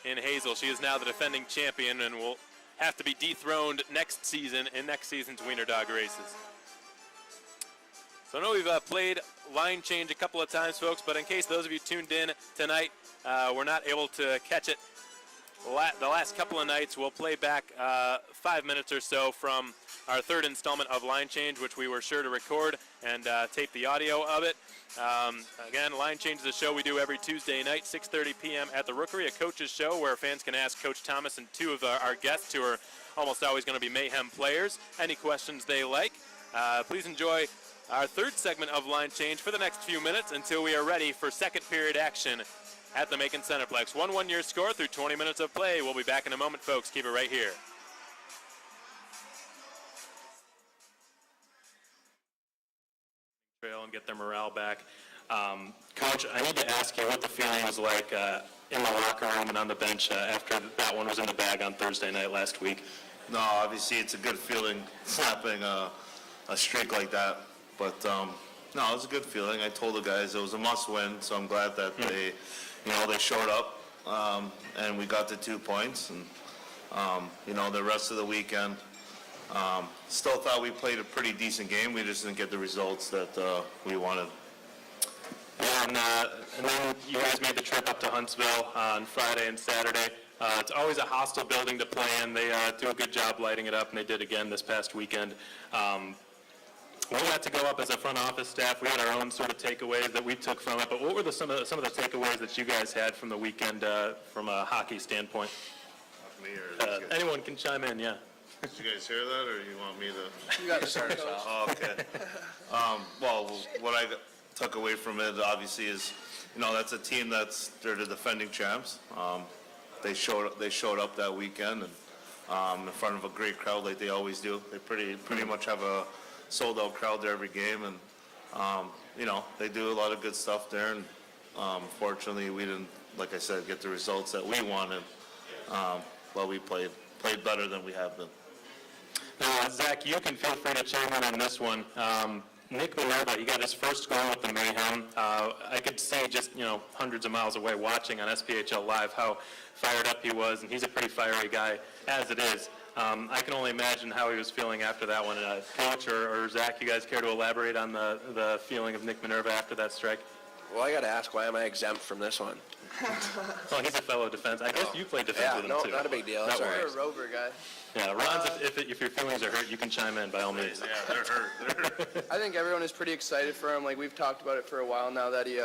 in Hazel. She is now the defending champion and will have to be dethroned next season in next season's Wiener Dog races. So I know we've played line change a couple of times, folks, but in case those of you tuned in tonight were not able to catch it the last couple of nights, we'll play back 5 minutes or so from our third installment of line change, which we were sure to record and tape the audio of it. Again, Line Change is a show we do every Tuesday night, 6:30 p.m. at the Rookery, a coach's show where fans can ask Coach Thomas and two of our guests, who are almost always going to be Mayhem players, any questions they like. Please enjoy our third segment of Line Change for the next few minutes until we are ready for second period action at the Macon Centreplex. 1-1 your score through 20 minutes of play. We'll be back in a moment, folks. Keep it right here. And get their morale back. Coach, I need to ask you what the feeling was like in the locker room and on the bench after that one was in the bag on Thursday night last week. No, obviously it's a good feeling snapping a streak like that. But no, it was a good feeling. I told the guys it was a must-win, so I'm glad that they showed up and we got the 2 points. And the rest of the weekend. Still thought we played a pretty decent game. We just didn't get the results that we wanted. And then you guys made the trip up to Huntsville on Friday and Saturday. It's always a hostile building to play in. They do a good job lighting it up, and they did again this past weekend. We got to go up as a front office staff. We had our own sort of takeaways that we took from it. But what were some of the takeaways that you guys had from the weekend from a hockey standpoint? Me or anyone can chime in, yeah. Did you guys hear that, or you want me to? You got to start us off. Oh, okay. Well, what I took away from it, obviously, is that's a team they're the defending champs. They showed up that weekend and in front of a great crowd like they always do. They pretty much have a sold out crowd there every game, and they do a lot of good stuff there. And fortunately, we didn't, like I said, get the results that we wanted. But we played better than we have been. Zach, you can feel free to chime in on this one. Nick Minerva, he got his first goal with the Mayhem. I could see just, hundreds of miles away watching on SPHL Live how fired up he was, and he's a pretty fiery guy as it is. I can only imagine how he was feeling after that one. Coach or Zach, you guys care to elaborate on the feeling of Nick Minerva after that strike? Well, I got to ask, why am I exempt from this one? Well, he's a fellow defense. I guess you played defense with him, too. Yeah, not a big deal. That Sorry. works. You're a Rover guy. Yeah, Ron, if your feelings are hurt, you can chime in by all means. Yeah, they're hurt. I think everyone is pretty excited for him. Like, we've talked about it for a while now that he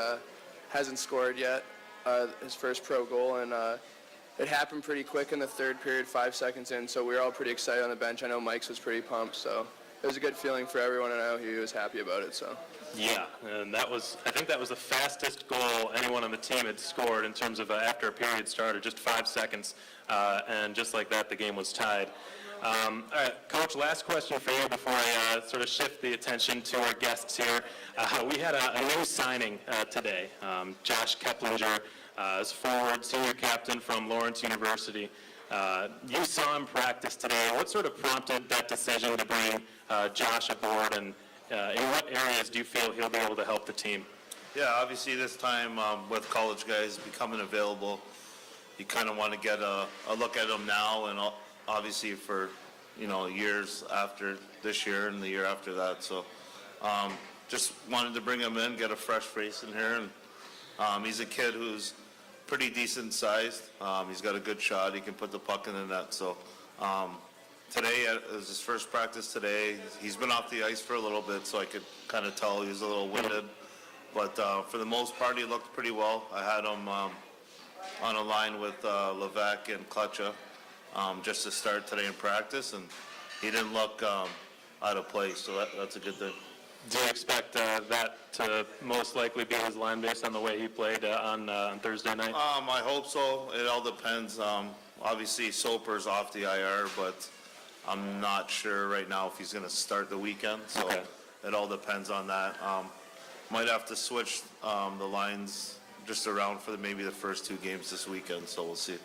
hasn't scored yet, his first pro goal, and it happened pretty quick in the third period, 5 seconds in, so we were all pretty excited on the bench. I know Mike's was pretty pumped, so it was a good feeling for everyone, and I know he was happy about it. So. Yeah, and I think that was the fastest goal anyone on the team had scored in terms of after a period started, just 5 seconds, and just like that, the game was tied. All right, Coach, last question for you before I sort of shift the attention to our guests here. We had a new signing today, Josh Keplinger, as forward, senior captain from Lawrence University. You saw him practice today. What sort of prompted that decision to bring Josh aboard, and in what areas do you feel he'll be able to help the team? Yeah, obviously this time with college guys becoming available, you kind of want to get a look at them now, and obviously for years after this year and the year after that. So just wanted to bring him in, get a fresh face in here, and he's a kid who's pretty decent sized. He's got a good shot. He can put the puck in the net. So today, it was his first practice today. He's been off the ice for a little bit, so I could kind of tell he was a little winded. But for the most part, he looked pretty well. I had him on a line with Levesque and Clutcha just to start today in practice, and he didn't look out of place, so that's a good thing. Do you expect that to most likely be his line based on the way he played on Thursday night? I hope so. It all depends. Obviously, Soper's off the IR, but I'm not sure right now if he's going to start the weekend, so Okay. It all depends on that. Might have to switch the lines just around for maybe the first 2 games this weekend, so we'll see.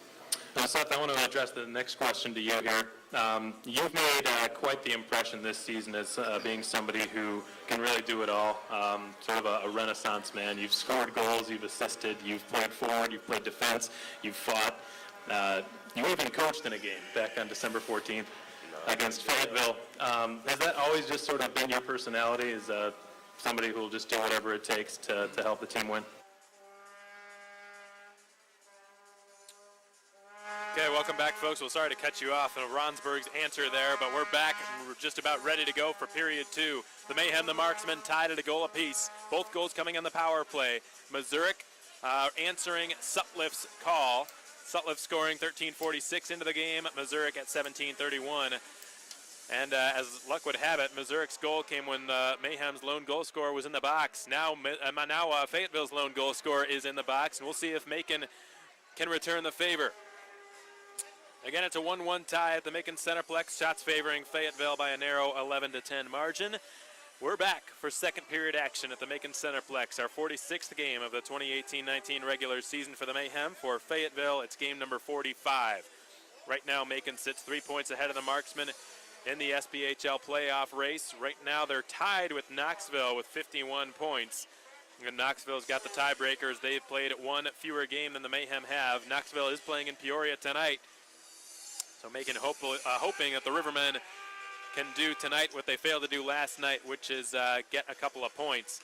Now, Seth, I want to address the next question to you here. You've made quite the impression this season as being somebody who can really do it all, sort of a renaissance man. You've scored goals, you've assisted, you've played forward, you've played defense, you've fought. You even coached in a game back on December 14th against Fayetteville. Has that always just sort of been your personality, as somebody who will just do whatever it takes to help the team win? Okay, welcome back, folks. Well, sorry to cut you off in Ronsberg's answer there, but we're back and we're just about ready to go for period 2. The Mayhem, the Marksmen, tied at a goal apiece. Both goals coming on the power play. Missouri answering Sutliff's call. Sutliff scoring 13:46 into the game. Missouri at 17:31. And as luck would have it, Missouri's goal came when Mayhem's lone goal scorer was in the box. Now Fayetteville's lone goal scorer is in the box, and we'll see if Macon can return the favor. Again, it's a 1-1 tie at the Macon Centreplex. Shots favoring Fayetteville by a narrow 11-10 margin. We're back for second period action at the Macon Centreplex, our 46th game of the 2018-19 regular season for the Mayhem. For Fayetteville, it's game number 45. Right now, Macon sits 3 points ahead of the Marksmen in the SPHL playoff race. Right now, they're tied with Knoxville with 51 points. And Knoxville's got the tiebreakers. They've played one fewer game than the Mayhem have. Knoxville is playing in Peoria tonight. So Macon hoping that the Rivermen can do tonight what they failed to do last night, which is get a couple of points.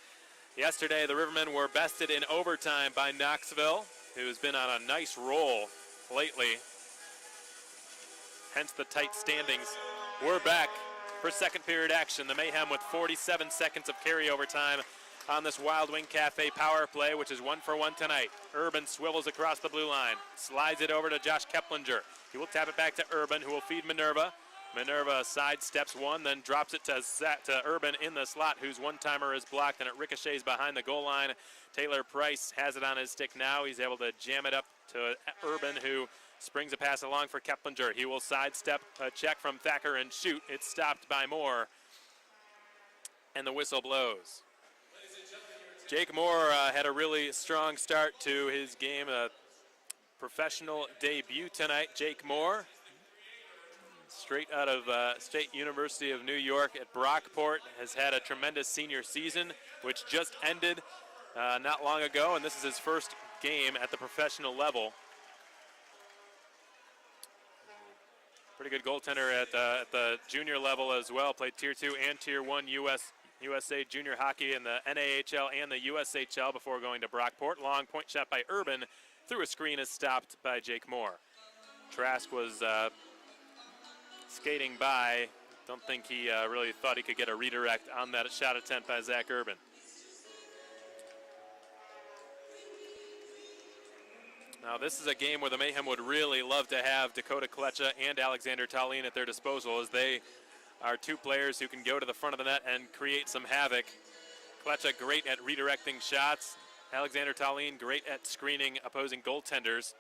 Yesterday, the Rivermen were bested in overtime by Knoxville, who's been on a nice roll lately. Hence the tight standings. We're back for second period action. The Mayhem with 47 seconds of carryover time on this Wild Wing Cafe power play, which is 1-for-1 tonight. Urban swivels across the blue line, slides it over to Josh Keplinger. He will tap it back to Urban, who will feed Minerva. Minerva sidesteps one, then drops it to Urban in the slot, whose one-timer is blocked, and it ricochets behind the goal line. Taylor Price has it on his stick now. He's able to jam it up to Urban, who springs a pass along for Keplinger. He will sidestep a check from Thacker and shoot. It's stopped by Moore, and the whistle blows. Jake Moore had a really strong start to his game, a professional debut tonight. Jake Moore, straight out of State University of New York at Brockport, has had a tremendous senior season, which just ended not long ago, and this is his first game at the professional level. Pretty good goaltender at the junior level as well. Played Tier 2 and Tier 1 USA Junior Hockey in the NAHL and the USHL before going to Brockport. Long point shot by Urban through a screen is stopped by Jake Moore. Trask was skating by. Don't think he really thought he could get a redirect on that shot attempt by Zach Urban. Now this is a game where the Mayhem would really love to have Dakota Kletcha and Alexander Tallien at their disposal, as they are two players who can go to the front of the net and create some havoc. Kletcha great at redirecting shots. Alexander Tallien great at screening opposing goaltenders.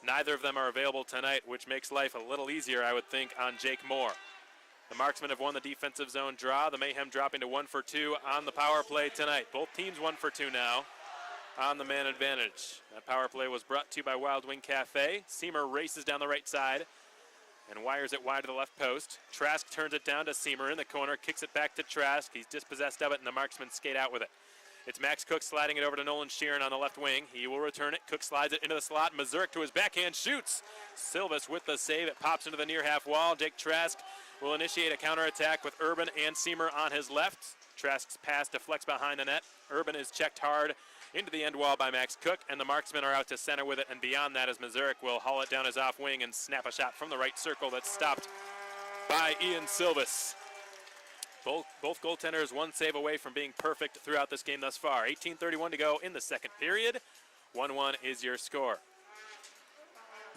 Neither of them are available tonight, which makes life a little easier, I would think, on Jake Moore. The Marksmen have won the defensive zone draw. The Mayhem dropping to 1-for-2 on the power play tonight. Both teams 1-for-2 now on the man advantage. That power play was brought to you by Wild Wing Cafe. Seamer races down the right side and wires it wide to the left post. Trask turns it down to Seamer in the corner, kicks it back to Trask. He's dispossessed of it, and the Marksmen skate out with it. It's Max Cook sliding it over to Nolan Sheeran on the left wing. He will return it. Cook slides it into the slot. Mazurk to his backhand, shoots. Silvis with the save. It pops into the near half wall. Jake Trask will initiate a counterattack with Urban and Seamer on his left. Trask's pass deflects behind the net. Urban is checked hard into the end wall by Max Cook, and the Marksmen are out to center with it, and beyond that as Mazurk will haul it down his off wing and snap a shot from the right circle that's stopped by Ian Silvis. Both goaltenders one save away from being perfect throughout this game thus far. 18:31 to go in the second period. 1-1 is your score.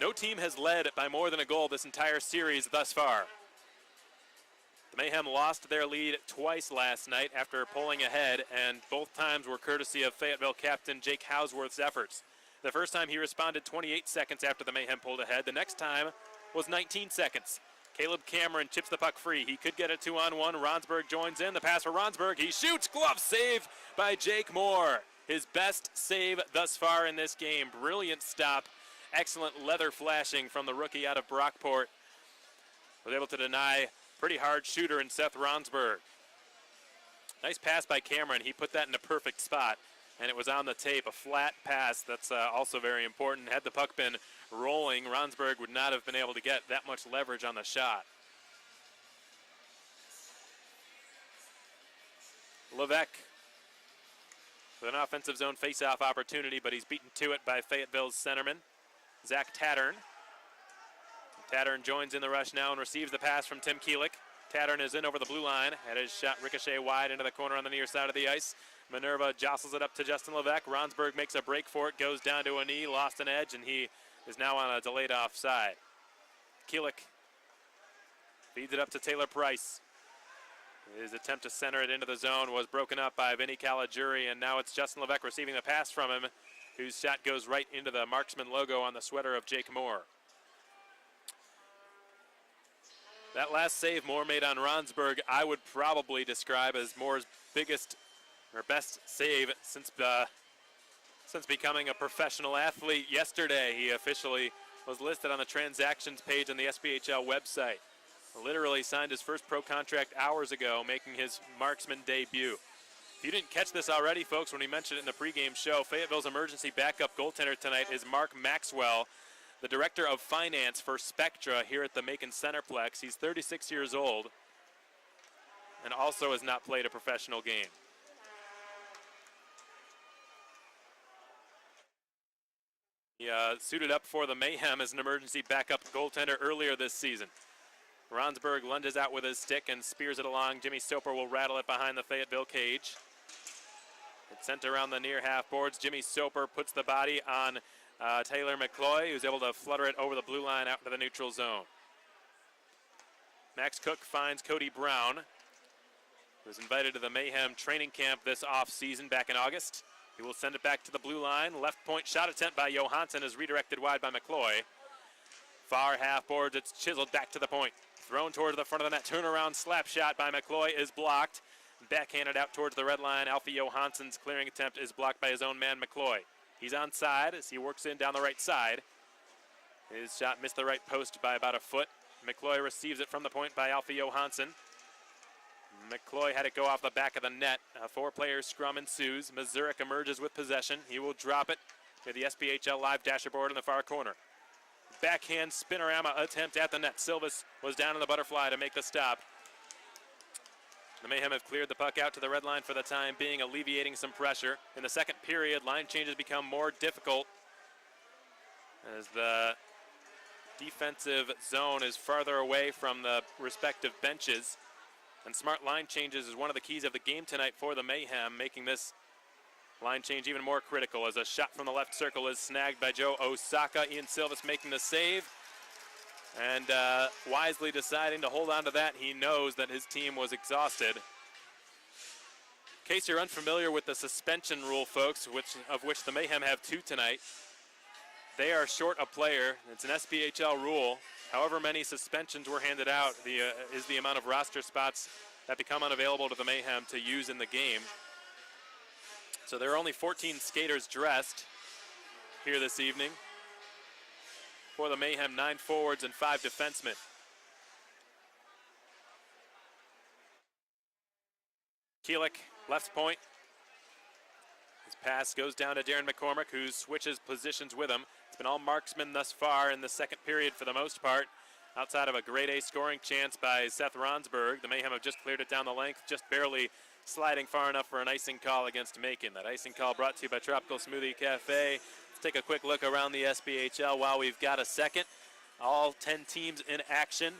No team has led by more than a goal this entire series thus far. The Mayhem lost their lead twice last night after pulling ahead, and both times were courtesy of Fayetteville captain Jake Hausworth's efforts. The first time he responded 28 seconds after the Mayhem pulled ahead. The next time was 19 seconds. Caleb Cameron chips the puck free. He could get a 2-on-1. Ronsberg joins in. The pass for Ronsberg. He shoots. Glove save by Jake Moore. His best save thus far in this game. Brilliant stop. Excellent leather flashing from the rookie out of Brockport. Was able to deny pretty hard shooter in Seth Ronsberg. Nice pass by Cameron. He put that in a perfect spot. and it was on the tape, a flat pass. That's also very important. Had the puck been rolling, Ronsburg would not have been able to get that much leverage on the shot. Levesque with an offensive zone face-off opportunity, but he's beaten to it by Fayetteville's centerman, Zach Tattern. Tattern joins in the rush now and receives the pass from Tim Keelick. Tattern is in over the blue line, had his shot ricochet wide into the corner on the near side of the ice. Minerva jostles it up to Justin Levesque. Ronsburg makes a break for it, goes down to a knee, lost an edge, and he is now on a delayed offside. Keelick feeds it up to Taylor Price. His attempt to center it into the zone was broken up by Vinny Caligiuri, and now it's Justin Levesque receiving the pass from him, whose shot goes right into the Marksman logo on the sweater of Jake Moore. That last save Moore made on Ronsburg, I would probably describe as Moore's biggest or best save since becoming a professional athlete. Yesterday, he officially was listed on the transactions page on the SPHL website. Literally signed his first pro contract hours ago, making his Marksman debut. If you didn't catch this already, folks, when we mentioned it in the pregame show, Fayetteville's emergency backup goaltender tonight is Mark Maxwell, the director of finance for Spectra here at the Macon Centreplex. He's 36 years old and also has not played a professional game. He suited up for the Mayhem as an emergency backup goaltender earlier this season. Ronsburg lunges out with his stick and spears it along. Jimmy Soper will rattle it behind the Fayetteville cage. It's sent around the near half boards. Jimmy Soper puts the body on Taylor McCloy, who's able to flutter it over the blue line out into the neutral zone. Max Cook finds Cody Brown, who was invited to the Mayhem training camp this off-season back in August. He will send it back to the blue line. Left point shot attempt by Johansson is redirected wide by McCloy. Far half boards, it's chiseled back to the point. Thrown towards the front of the net. Turnaround slap shot by McCloy is blocked. Backhanded out towards the red line. Alfie Johansson's clearing attempt is blocked by his own man, McCloy. He's onside as he works in down the right side. His shot missed the right post by about a foot. McCloy receives it from the point by Alfie Johansson. McCloy had it go off the back of the net. A four-player scrum ensues. Mazurek emerges with possession. He will drop it to the SPHL live dashboard in the far corner. Backhand spinorama attempt at the net. Silvis was down in the butterfly to make the stop. The Mayhem have cleared the puck out to the red line for the time being, alleviating some pressure. In the second period, line changes become more difficult as the defensive zone is farther away from the respective benches. And smart line changes is one of the keys of the game tonight for the Mayhem, making this line change even more critical as a shot from the left circle is snagged by Joe Osaka. Ian Silvis making the save and wisely deciding to hold on to that. He knows that his team was exhausted. In case you're unfamiliar with the suspension rule, folks, of which the Mayhem have two tonight, they are short a player. It's an SPHL rule. However many suspensions were handed out is the amount of roster spots that become unavailable to the Mayhem to use in the game. So there are only 14 skaters dressed here this evening. For the Mayhem, 9 forwards and 5 defensemen. Keelick, left point. His pass goes down to Darren McCormick, who switches positions with him. It's been all marksmen thus far in the second period for the most part. Outside of a grade A scoring chance by Seth Ronsburg, the Mayhem have just cleared it down the length, just barely sliding far enough for an icing call against Macon. That icing call brought to you by Tropical Smoothie Cafe. Let's take a quick look around the SPHL while we've got a second. All 10 teams in action.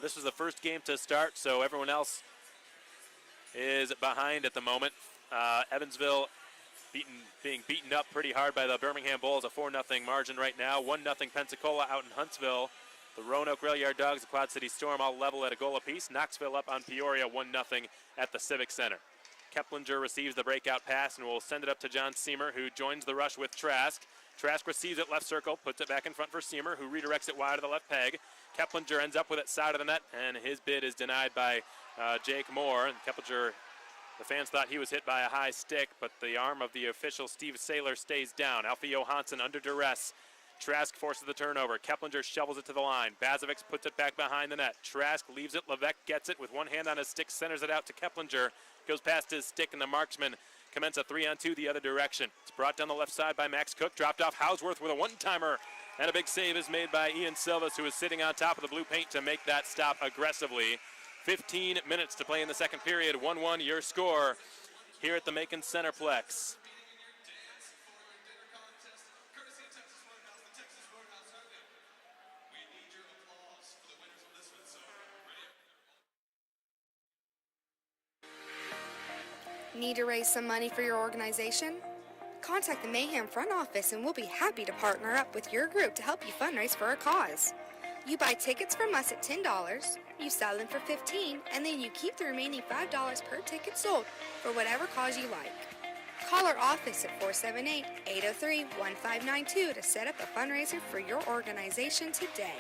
This was the first game to start, so everyone else is behind at the moment. Evansville being beaten up pretty hard by the Birmingham Bulls, a 4-0 margin right now. 1-0 Pensacola out in Huntsville. The Roanoke Rail Yard Dogs, the Quad City Storm, all level at a goal apiece. Knoxville up on Peoria, 1-0 at the Civic Center. Keplinger receives the breakout pass and will send it up to John Seamer, who joins the rush with Trask. Trask receives it left circle, puts it back in front for Seamer, who redirects it wide to the left peg. Keplinger ends up with it side of the net, and his bid is denied by Jake Moore. And Keplinger, the fans thought he was hit by a high stick, but the arm of the official, Steve Saylor, stays down. Alfie Johansson under duress. Trask forces the turnover. Keplinger shovels it to the line. Bazovic puts it back behind the net. Trask leaves it. Levesque gets it with one hand on his stick, centers it out to Keplinger. Goes past his stick, and the marksman commence a 3-on-2 the other direction. It's brought down the left side by Max Cook, dropped off Hausworth with a one-timer, and a big save is made by Ian Silvas, who is sitting on top of the blue paint to make that stop aggressively. 15 minutes to play in the second period. 1-1 your score here at the Macon Centreplex. Need to raise some money for your organization? Contact the Mayhem front office and we'll be happy to partner up with your group to help you fundraise for a cause. You buy tickets from us at $10, you sell them for $15, and then you keep the remaining $5 per ticket sold for whatever cause you like. Call our office at 478-803-1592 to set up a fundraiser for your organization today.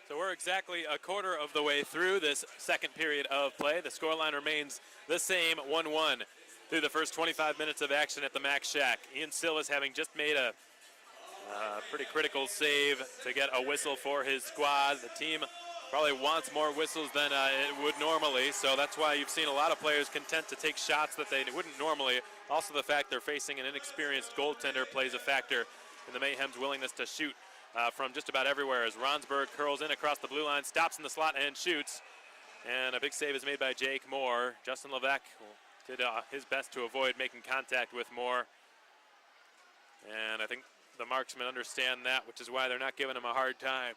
So we're exactly a quarter of the way through this second period of play. The scoreline remains the same, 1-1 through the first 25 minutes of action at the Max Shack. Ian Silvas having just made a pretty critical save to get a whistle for his squad. The team probably wants more whistles than it would normally, so that's why you've seen a lot of players content to take shots that they wouldn't normally. Also the fact they're facing an inexperienced goaltender plays a factor in the Mayhem's willingness to shoot from just about everywhere as Ronsberg curls in across the blue line, stops in the slot and shoots. And a big save is made by Jake Moore. Justin Levesque did his best to avoid making contact with Moore. And I think the marksmen understand that, which is why they're not giving him a hard time.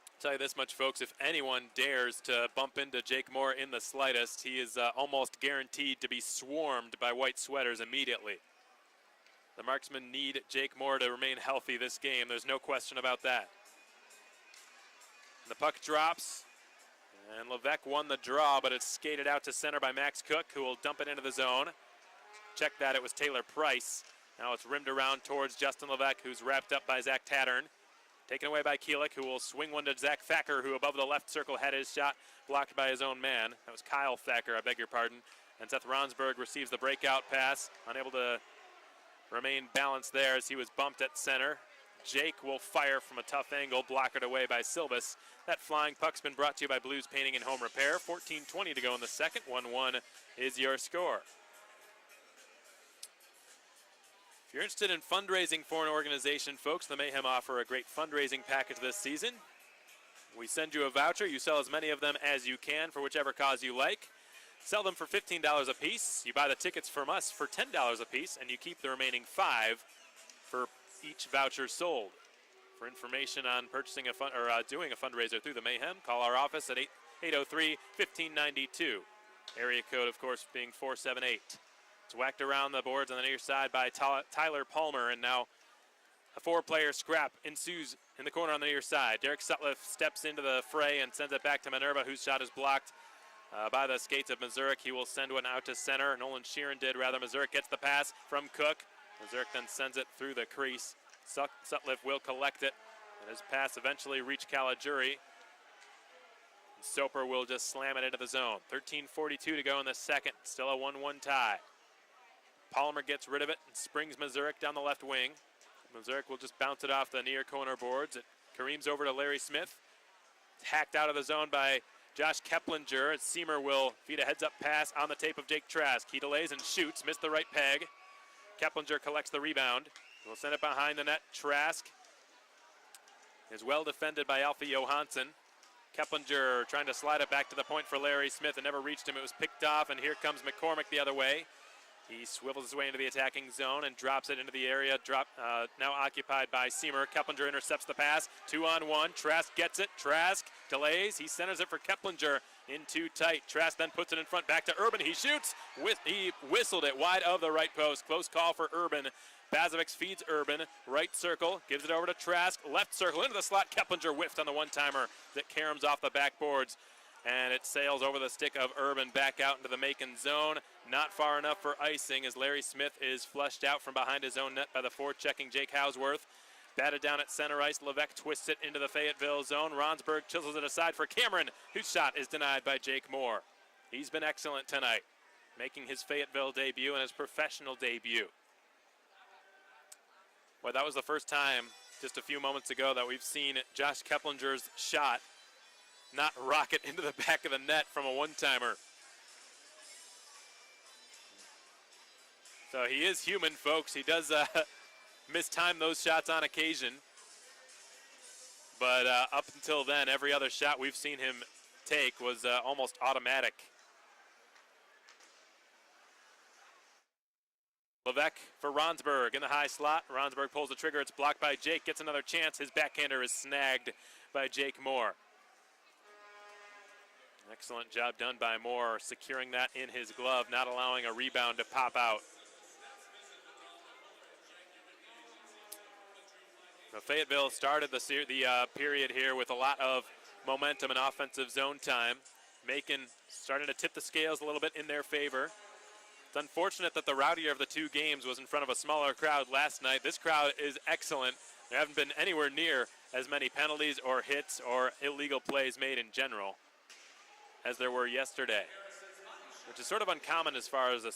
I'll tell you this much, folks, if anyone dares to bump into Jake Moore in the slightest, he is almost guaranteed to be swarmed by white sweaters immediately. The marksmen need Jake Moore to remain healthy this game. There's no question about that. And the puck drops, and Levesque won the draw, but it's skated out to center by Max Cook, who will dump it into the zone. Check that, it was Taylor Price. Now it's rimmed around towards Justin Levesque, who's wrapped up by Zach Tattern. Taken away by Keelik, who will swing one to Zach Thacker, who above the left circle had his shot blocked by his own man. That was Kyle Thacker, I beg your pardon. And Seth Ronsberg receives the breakout pass, unable to remain balanced there as he was bumped at center. Jake will fire from a tough angle, blockered away by Silvas. That flying puck's been brought to you by Blues Painting and Home Repair. 14:20 to go in the second. 1-1 is your score. If you're interested in fundraising for an organization, folks, the Mayhem offer a great fundraising package this season. We send you a voucher. You sell as many of them as you can for whichever cause you like. Sell them for $15 a piece. You buy the tickets from us for $10 a piece, and you keep the remaining $5 for each voucher sold. For information on purchasing doing a fundraiser through the Mayhem, call our office at 803-1592. Area code, of course, being 478. It's whacked around the boards on the near side by Tyler Palmer, and now a four-player scrap ensues in the corner on the near side. Derek Sutliff steps into the fray and sends it back to Minerva, whose shot is blocked by the skates of Mazurek. He will send one out to center. Nolan Sheeran did, rather. Mazurek gets the pass from Cook. Mazurek then sends it through the crease. Sutliff will collect it, and his pass eventually reached Caligiuri. Soper will just slam it into the zone. 13:42 to go in the second. Still a 1-1 tie. Palmer gets rid of it and springs Mazurek down the left wing. Mazurek will just bounce it off the near corner boards. It careens over to Larry Smith. It's hacked out of the zone by Josh Keplinger. Seamer will feed a heads-up pass on the tape of Jake Trask. He delays and shoots, missed the right peg. Keplinger collects the rebound. Will send it behind the net. Trask is well defended by Alfie Johansson. Keplinger trying to slide it back to the point for Larry Smith. It never reached him. It was picked off, and here comes McCormick the other way. He swivels his way into the attacking zone and drops it into the area, now occupied by Seamer. Keplinger intercepts the pass, 2-on-1. Trask gets it. Trask delays. He centers it for Keplinger in too tight. Trask then puts it in front, back to Urban. He shoots. He whistled it wide of the right post. Close call for Urban. Bazovic feeds Urban. Right circle, gives it over to Trask. Left circle into the slot. Keplinger whiffed on the one-timer that caroms off the backboards. And it sails over the stick of Urban back out into the Macon zone. Not far enough for icing as Larry Smith is flushed out from behind his own net by the forechecking Jake Hausworth. Batted down at center ice. Levesque twists it into the Fayetteville zone. Ronsberg chisels it aside for Cameron, whose shot is denied by Jake Moore. He's been excellent tonight. making his Fayetteville debut and his professional debut. Well, that was the first time just a few moments ago that we've seen Josh Keplinger's shot not rocket into the back of the net from a one-timer. So he is human, folks. He does mistime those shots on occasion. But up until then, every other shot we've seen him take was almost automatic. Levesque for Ronsberg in the high slot. Ronsberg pulls the trigger. It's blocked by Jake. Gets another chance. His backhander is snagged by Jake Moore. Excellent job done by Moore, securing that in his glove, not allowing a rebound to pop out. So Fayetteville started the period here with a lot of momentum and offensive zone time. Macon starting to tip the scales a little bit in their favor. It's unfortunate that the rowdier of the two games was in front of a smaller crowd last night. This crowd is excellent. There haven't been anywhere near as many penalties or hits or illegal plays made in general as there were yesterday, which is sort of uncommon as far as a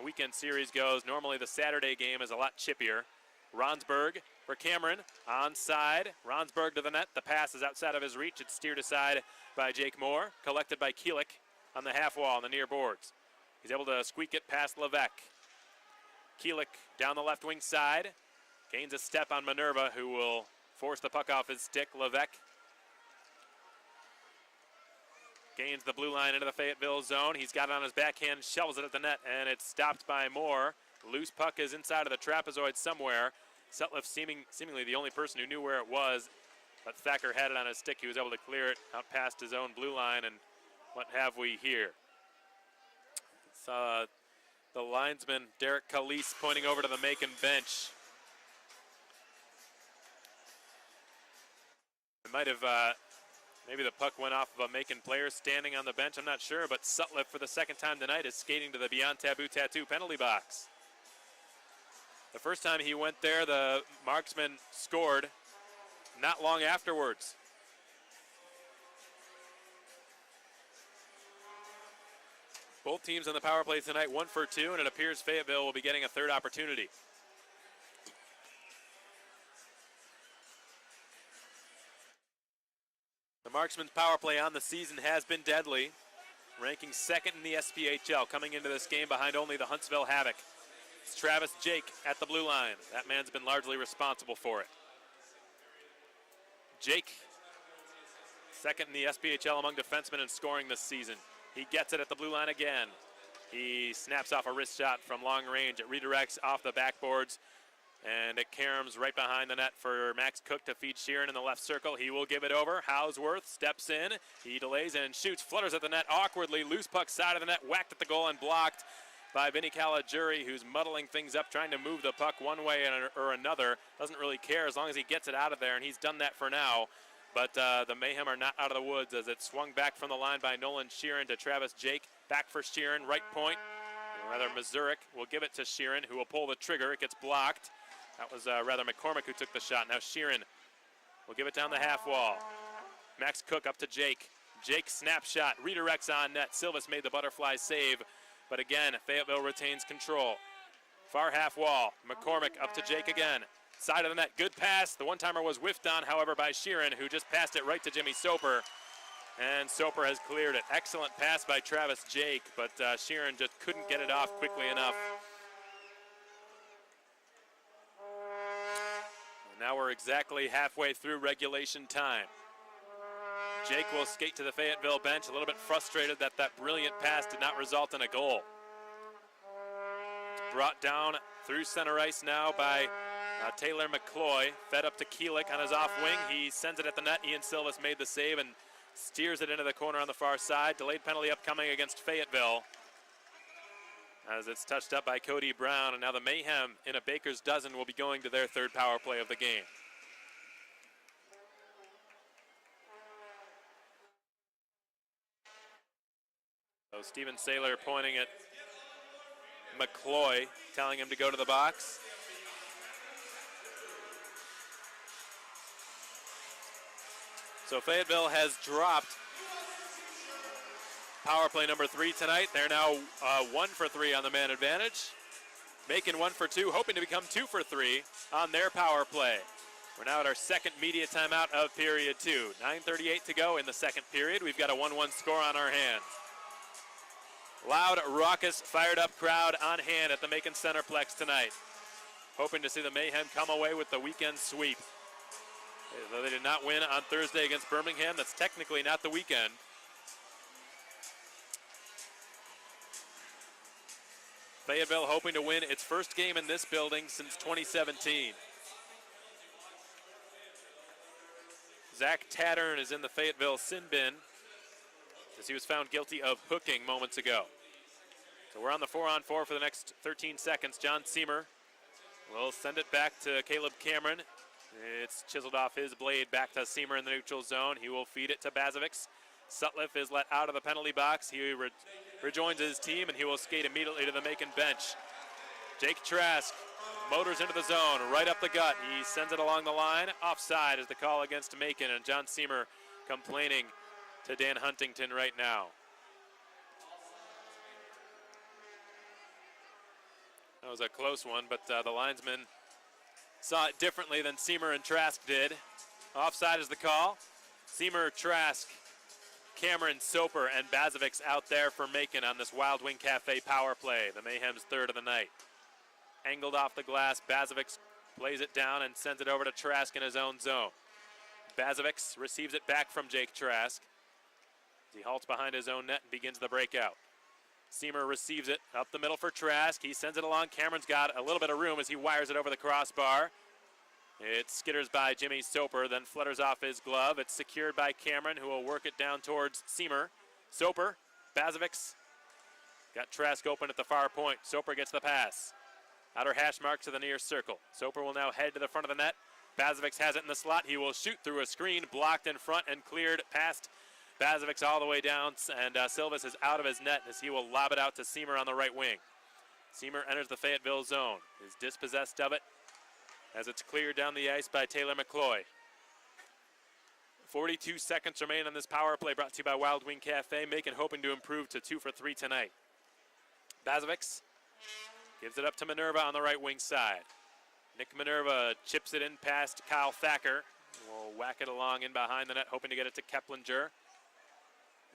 weekend series goes. Normally the Saturday game is a lot chippier. Ronsberg for Cameron, onside. Ronsberg to the net. The pass is outside of his reach. It's steered aside by Jake Moore, collected by Keelik on the half wall on the near boards. He's able to squeak it past Levesque. Keelik down the left wing side, gains a step on Minerva, who will force the puck off his stick. Levesque gains the blue line into the Fayetteville zone. He's got it on his backhand, shovels it at the net, and it's stopped by Moore. Loose puck is inside of the trapezoid somewhere. Sutliff seemingly the only person who knew where it was, but Thacker had it on his stick. He was able to clear it out past his own blue line, and what have we here? It's the linesman, Derek Calise, pointing over to the Macon bench. It might have, maybe the puck went off of a Macon player standing on the bench, I'm not sure, but Sutliff for the second time tonight is skating to the Beyond Taboo Tattoo penalty box. The first time he went there, the marksman scored not long afterwards. Both teams on the power play tonight 1 for 2, and it appears Fayetteville will be getting a third opportunity. The Marksmen's power play on the season has been deadly, ranking second in the SPHL, coming into this game behind only the Huntsville Havoc. It's Travis Jake at the blue line. That man's been largely responsible for it. Jake, second in the SPHL among defensemen in scoring this season. He gets it at the blue line again. He snaps off a wrist shot from long range. It redirects off the backboards, and it caroms right behind the net for Max Cook to feed Sheeran in the left circle. He will give it over. Hausworth steps in. He delays and shoots, flutters at the net awkwardly. Loose puck side of the net, whacked at the goal and blocked by Vinny Caligiuri, who's muddling things up, trying to move the puck one way or another. Doesn't really care as long as he gets it out of there, and he's done that for now. But the Mayhem are not out of the woods as it swung back from the line by Nolan Sheeran to Travis Jake. Back for Sheeran, right point. Or rather, Mazurek will give it to Sheeran, who will pull the trigger. It gets blocked. That was rather McCormick who took the shot. Now Sheeran will give it down the half wall. Max Cook up to Jake. Jake snapshot, redirects on net. Silvas made the butterfly save. But again, Fayetteville retains control. Far half wall. McCormick up to Jake again. Side of the net, good pass. The one-timer was whiffed on, however, by Sheeran, who just passed it right to Jimmy Soper. And Soper has cleared it. Excellent pass by Travis Jake, but Sheeran just couldn't get it off quickly enough. And now we're exactly halfway through regulation time. Jake will skate to the Fayetteville bench, a little bit frustrated that that brilliant pass did not result in a goal. It's brought down through center ice now by Taylor McCloy, fed up to Keelik on his off wing. He sends it at the net. Ian Silvas made the save and steers it into the corner on the far side. Delayed penalty upcoming against Fayetteville as it's touched up by Cody Brown. And now the Mayhem in a baker's dozen will be going to their third power play of the game. So Steven Saylor pointing at McCloy, telling him to go to the box. So Fayetteville has dropped power play number 3 tonight. They're now 1 for 3 on the man advantage. Macon 1 for 2, hoping to become 2 for 3 on their power play. We're now at our second media timeout of period 2. 9:38 to go in the second period. We've got a 1-1 score on our hands. Loud, raucous, fired up crowd on hand at the Macon Centreplex tonight. Hoping to see the Mayhem come away with the weekend sweep. Though they did not win on Thursday against Birmingham, that's technically not the weekend. Fayetteville hoping to win its first game in this building since 2017. Zach Tattern is in the Fayetteville sin bin as he was found guilty of hooking moments ago. So we're on the 4-on-4 for the next 13 seconds. John Seamer will send it back to Caleb Cameron. It's chiseled off his blade back to Seamer in the neutral zone. He will feed it to Bazovics. Sutliff is let out of the penalty box. He rejoins his team, and he will skate immediately to the Macon bench. Jake Trask motors into the zone, right up the gut. He sends it along the line. Offside is the call against Macon, and John Seamer complaining to Dan Huntington right now. That was a close one, but the linesman saw it differently than Seamer and Trask did. Offside is the call. Seamer, Trask, Cameron, Soper, and Bazovics out there for Macon on this Wild Wing Cafe power play, the Mayhem's third of the night. Angled off the glass, Bazovics plays it down and sends it over to Trask in his own zone. Bazovics receives it back from Jake Trask. He halts behind his own net and begins the breakout. Seamer receives it up the middle for Trask. He sends it along. Cameron's got a little bit of room as he wires it over the crossbar. It skitters by Jimmy Soper, then flutters off his glove. It's secured by Cameron, who will work it down towards Seamer. Soper, Bazovics, got Trask open at the far point. Soper gets the pass. Outer hash mark to the near circle. Soper will now head to the front of the net. Bazovics has it in the slot. He will shoot through a screen, blocked in front and cleared past Bazovics all the way down, and Silvas is out of his net as he will lob it out to Seamer on the right wing. Seamer enters the Fayetteville zone, is dispossessed of it as it's cleared down the ice by Taylor McCloy. 42 seconds remain on this power play, brought to you by Wild Wing Cafe. Macon hoping to improve to 2 for 3 tonight. Bazovics gives it up to Minerva on the right wing side. Nick Minerva chips it in past Kyle Thacker. Will whack it along in behind the net, hoping to get it to Keplinger.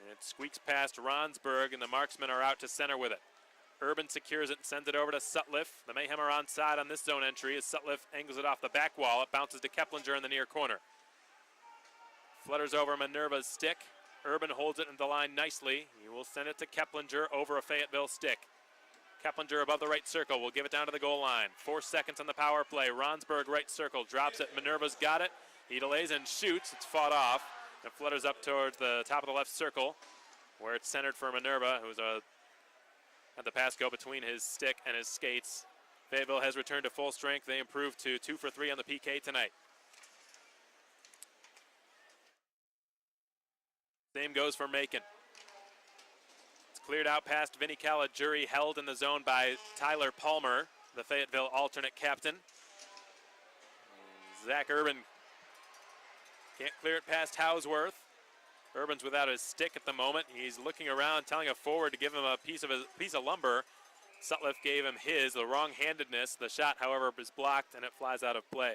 And it squeaks past Ronsberg, and the Marksmen are out to center with it. Urban secures it and sends it over to Sutliff. The Mayhem are onside on this zone entry as Sutliff angles it off the back wall. It bounces to Keplinger in the near corner. Flutters over Minerva's stick. Urban holds it in the line nicely. He will send it to Keplinger over a Fayetteville stick. Keplinger above the right circle will give it down to the goal line. 4 seconds on the power play. Ronsberg right circle, drops it. Minerva's got it. He delays and shoots. It's fought off. It flutters up towards the top of the left circle, where it's centered for Minerva, who's had the pass go between his stick and his skates. Fayetteville has returned to full strength. They improved to 2 for 3 on the PK tonight. Same goes for Macon. It's cleared out past Vinny Caligiuri, held in the zone by Tyler Palmer, the Fayetteville alternate captain. Zach Urban can't clear it past Hausworth. Urban's without his stick at the moment. He's looking around, telling a forward to give him a piece of lumber. Sutliff gave him his, the wrong-handedness. The shot, however, is blocked and it flies out of play.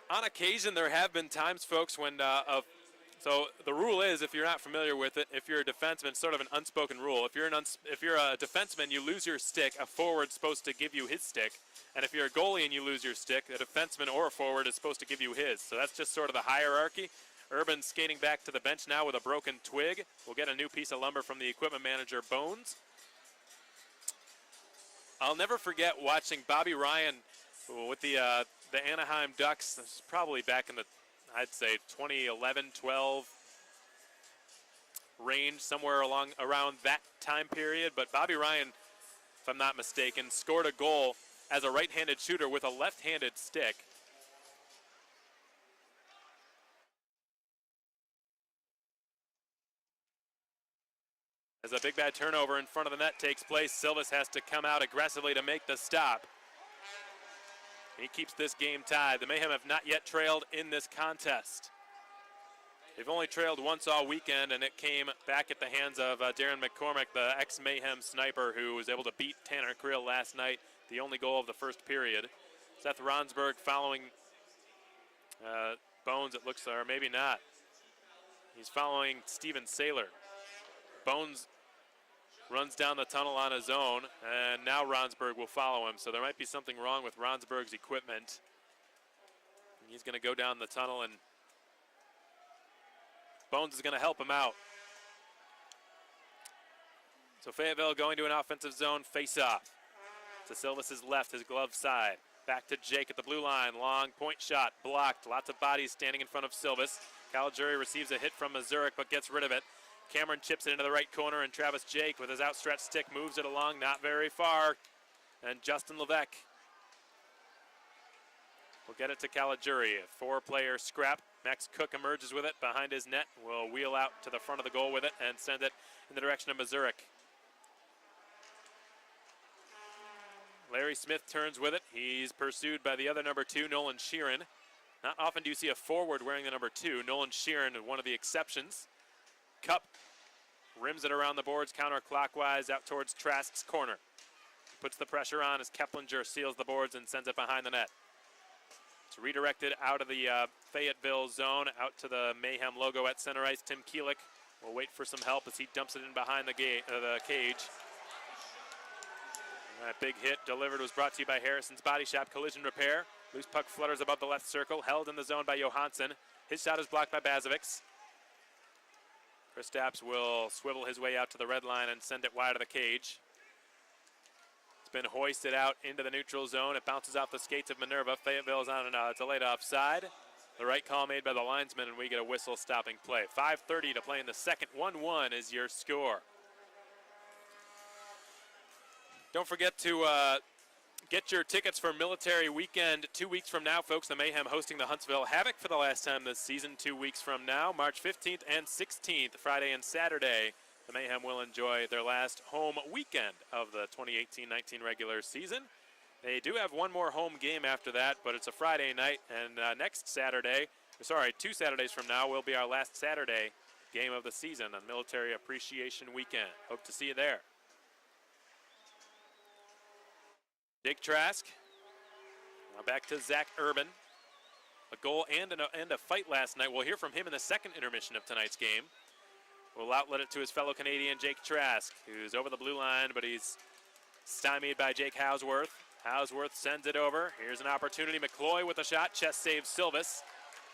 On occasion, there have been times, folks, when so the rule is, if you're not familiar with it, if you're a defenseman, sort of an unspoken rule. If you're a defenseman, you lose your stick. A forward's supposed to give you his stick. And if you're a goalie and you lose your stick, a defenseman or a forward is supposed to give you his. So that's just sort of the hierarchy. Urban skating back to the bench now with a broken twig. We'll get a new piece of lumber from the equipment manager, Bones. I'll never forget watching Bobby Ryan with the Anaheim Ducks. This is probably back in the, I'd say, 2011-12 range, somewhere around that time period. But Bobby Ryan, if I'm not mistaken, scored a goal as a right-handed shooter with a left-handed stick. As a big bad turnover in front of the net takes place, Silvas has to come out aggressively to make the stop. He keeps this game tied. The Mayhem have not yet trailed in this contest. They've only trailed once all weekend, and it came back at the hands of Darren McCormick, the ex-Mayhem sniper who was able to beat Tanner Krill last night, the only goal of the first period. Seth Ronsberg following Bones, it looks, or maybe not. He's following Steven Saylor. Bones runs down the tunnel on his own, and now Ronsberg will follow him, so there might be something wrong with Ronsberg's equipment. He's going to go down the tunnel, and Bones is going to help him out. So Fayetteville going to an offensive zone face-off. To Silvis' left, his glove side. Back to Jake at the blue line. Long point shot, blocked. Lots of bodies standing in front of Silvis. Caliguri receives a hit from Mazurek, but gets rid of it. Cameron chips it into the right corner, and Travis Jake with his outstretched stick moves it along, not very far. And Justin Levesque will get it to Caliguri. A four-player scrap. Max Cook emerges with it behind his net. Will wheel out to the front of the goal with it and send it in the direction of Mazurek. Larry Smith turns with it. He's pursued by the other number 2, Nolan Sheeran. Not often do you see a forward wearing the number 2. Nolan Sheeran, one of the exceptions. Cup rims it around the boards counterclockwise out towards Trask's corner. Puts the pressure on as Keplinger seals the boards and sends it behind the net. It's redirected out of the Fayetteville zone, out to the Mayhem logo at center ice. Tim Keelik will wait for some help as he dumps it in behind the cage. That big hit delivered was brought to you by Harrison's Body Shop Collision Repair. Loose puck flutters above the left circle, held in the zone by Johansson. His shot is blocked by Bazovics. Kristaps will swivel his way out to the red line and send it wide of the cage. It's been hoisted out into the neutral zone. It bounces off the skates of Minerva. Fayetteville is on a delayed offside. The right call made by the linesman, and we get a whistle stopping play. 5:30 to play in the second. 1-1 is your score. Don't forget to get your tickets for Military Weekend 2 weeks from now, folks. The Mayhem hosting the Huntsville Havoc for the last time this season 2 weeks from now. March 15th and 16th, Friday and Saturday. The Mayhem will enjoy their last home weekend of the 2018-19 regular season. They do have one more home game after that, but it's a Friday night, and next Saturday, 2 Saturdays from now, will be our last Saturday game of the season on Military Appreciation Weekend. Hope to see you there. Jake Trask. Now back to Zach Urban. A goal and a fight last night. We'll hear from him in the second intermission of tonight's game. We'll outlet it to his fellow Canadian, Jake Trask, who's over the blue line, but he's stymied by Jake Hausworth. Hausworth sends it over. Here's an opportunity. McCloy with a shot. Chest saves Silvis.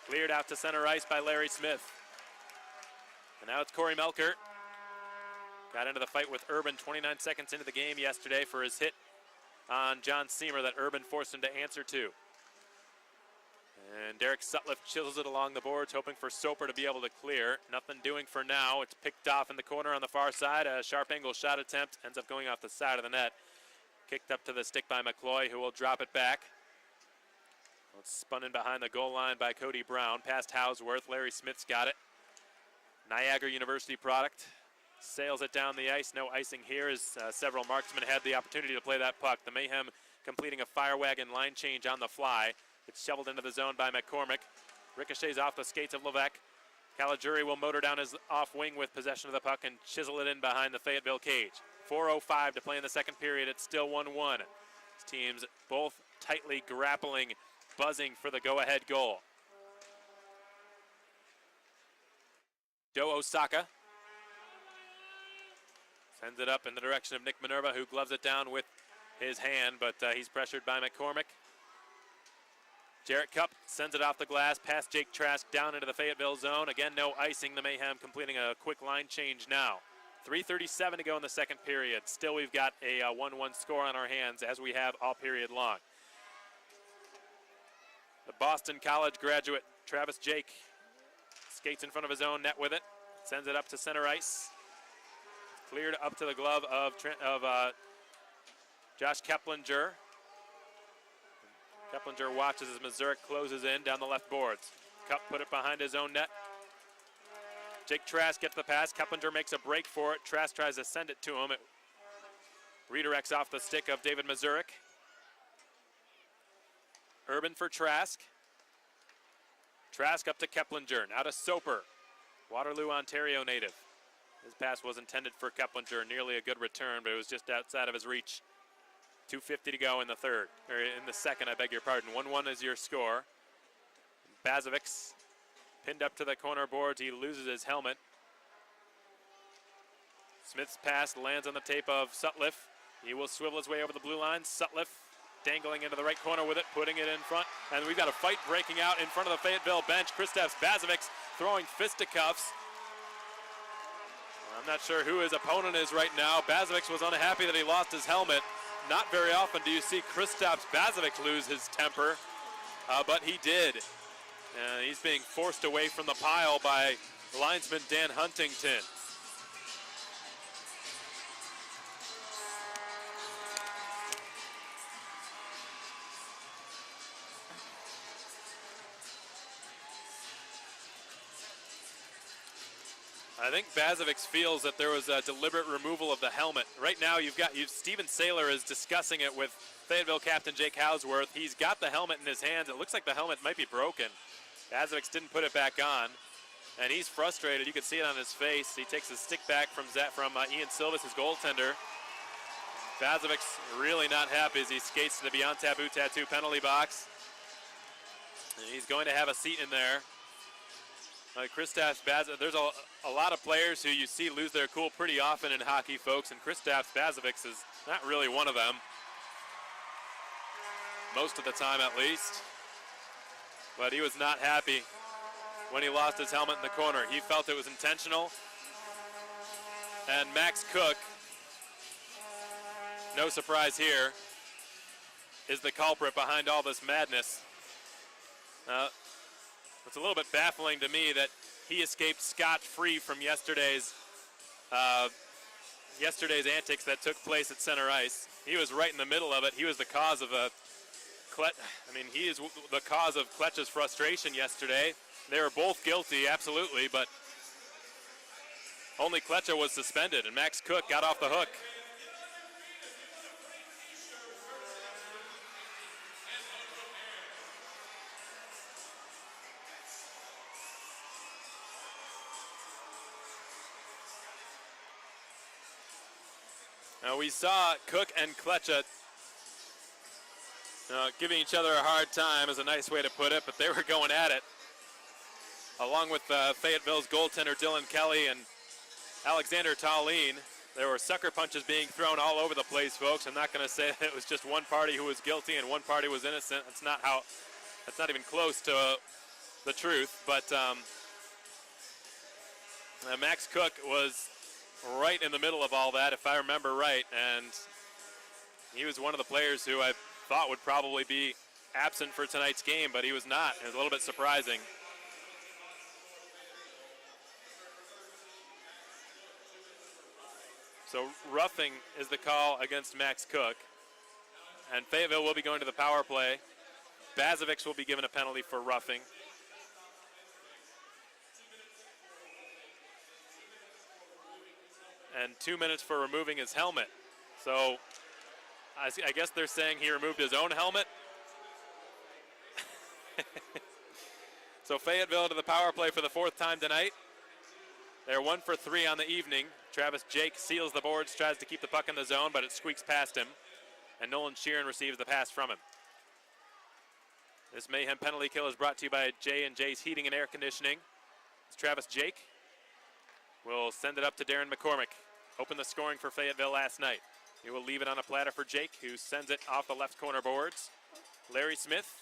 Cleared out to center ice by Larry Smith. And now it's Corey Melkert. Got into the fight with Urban 29 seconds into the game yesterday for his hit on John Seamer that Urban forced him to answer to. And Derek Sutliff chisels it along the boards, hoping for Soper to be able to clear. Nothing doing for now. It's picked off in the corner on the far side. A sharp angle shot attempt ends up going off the side of the net. Kicked up to the stick by McCloy, who will drop it back. It's spun in behind the goal line by Cody Brown. Past Hausworth. Larry Smith's got it. Niagara University product. Sails it down the ice. No icing here as several marksmen had the opportunity to play that puck. The Mayhem completing a fire wagon line change on the fly. It's shoveled into the zone by McCormick. Ricochets off the skates of Levesque. Caliguri will motor down his off wing with possession of the puck and chisel it in behind the Fayetteville cage. 4:05 to play in the second period. It's still 1-1. These teams both tightly grappling, buzzing for the go-ahead goal. Joe Osaka sends it up in the direction of Nick Minerva, who gloves it down with his hand, but he's pressured by McCormick. Jarrett Cup sends it off the glass past Jake Trask down into the Fayetteville zone. Again, no icing. The Mayhem completing a quick line change now. 3:37 to go in the second period. Still, we've got a 1-1 score on our hands, as we have all period long. The Boston College graduate, Travis Jake, skates in front of his own net with it. Sends it up to center ice. Cleared up to the glove of Josh Keplinger. Keplinger watches as Mazurek closes in down the left boards. Cup put it behind his own net. Jake Trask gets the pass. Keplinger makes a break for it. Trask tries to send it to him. It redirects off the stick of David Mazurek. Urban for Trask. Trask up to Keplinger. Now to Soper. Waterloo, Ontario native. His pass was intended for Keplinger, nearly a good return, but it was just outside of his reach. 2:50 to go in the third, or in the second, I beg your pardon. 1-1 is your score. Bazovic pinned up to the corner boards. He loses his helmet. Smith's pass lands on the tape of Sutliff. He will swivel his way over the blue line. Sutliff dangling into the right corner with it, putting it in front. And we've got a fight breaking out in front of the Fayetteville bench. Kristaps Bazovic throwing fisticuffs. I'm not sure who his opponent is right now. Bazovic was unhappy that he lost his helmet. Not very often do you see Kristaps Bazovic lose his temper, but he did. He's being forced away from the pile by linesman Dan Huntington. I think Bazovic feels that there was a deliberate removal of the helmet. Right now, Steven Saylor is discussing it with Fayetteville captain Jake Hausworth. He's got the helmet in his hands. It looks like the helmet might be broken. Bazovic didn't put it back on, and he's frustrated. You can see it on his face. He takes a stick back from Ian Silvis, his goaltender. Bazovic's really not happy as he skates to the Beyond Taboo Tattoo penalty box. And he's going to have a seat in there. Kristaps Bazovic, there's a lot of players who you see lose their cool pretty often in hockey, folks, and Kristaps Bazovic is not really one of them. Most of the time, at least. But he was not happy when he lost his helmet in the corner. He felt it was intentional. And Max Cook, no surprise here, is the culprit behind all this madness. It's a little bit baffling to me that he escaped scot-free from yesterday's antics that took place at center ice. He was right in the middle of it. He was the cause of he is the cause of Kletch's frustration yesterday. They were both guilty, absolutely, but only Kletcher was suspended, and Max Cook got off the hook. Now we saw Cook and Kletcher giving each other a hard time is a nice way to put it, but they were going at it. Along with Fayetteville's goaltender Dylan Kelly and Alexander Tallene, there were sucker punches being thrown all over the place, folks. I'm not going to say that it was just one party who was guilty and one party was innocent. That's not even close to the truth. But Max Cook was right in the middle of all that, if I remember right, and he was one of the players who I thought would probably be absent for tonight's game, but he was not. It was a little bit surprising. So roughing is the call against Max Cook, and Fayetteville will be going to the power play. Bazovic will be given a penalty for roughing. And 2 minutes for removing his helmet. So I guess they're saying he removed his own helmet. So Fayetteville to the power play for the fourth time tonight. They're 1 for 3 on the evening. Travis Jake seals the boards, tries to keep the puck in the zone, but it squeaks past him. And Nolan Sheeran receives the pass from him. This Mayhem penalty kill is brought to you by J&J's Heating and Air Conditioning. It's Travis Jake. Will send it up to Darren McCormick. Opened the scoring for Fayetteville last night. He will leave it on a platter for Jake, who sends it off the left corner boards. Larry Smith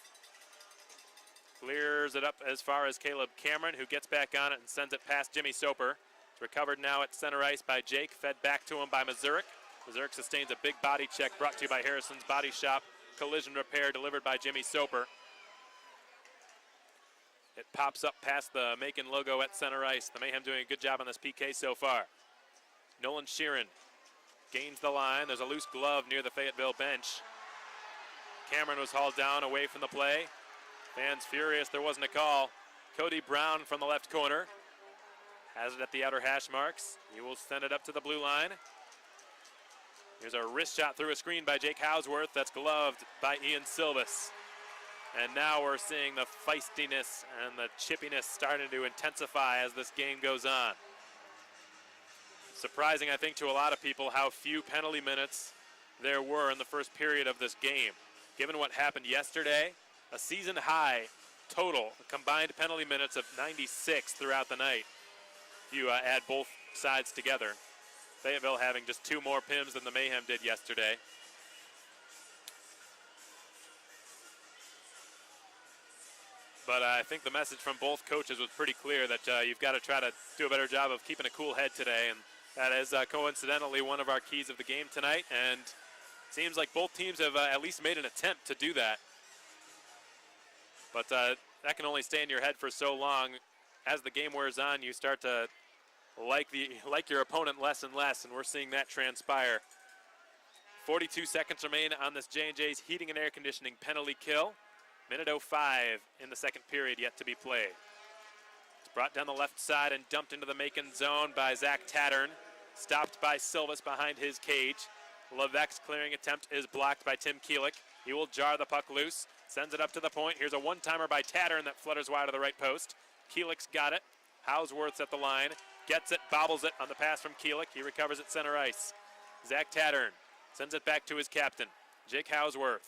clears it up as far as Caleb Cameron, who gets back on it and sends it past Jimmy Soper. It's recovered now at center ice by Jake, fed back to him by Mazurek. Mazurek sustains a big body check brought to you by Harrison's Body Shop. Collision repair delivered by Jimmy Soper. It pops up past the Macon logo at center ice. The Mayhem doing a good job on this PK so far. Nolan Sheeran gains the line. There's a loose glove near the Fayetteville bench. Cameron was hauled down away from the play. Fans furious there wasn't a call. Cody Brown from the left corner has it at the outer hash marks. He will send it up to the blue line. Here's a wrist shot through a screen by Jake Hausworth. That's gloved by Ian Silvis. And now we're seeing the feistiness and the chippiness starting to intensify as this game goes on. Surprising, I think, to a lot of people how few penalty minutes there were in the first period of this game. Given what happened yesterday, a season high total combined penalty minutes of 96 throughout the night. If you add both sides together, Fayetteville having just 2 more PIMs than the Mayhem did yesterday. But I think the message from both coaches was pretty clear that you've got to try to do a better job of keeping a cool head today, and that is coincidentally one of our keys of the game tonight, and it seems like both teams have at least made an attempt to do that. But that can only stay in your head for so long. As the game wears on, you start to like your opponent less and less, and we're seeing that transpire. 42 seconds remain on this J&J's heating and air conditioning penalty kill. Minute 05 in the second period yet to be played. It's brought down the left side and dumped into the Macon zone by Zach Tattern. Stopped by Silvis behind his cage. Levesque's clearing attempt is blocked by Tim Keelick. He will jar the puck loose. Sends it up to the point. Here's a one-timer by Tattern that flutters wide of the right post. Keelick's got it. Hausworth's at the line. Gets it, bobbles it on the pass from Keelick. He recovers at center ice. Zach Tattern sends it back to his captain, Jake Hausworth.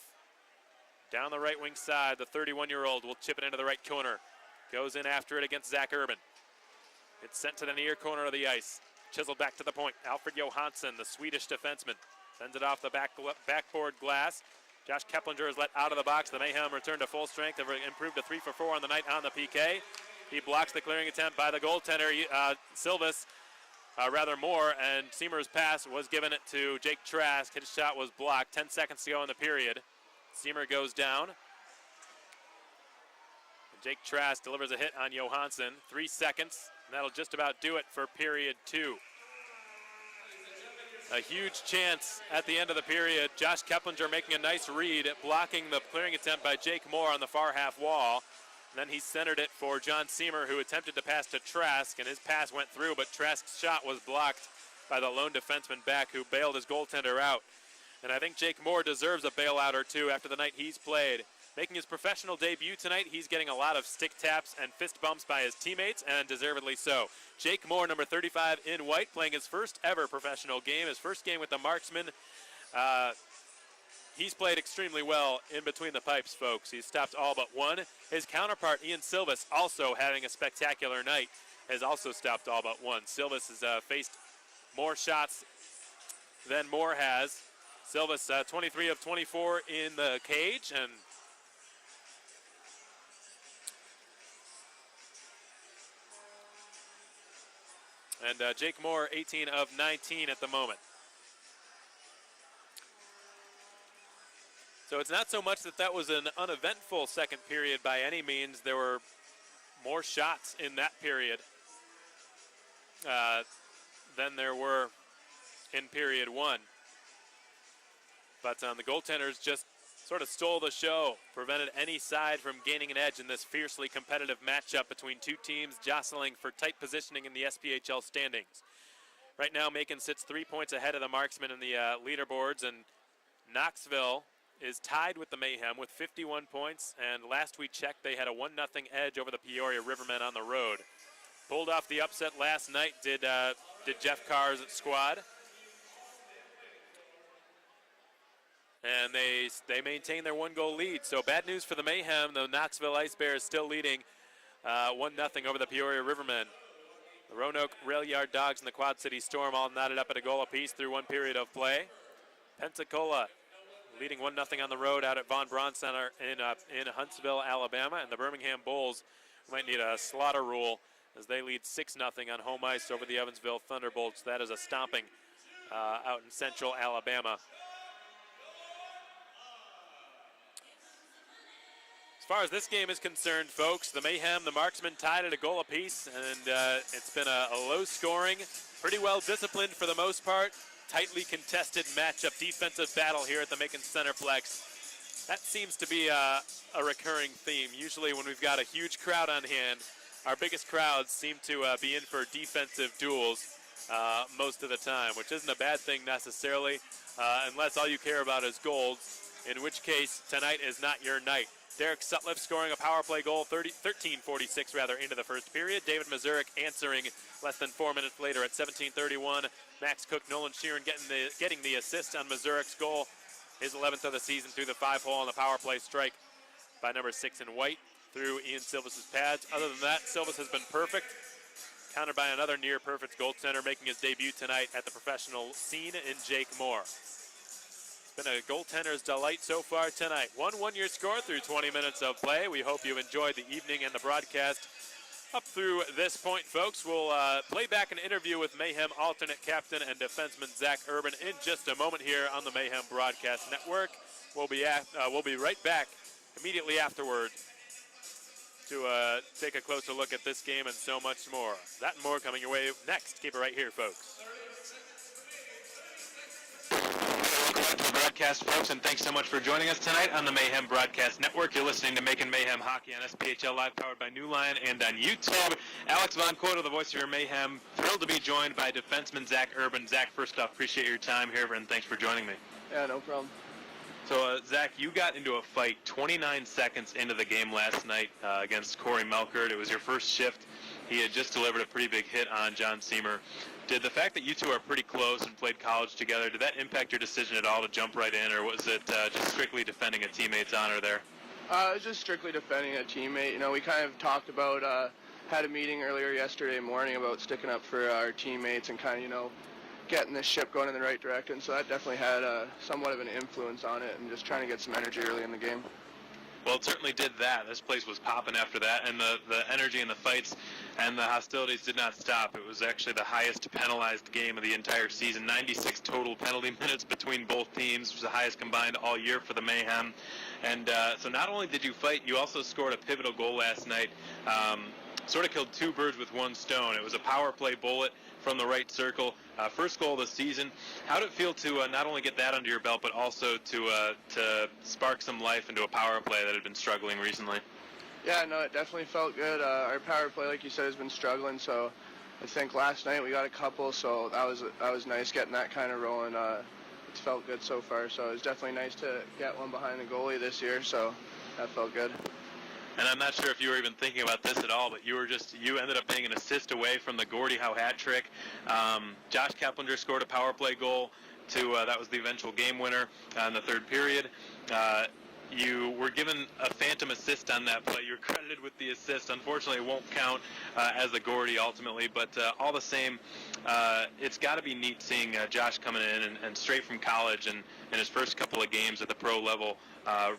Down the right wing side, the 31-year-old will chip it into the right corner. Goes in after it against Zach Urban. It's sent to the near corner of the ice. Chiseled back to the point. Alfred Johansson, the Swedish defenseman, sends it off the backboard glass. Josh Keplinger is let out of the box. The Mayhem return to full strength. They've improved to 3 for 4 on the night on the PK. He blocks the clearing attempt by the goaltender, Silvis, Moore, and Seymour's pass was given it to Jake Trask. His shot was blocked. 10 seconds to go in the period. Seymour goes down. Jake Trask delivers a hit on Johansson. 3 seconds, and that'll just about do it for period 2. A huge chance at the end of the period. Josh Keplinger making a nice read, blocking the clearing attempt by Jake Moore on the far half wall. And then he centered it for John Seymour, who attempted to pass to Trask, and his pass went through, but Trask's shot was blocked by the lone defenseman back, who bailed his goaltender out. And I think Jake Moore deserves a bailout or two after the night he's played. Making his professional debut tonight, he's getting a lot of stick taps and fist bumps by his teammates, and deservedly so. Jake Moore, number 35 in white, playing his first ever professional game, his first game with the Marksmen. He's played extremely well in between the pipes, folks. He's stopped all but one. His counterpart, Ian Silvis, also having a spectacular night, has also stopped all but one. Silvis has faced more shots than Moore has. Silvis, 23 of 24 in the cage, and Jake Moore, 18 of 19 at the moment. So it's not so much that was an uneventful second period by any means. There were more shots in that period than there were in period 1. But the goaltenders just sort of stole the show, prevented any side from gaining an edge in this fiercely competitive matchup between two teams jostling for tight positioning in the SPHL standings. Right now, Macon sits 3 points ahead of the Marksmen in the leaderboards, and Knoxville is tied with the Mayhem with 51 points, and last we checked, they had a 1-0 edge over the Peoria Rivermen on the road. Pulled off the upset last night, did Jeff Carr's squad. And they maintain their 1-goal lead. So bad news for the Mayhem. The Knoxville Ice Bears still leading 1-0 over the Peoria Rivermen. The Roanoke Rail Yard Dogs and the Quad City Storm all knotted up at a goal apiece through one period of play. Pensacola leading 1-0 on the road out at Von Braun Center in Huntsville, Alabama. And the Birmingham Bulls might need a slaughter rule as they lead 6-0 on home ice over the Evansville Thunderbolts. That is a stomping out in central Alabama. As far as this game is concerned, folks, the Mayhem, the Marksmen tied at a goal apiece, and it's been a low-scoring, pretty well-disciplined for the most part, tightly contested matchup, defensive battle here at the Macon Centreplex. That seems to be a recurring theme. Usually when we've got a huge crowd on hand, our biggest crowds seem to be in for defensive duels most of the time, which isn't a bad thing necessarily, unless all you care about is goals, in which case tonight is not your night. Derek Sutliff scoring a power play goal, 13:46 into the first period. David Mazurek answering less than 4 minutes later at 17:31. Max Cook, Nolan Sheeran getting the assist on Mazurek's goal, his 11th of the season through the 5-hole on the power play strike by number 6 in white through Ian Silvas' pads. Other than that, Silvas has been perfect, countered by another near-perfect goaltender making his debut tonight at the professional scene in Jake Moore. It's been a goaltender's delight so far tonight. 1-1 your score through 20 minutes of play. We hope you enjoyed the evening and the broadcast up through this point, folks. We'll play back an interview with Mayhem alternate captain and defenseman Zach Urban in just a moment here on the Mayhem Broadcast Network. We'll be right back immediately afterward to take a closer look at this game and so much more. That and more coming your way next. Keep it right here, folks. Welcome to the broadcast, folks, and thanks so much for joining us tonight on the Mayhem Broadcast Network. You're listening to Macon Mayhem Hockey on SPHL Live, powered by New Line and on YouTube. Alex Von Coito, the voice of your Mayhem, thrilled to be joined by defenseman Zach Urban. Zach, first off, appreciate your time here, and thanks for joining me. Yeah, no problem. So, Zach, you got into a fight 29 seconds into the game last night against Corey Melkert. It was your first shift. He had just delivered a pretty big hit on John Seamer. Did the fact that you two are pretty close and played college together, did that impact your decision at all to jump right in, or was it just strictly defending a teammate's honor there? It was just strictly defending a teammate. You know, we kind of talked about, had a meeting earlier yesterday morning about sticking up for our teammates and kind of, you know, getting this ship going in the right direction. So that definitely had somewhat of an influence on it, and just trying to get some energy early in the game. Well, it certainly did that. This place was popping after that, and the energy and the fights and the hostilities did not stop. It was actually the highest penalized game of the entire season. 96 total penalty minutes between both teams, which was the highest combined all year for the Mayhem. And so not only did you fight, you also scored a pivotal goal last night. Sort of killed two birds with one stone. It was a power play bullet from the right circle. First goal of the season. How did it feel to not only get that under your belt, but also to spark some life into a power play that had been struggling recently? Yeah, no, it definitely felt good. Our power play, like you said, has been struggling, so I think last night we got a couple, so that was nice getting that kind of rolling. It's felt good so far, so it was definitely nice to get one behind the goalie this year, so that felt good. And I'm not sure if you were even thinking about this at all, but you ended up being an assist away from the Gordie Howe hat trick. Josh Keplinger scored a power play goal that was the eventual game winner in the third period. You were given a phantom assist on that play. You're credited with the assist. Unfortunately, it won't count as the Gordie ultimately, but all the same, it's got to be neat seeing Josh coming in and straight from college and in his first couple of games at the pro level,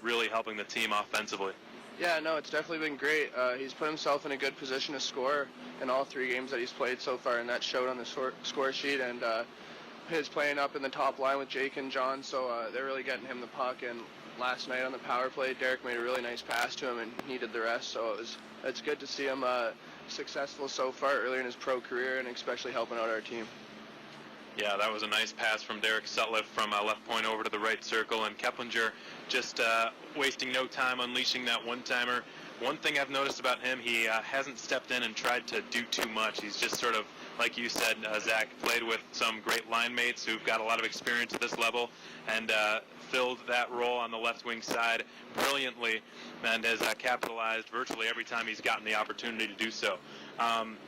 really helping the team offensively. Yeah, no, it's definitely been great. He's put himself in a good position to score in all three games that he's played so far, and that showed on the score sheet. And his playing up in the top line with Jake and John, so they're really getting him the puck. And last night on the power play, Derek made a really nice pass to him, and he did the rest. So it's good to see him successful so far early in his pro career, and especially helping out our team. Yeah, that was a nice pass from Derek Sutliff from left point over to the right circle, and Keplinger just wasting no time unleashing that one-timer. One thing I've noticed about him, he hasn't stepped in and tried to do too much. He's just sort of, like you said, Zach, played with some great line mates who've got a lot of experience at this level, and filled that role on the left wing side brilliantly, and has capitalized virtually every time he's gotten the opportunity to do so.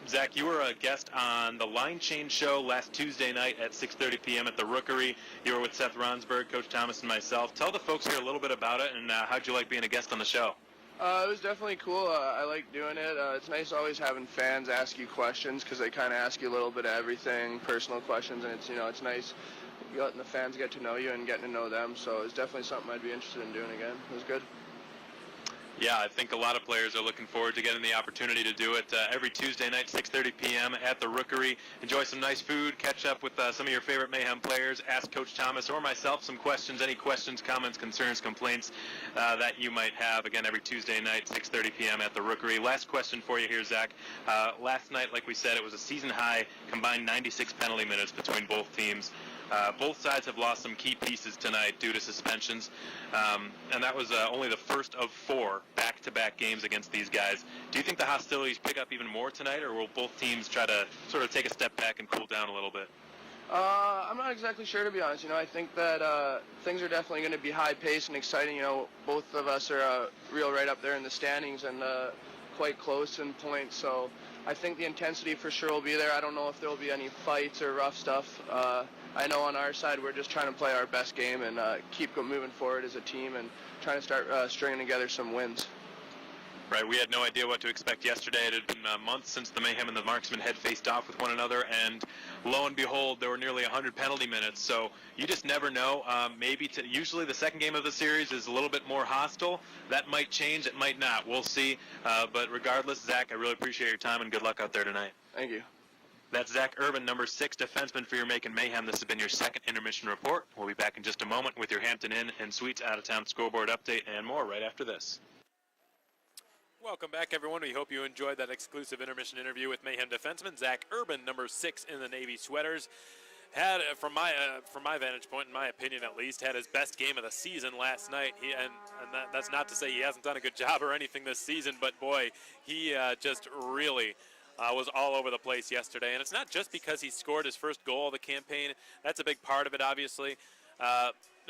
Zach, you were a guest on the Line Change show last Tuesday night at 6:30 p.m. at the Rookery. You were with Seth Ronsberg, Coach Thomas, and myself. Tell the folks here a little bit about it, and how'd you like being a guest on the show? It was definitely cool. I like doing it. It's nice always having fans ask you questions, because they kind of ask you a little bit of everything, personal questions, and it's nice letting the fans get to know you and getting to know them. So it's definitely something I'd be interested in doing again. It was good. Yeah, I think a lot of players are looking forward to getting the opportunity to do it every Tuesday night, 6:30 p.m. at the Rookery. Enjoy some nice food, catch up with some of your favorite Mayhem players, ask Coach Thomas or myself some questions, any questions, comments, concerns, complaints that you might have. Again, every Tuesday night, 6:30 p.m. at the Rookery. Last question for you here, Zach. Last night, like we said, it was a season-high combined 96 penalty minutes between both teams. Both sides have lost some key pieces tonight due to suspensions, and that was only the first of 4 back-to-back games against these guys. Do you think the hostilities pick up even more tonight, or will both teams try to sort of take a step back and cool down a little bit? I'm not exactly sure, to be honest. I think that things are definitely going to be high-paced and exciting. Both of us are real right up there in the standings and quite close in points. So I think the intensity for sure will be there. I don't know if there will be any fights or rough stuff. I know on our side we're just trying to play our best game and keep moving forward as a team and trying to start stringing together some wins. Right, we had no idea what to expect yesterday. It had been months since the Mayhem and the Marksmen had faced off with one another, and lo and behold, there were nearly 100 penalty minutes. So you just never know. Usually the second game of the series is a little bit more hostile. That might change, it might not. We'll see. But regardless, Zach, I really appreciate your time, and good luck out there tonight. Thank you. That's Zach Urban, number 6 defenseman for your Macon Mayhem. This has been your second intermission report. We'll be back in just a moment with your Hampton Inn and Suites out-of-town scoreboard update and more right after this. Welcome back, everyone. We hope you enjoyed that exclusive intermission interview with Mayhem defenseman Zach Urban, number 6 in the Navy sweaters. Had, from my vantage point, in my opinion at least, had his best game of the season last night. That's not to say he hasn't done a good job or anything this season, but boy, he just really was all over the place yesterday. And it's not just because he scored his first goal of the campaign. That's a big part of it, obviously.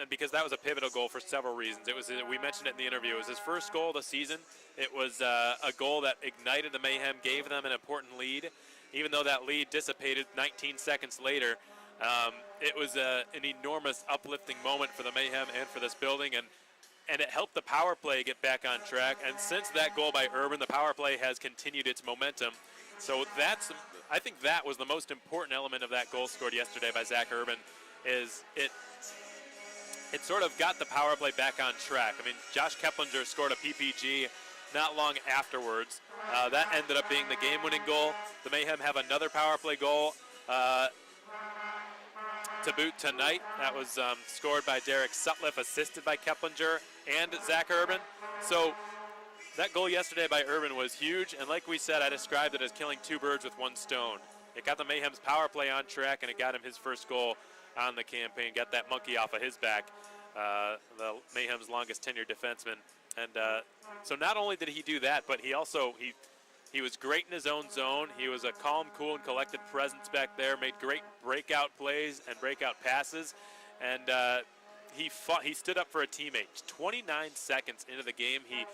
Because that was a pivotal goal for several reasons. We mentioned it in the interview. It was his first goal of the season. It was a goal that ignited the Mayhem, gave them an important lead. Even though that lead dissipated 19 seconds later, it was an enormous uplifting moment for the Mayhem and for this building, and it helped the power play get back on track. And since that goal by Urban, the power play has continued its momentum. So I think that was the most important element of that goal scored yesterday by Zach Urban, is it sort of got the power play back on track. I mean, Josh Keplinger scored a PPG not long afterwards. That ended up being the game-winning goal. The Mayhem have another power play goal to boot tonight. That was scored by Derek Sutliff, assisted by Keplinger and Zach Urban. So that goal yesterday by Urban was huge, and like we said, I described it as killing two birds with one stone. It got the Mayhem's power play on track, and it got him his first goal on the campaign, got that monkey off of his back, the Mayhem's longest tenured defenseman. And so not only did he do that, but he also he was great in his own zone. He was a calm, cool, and collected presence back there, made great breakout plays and breakout passes, and he stood up for a teammate. 29 seconds into the game, he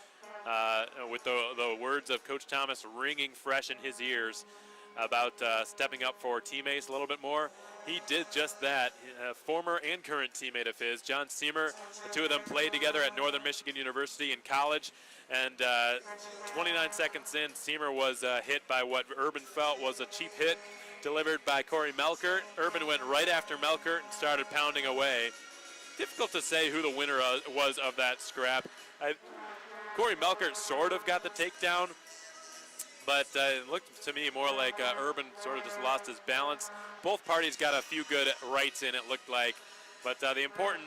with the words of Coach Thomas ringing fresh in his ears about stepping up for teammates a little bit more, he did just that. Former and current teammate of his, John Seamer, the two of them played together at Northern Michigan University in college, and 29 seconds in, Seamer was hit by what Urban felt was a cheap hit delivered by Corey Melkert. Urban went right after Melkert and started pounding away. Difficult to say who the winner was of that scrap. Corey Melkert sort of got the takedown, but it looked to me more like Urban sort of just lost his balance. Both parties got a few good rights in, it looked like, but the important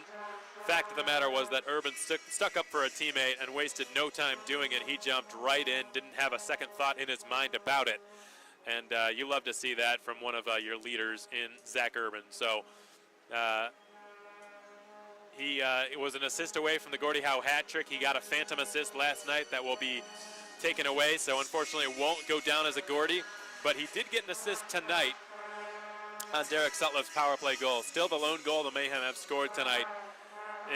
fact of the matter was that Urban stuck up for a teammate and wasted no time doing it. He jumped right in, didn't have a second thought in his mind about it, and you love to see that from one of your leaders in Zach Urban. So it was an assist away from the Gordie Howe hat trick. He got a phantom assist last night that will be taken away, so unfortunately it won't go down as a Gordie, but he did get an assist tonight on Derek Sutliff's power play goal. Still the lone goal the Mayhem have scored tonight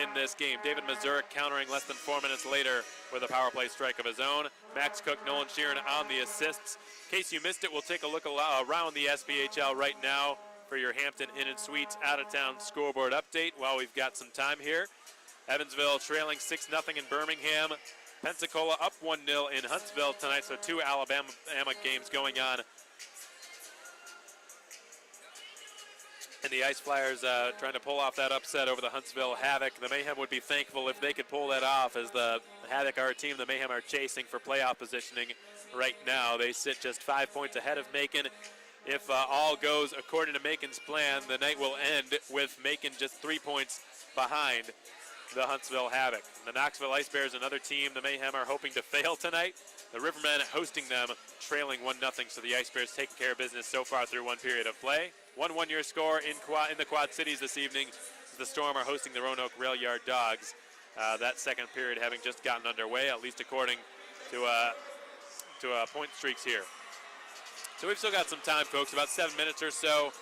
in this game. David Mazurek countering less than 4 minutes later with a power play strike of his own. Max Cook, Nolan Sheeran on the assists. In case you missed it, we'll take a look around the SPHL right now for your Hampton Inn and Suites out-of-town scoreboard update while we've got some time here. Evansville trailing 6-0 in Birmingham. Pensacola up 1-0 in Huntsville tonight, so two Alabama games going on. And the Ice Flyers trying to pull off that upset over the Huntsville Havoc. The Mayhem would be thankful if they could pull that off, as the Havoc are a team the Mayhem are chasing for playoff positioning right now. They sit just 5 points ahead of Macon. If all goes according to Macon's plan, the night will end with Macon just 3 points behind the Huntsville Havoc. The Knoxville Ice Bears, another team the Mayhem are hoping to fail tonight. The Rivermen hosting them, trailing 1-0, so the Ice Bears taking care of business so far through one period of play. 1-1 your score in the Quad Cities this evening. The Storm are hosting the Roanoke Rail Yard Dogs. That second period having just gotten underway, at least according to point streaks here. So we've still got some time, folks, about 7 minutes or so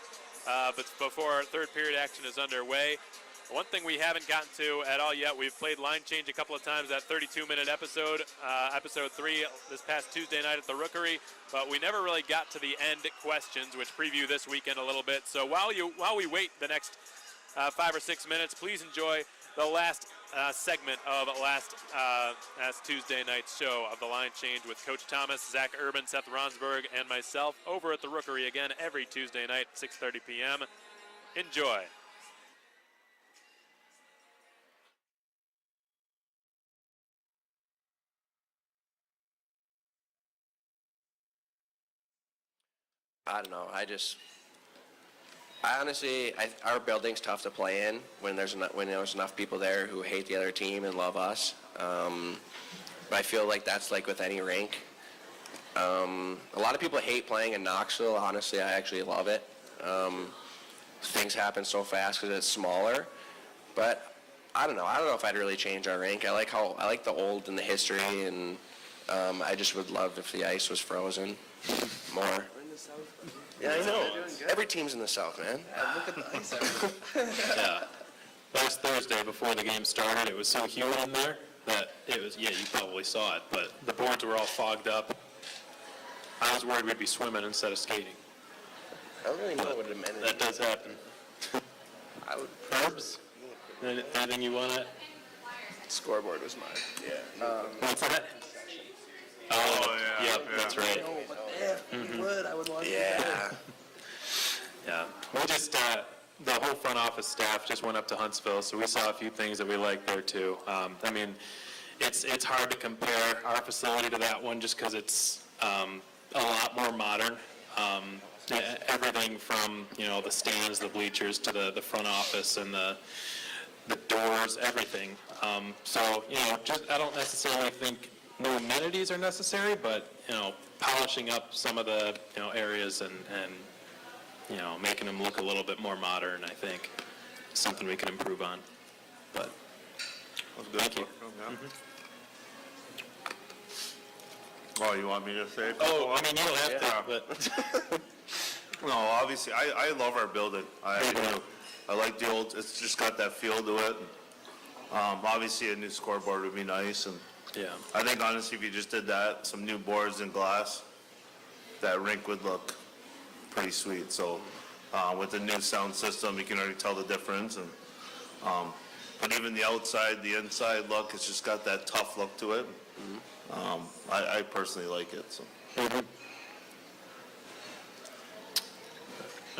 but before our third period action is underway, one thing we haven't gotten to at all yet, we've played line change a couple of times, that 32-minute episode, episode 3 this past Tuesday night at the Rookery, but we never really got to the end questions, which preview this weekend a little bit. So while we wait the next 5 or 6 minutes, please enjoy the last segment of last Tuesday night's show of the line change with Coach Thomas, Zach Urban, Seth Ronsberg, and myself over at the Rookery again every Tuesday night at 6:30 p.m. Enjoy. I don't know. Our building's tough to play in when there's enough people there who hate the other team and love us. But I feel like that's like with any rink. A lot of people hate playing in Knoxville. Honestly, I actually love it. Things happen so fast because it's smaller. But I don't know. I don't know if I'd really change our rink. I like the old and the history, and I just would love if the ice was frozen more. Yeah, I know. Every team's in the South, man. Look at the ice. Yeah. Last Thursday before the game started, it was so humid in there that it was, yeah, you probably saw it, but the boards were all fogged up. I was worried we'd be swimming instead of skating. I don't really know what it meant. That does happen. I would. Herbs? Anything you want to? Scoreboard was mine. Yeah. What's that? Oh, yeah. Yep, that's right. No, but if you would, I would want to. Yeah. Yeah. We just, the whole front office staff just went up to Huntsville, so we saw a few things that we liked there too. I mean, it's hard to compare our facility to that one just because it's a lot more modern. Everything from, the stands, the bleachers, to the front office and the doors, everything. So, I don't necessarily think no amenities are necessary, but, polishing up some of the, areas and making them look a little bit more modern, I think, is something we can improve on. But, thank you. Oh, you want me to say? Oh, I mean, you don't have to, but. No, obviously, I love our building. I like the old, it's just got that feel to it. Obviously, a new scoreboard would be nice, and Yeah. I think honestly, if you just did that, some new boards and glass, that rink would look pretty sweet. So with the new sound system, you can already tell the difference. And but even the outside, the inside look, it's just got that tough look to it. I personally like it. So. All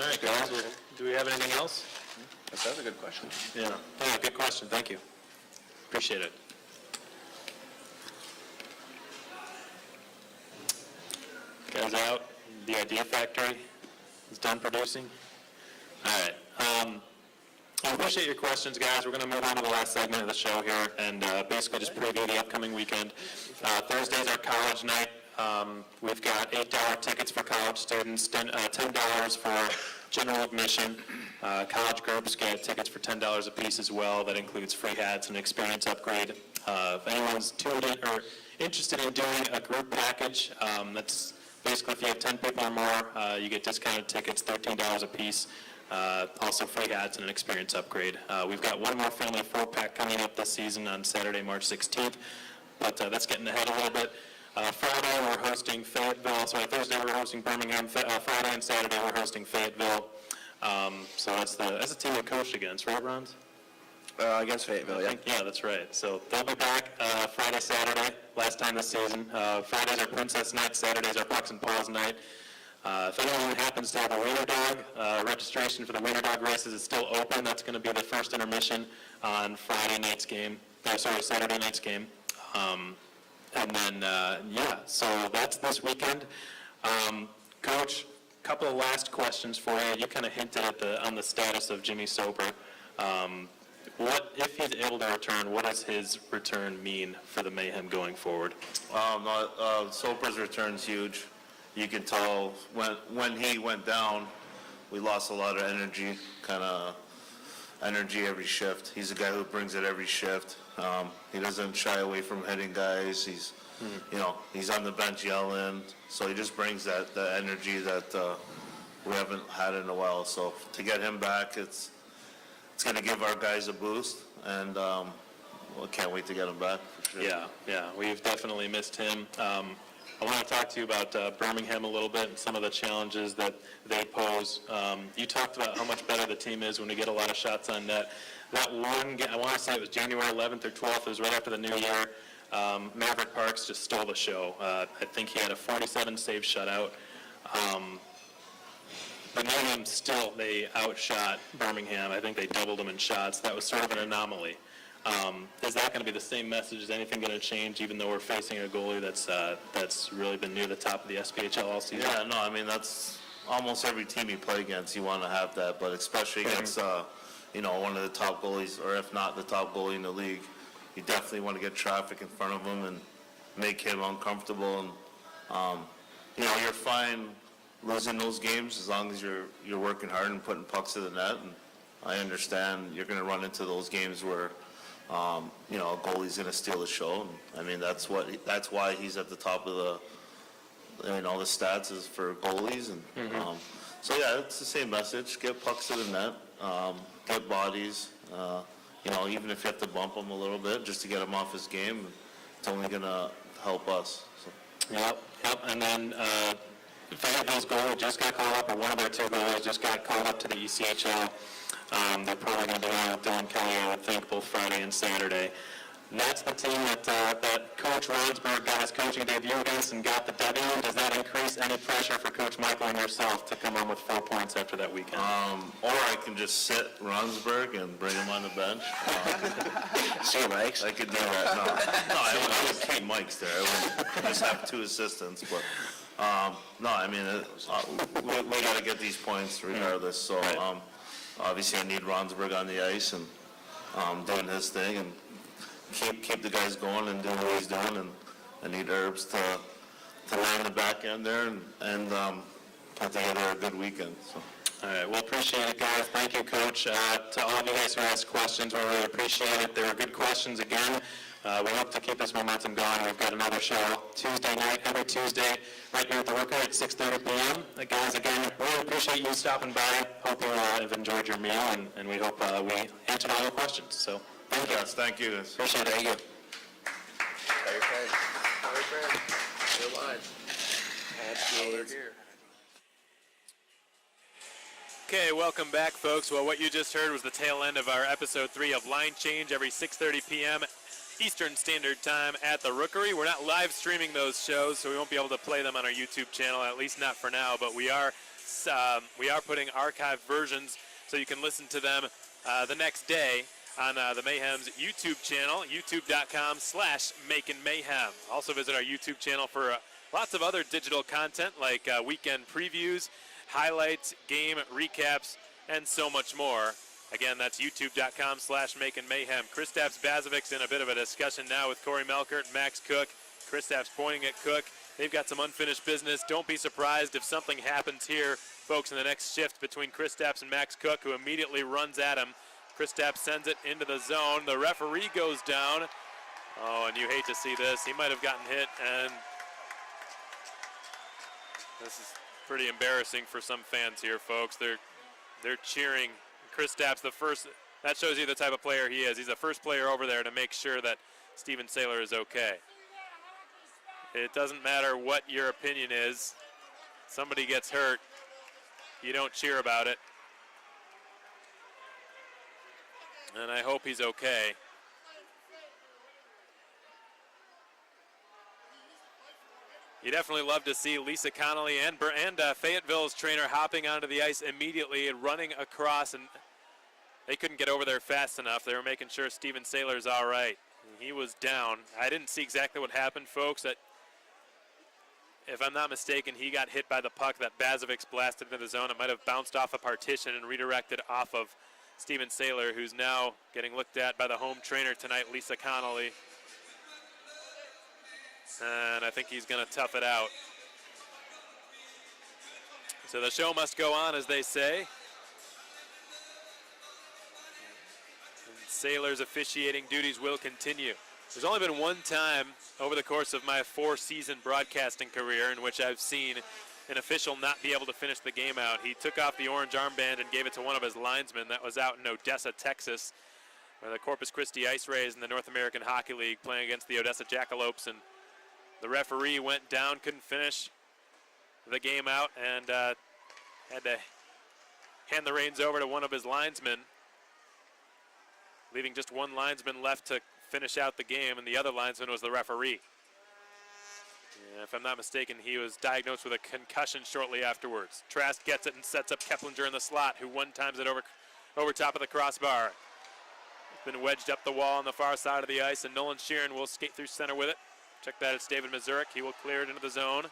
right, guys. Do we have anything else? That was a good question. Yeah. Yeah, good question. Thank you. Appreciate it. Guys out. The Idea Factory is done producing. All right. I appreciate your questions, guys. We're going to move on to the last segment of the show here and basically just preview the upcoming weekend. Thursday's our college night. We've got $8 tickets for college students, $10 for general admission. College groups get tickets for $10 a piece as well. That includes free hats and experience upgrade. If anyone's tuned in or interested in doing a group package, that's basically if you have 10 people or more, you get discounted tickets, $13 a piece. Also free hats and an experience upgrade. We've got one more family 4-pack coming up this season on Saturday, March 16th, but that's getting ahead a little bit. Friday we're hosting Fayetteville. Thursday we're hosting Birmingham. Friday and Saturday we're hosting Fayetteville. So that's the team we coached against, right, Rons? Against Fayetteville, yeah. Yeah, that's right. So they'll be back Friday, Saturday, last time this season. Friday's our Princess Night, Saturday's our Pucks and Paws Night. If anyone happens to have a wiener dog, registration for the wiener dog races is still open. That's going to be the first intermission on Saturday night's game. And then, so that's this weekend. Coach, a couple of last questions for you. You kind of hinted at on the status of Jimmy Soper. What, if he's able to return, what does his return mean for the Mayhem going forward? Soper's return's huge. You can tell when he went down, we lost a lot of energy, energy every shift. He's a guy who brings it every shift. He doesn't shy away from hitting guys. He's, he's on the bench yelling. So he just brings that energy that we haven't had in a while. So to get him back, it's going to give our guys a boost, and can't wait to get him back. For sure. Yeah, we've definitely missed him. I want to talk to you about Birmingham a little bit and some of the challenges that they pose. You talked about how much better the team is when we get a lot of shots on net. That one game, I want to say it was January 11th or 12th, it was right after the new year. Maverick Parks just stole the show. I think he had a 47-save shutout. But Mayhem still, they outshot Birmingham. I think they doubled them in shots. That was sort of an anomaly. Is that going to be the same message? Is anything going to change, even though we're facing a goalie that's really been near the top of the SPHL all season? Yeah, no, I mean, that's almost every team you play against, you want to have that, but especially against, one of the top goalies, or if not the top goalie in the league, you definitely want to get traffic in front of him and make him uncomfortable. And, you're fine losing those games as long as you're working hard and putting pucks to the net. And I understand you're going to run into those games where a goalie's going to steal the show. And, I mean, that's why he's at the top of the stats is for goalies. And so yeah, it's the same message: get pucks to the net, get bodies. Even if you have to bump him a little bit just to get him off his game, it's only going to help us. So. Yep. And then Fayetteville's goalie just got called up, or one of their two goalies just got called up to the ECHL. They're probably going to be on with Dylan Kelly, I would think, both Friday and Saturday. And that's the team that Coach Ronsberg got his coaching debut against and got the W. Does that increase any pressure for Coach Michael and yourself to come home with 4 points after that weekend? Or I can just sit Ronsberg and bring him on the bench. See you, Mike. I could do that. No, I would keep Mike's there. I would just have two assistants. But we got to get these points regardless. So obviously I need Ronsberg on the ice and doing his thing, and keep the guys going and doing what he's doing. And I need Herbs to land the back end there and put together a good weekend. So. All right, well, appreciate it, guys. Thank you, Coach. To all of you guys who asked questions, we really appreciate it. They were good questions again. We hope to keep this momentum going. We've got another show Tuesday night, every Tuesday, right here at the Rookery at 6:30 p.m. Guys, again, really appreciate you stopping by. Hope you have enjoyed your meal, and we hope we answered all your questions. So, thank you. Yes, thank you. Appreciate it. Thank you. You're live. Absolutely. Okay, welcome back, folks. Well, what you just heard was the tail end of our episode 3 of Line Change every 6:30 p.m. Eastern Standard Time at the Rookery. We're not live streaming those shows, so we won't be able to play them on our YouTube channel, at least not for now, but we are putting archived versions so you can listen to them the next day on the Mayhem's YouTube channel, youtube.com/Macon Mayhem. Also visit our YouTube channel for lots of other digital content like weekend previews, highlights, game recaps, and so much more. Again, that's youtube.com/Macon Mayhem. Kristaps Bazovic's in a bit of a discussion now with Corey Melkert and Max Cook. Kristaps pointing at Cook. They've got some unfinished business. Don't be surprised if something happens here, folks, in the next shift between Kristaps and Max Cook, who immediately runs at him. Kristaps sends it into the zone. The referee goes down. Oh, and you hate to see this. He might have gotten hit, and this is pretty embarrassing for some fans here, folks. They're cheering Kristaps, the first. That shows you the type of player he is. He's the first player over there to make sure that Steven Saylor is okay. It doesn't matter what your opinion is. Somebody gets hurt, you don't cheer about it. And I hope he's okay. You definitely love to see Lisa Connolly and Fayetteville's trainer hopping onto the ice immediately and running across, and they couldn't get over there fast enough. They were making sure Steven Saylor's all right. He was down. I didn't see exactly what happened, folks. If I'm not mistaken, he got hit by the puck that Bazovic's blasted into the zone. It might have bounced off a partition and redirected off of Steven Saylor, who's now getting looked at by the home trainer tonight, Lisa Connolly. And I think he's going to tough it out. So the show must go on, as they say. And Saylor's officiating duties will continue. There's only been one time over the course of my 4-season broadcasting career in which I've seen an official not be able to finish the game out. He took off the orange armband and gave it to one of his linesmen that was out in Odessa, Texas, where the Corpus Christi Ice Rays in the North American Hockey League playing against the Odessa Jackalopes, and the referee went down, couldn't finish the game out, and had to hand the reins over to one of his linesmen, leaving just one linesman left to finish out the game, and the other linesman was the referee. And if I'm not mistaken, he was diagnosed with a concussion shortly afterwards. Trask gets it and sets up Keplinger in the slot, who one times it over top of the crossbar. It's been wedged up the wall on the far side of the ice, and Nolan Sheeran will skate through center with it. Check that, it's David Mazurek. He will clear it into the zone.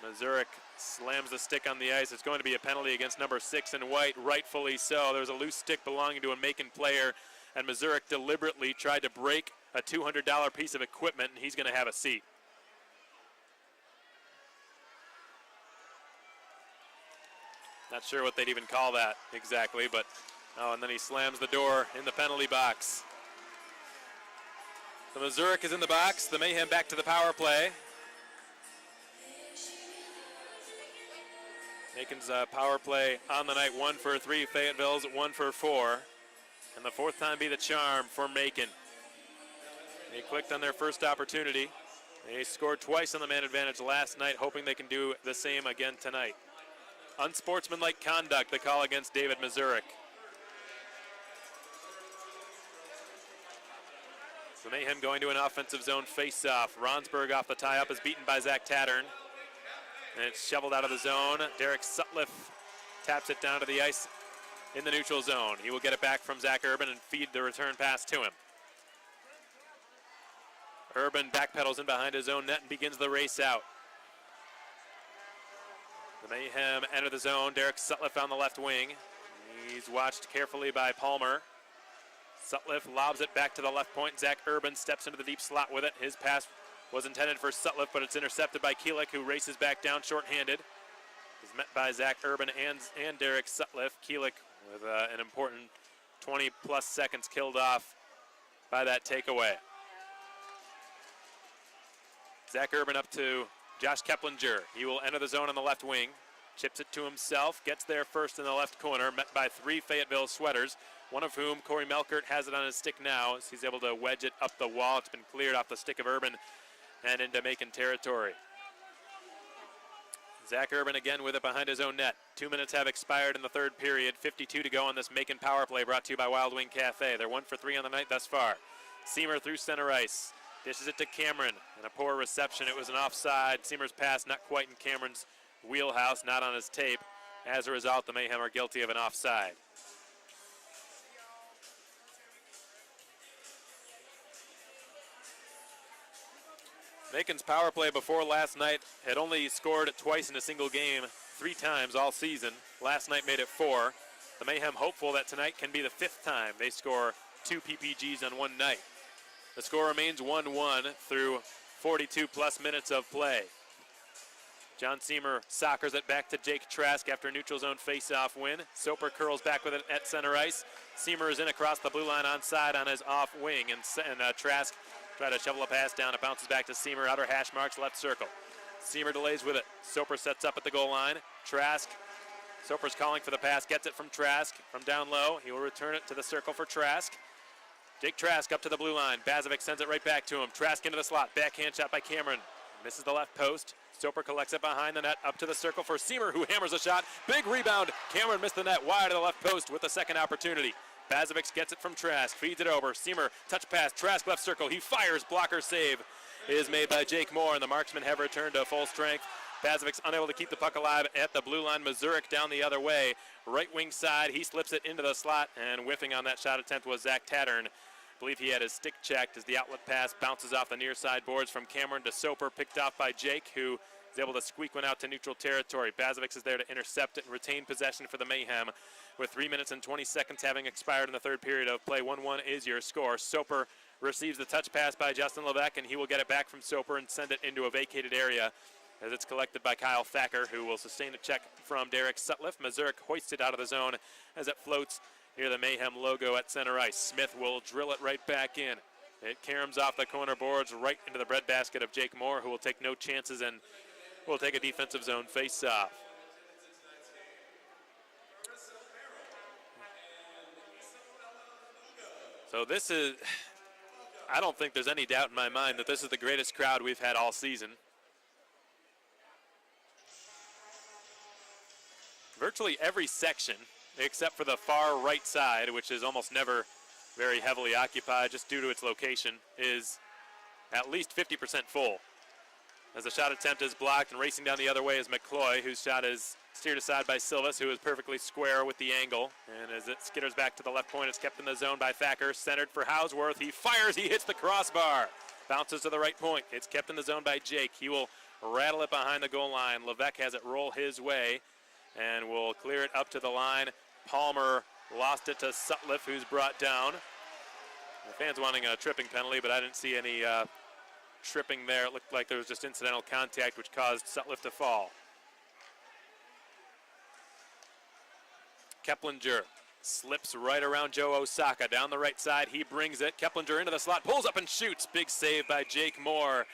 Mazurek slams the stick on the ice. It's going to be a penalty against number 6 in white, rightfully so. There's a loose stick belonging to a Macon player, and Mazurek deliberately tried to break a $200 piece of equipment, and he's going to have a seat. Not sure what they'd even call that exactly, but and then he slams the door in the penalty box. The Mazurek is in the box. The Mayhem back to the power play. Macon's power play on the night, 1 for 3. Fayetteville's 1 for 4. And the fourth time be the charm for Macon. They clicked on their first opportunity. They scored twice on the man advantage last night, hoping they can do the same again tonight. Unsportsmanlike conduct, the call against David Mazurek. The Mayhem going to an offensive zone face-off. Ronsberg off the tie-up is beaten by Zach Tattern. And it's shoveled out of the zone. Derek Sutliff taps it down to the ice in the neutral zone. He will get it back from Zach Urban and feed the return pass to him. Urban backpedals in behind his own net and begins the race out. The Mayhem enter the zone. Derek Sutliff on the left wing. He's watched carefully by Palmer. Sutliff lobs it back to the left point. Zach Urban steps into the deep slot with it. His pass was intended for Sutliff, but it's intercepted by Keelik, who races back down shorthanded. He's met by Zach Urban and Derek Sutliff. Keelik with an important 20-plus seconds killed off by that takeaway. Zach Urban up to Josh Keplinger. He will enter the zone on the left wing. Chips it to himself. Gets there first in the left corner. Met by 3 Fayetteville sweaters, one of whom, Corey Melkert, has it on his stick now as he's able to wedge it up the wall. It's been cleared off the stick of Urban and into Macon territory. Zach Urban again with it behind his own net. 2 minutes have expired in the third period. 52 to go on this Macon power play brought to you by Wild Wing Cafe. They're 1 for 3 on the night thus far. Seamer through center ice. Dishes it to Cameron, and a poor reception. It was an offside. Seamer's pass not quite in Cameron's wheelhouse, not on his tape. As a result, the Mayhem are guilty of an offside. Macon's power play before last night had only scored twice in a single game, 3 times all season. Last night made it 4. The Mayhem hopeful that tonight can be the 5th time they score 2 PPGs on one night. The score remains 1-1 through 42-plus minutes of play. John Seamer soccers it back to Jake Trask after a neutral zone face-off win. Soper curls back with it at center ice. Seamer is in across the blue line onside on his off wing, and Trask try to shovel a pass down. It bounces back to Seamer, outer hash marks, left circle. Seamer delays with it. Soper sets up at the goal line. Soper's calling for the pass, gets it from Trask from down low. He will return it to the circle for Trask. Jake Trask up to the blue line. Bazovic sends it right back to him. Trask into the slot. Backhand shot by Cameron. Misses the left post. Soper collects it behind the net. Up to the circle for Seamer, who hammers a shot. Big rebound. Cameron missed the net wide to the left post with the second opportunity. Bazovic gets it from Trask. Feeds it over. Seamer, touch pass. Trask left circle. He fires. Blocker save is made by Jake Moore, and the Marksmen have returned to full strength. Bazovic's unable to keep the puck alive at the blue line. Mazurek down the other way. Right wing side. He slips it into the slot, and whiffing on that shot attempt was Zach Tattern. I believe he had his stick checked as the outlet pass bounces off the near side boards from Cameron to Soper, picked off by Jake, who is able to squeak one out to neutral territory. Bazovic is there to intercept it and retain possession for the Mayhem. With 3 minutes and 20 seconds having expired in the third period of play, 1-1 is your score. Soper receives the touch pass by Justin Levesque, and he will get it back from Soper and send it into a vacated area as it's collected by Kyle Thacker, who will sustain a check from Derek Sutliff. Mazurek hoists it out of the zone as it floats near the Mayhem logo at center ice. Smith will drill it right back in. It caroms off the corner boards right into the breadbasket of Jake Moore, who will take no chances and will take a defensive zone face-off. So this is, I don't think there's any doubt in my mind that this is the greatest crowd we've had all season. Virtually every section, except for the far right side, which is almost never very heavily occupied just due to its location, is at least 50% full. As the shot attempt is blocked, and racing down the other way is McCloy, whose shot is steered aside by Silvas, who is perfectly square with the angle. And as it skitters back to the left point, it's kept in the zone by Thacker, centered for Hausworth. He fires, he hits the crossbar. Bounces to the right point. It's kept in the zone by Jake. He will rattle it behind the goal line. Levesque has it roll his way and will clear it up to the line. Palmer lost it to Sutliff, who's brought down. The fans wanting a tripping penalty, but I didn't see any tripping there. It looked like there was just incidental contact, which caused Sutliff to fall. Keplinger slips right around Joe Osaka. Down the right side, he brings it. Keplinger into the slot, pulls up and shoots. Big save by Jake Moore.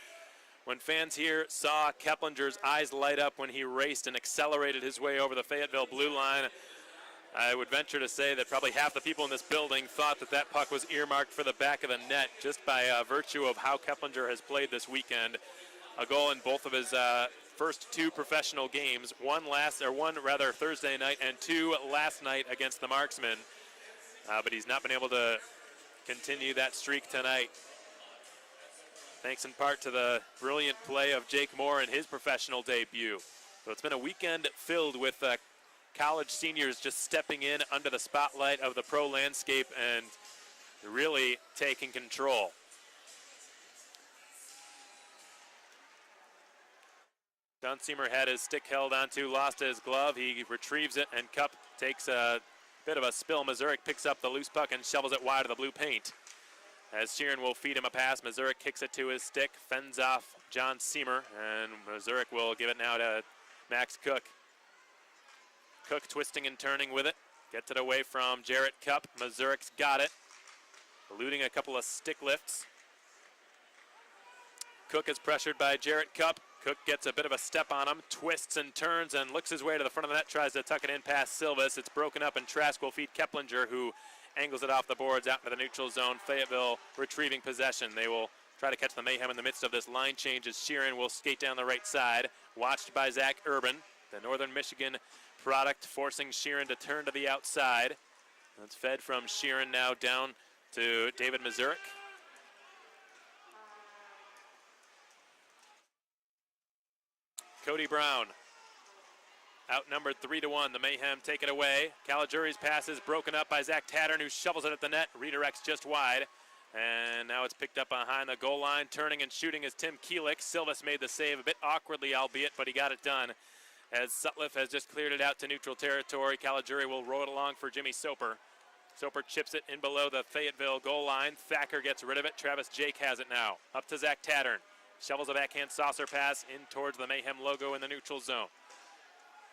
When fans here saw Keplinger's eyes light up when he raced and accelerated his way over the Fayetteville blue line, I would venture to say that probably half the people in this building thought that that puck was earmarked for the back of the net just by virtue of how Keplinger has played this weekend. A goal in both of his first two professional games, one Thursday night and two last night against the Marksmen. But he's not been able to continue that streak tonight. Thanks in part to the brilliant play of Jake Moore in his professional debut. So it's been a weekend filled with college seniors just stepping in under the spotlight of the pro landscape and really taking control. Dunseamer had his stick held onto, lost his glove. He retrieves it, and Cup takes a bit of a spill. Mazurek picks up the loose puck and shovels it wide of the blue paint. As Sheeran will feed him a pass, Mazurek kicks it to his stick, fends off John Seamer, and Mazurek will give it now to Max Cook. Cook twisting and turning with it, gets it away from Jarrett Cup. Mazurek's got it, eluding a couple of stick lifts. Cook is pressured by Jarrett Cup. Cook gets a bit of a step on him, twists and turns and looks his way to the front of the net, tries to tuck it in past Silvas. It's broken up, and Trask will feed Keplinger, who angles it off the boards out into the neutral zone. Fayetteville retrieving possession. They will try to catch the Mayhem in the midst of this line change as Sheeran will skate down the right side, watched by Zach Urban, the Northern Michigan product, forcing Sheeran to turn to the outside. That's fed from Sheeran now down to David Mazurek. Cody Brown, outnumbered 3-1. The Mayhem take it away. Caligiuri's pass is broken up by Zach Tattern, who shovels it at the net, redirects just wide. And now it's picked up behind the goal line. Turning and shooting is Tim Keelik. Silvas made the save a bit awkwardly, albeit, but he got it done. As Sutliff has just cleared it out to neutral territory, Caligiuri will roll it along for Jimmy Soper. Soper chips it in below the Fayetteville goal line. Thacker gets rid of it. Travis Jake has it now. Up to Zach Tattern. Shovels a backhand saucer pass in towards the Mayhem logo in the neutral zone.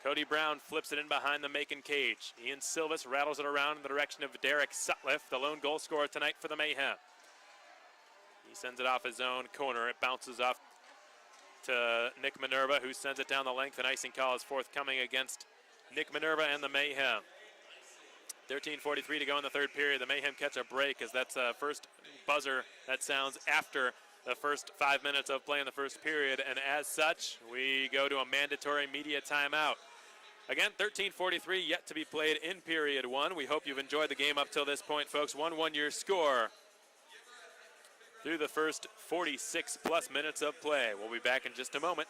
Cody Brown flips it in behind the Macon cage. Ian Silvas rattles it around in the direction of Derek Sutliff, the lone goal scorer tonight for the Mayhem. He sends it off his own corner. It bounces off to Nick Minerva, who sends it down the length. An icing call is forthcoming against Nick Minerva and the Mayhem. 13:43 to go in the third period. The Mayhem catch a break as that's the first buzzer that sounds after the first 5 minutes of play in the first period, and as such, we go to a mandatory media timeout. Again, 13:43 yet to be played in period one. We hope you've enjoyed the game up till this point, folks. 1-1 your score through the first 46 plus minutes of play. We'll be back in just a moment.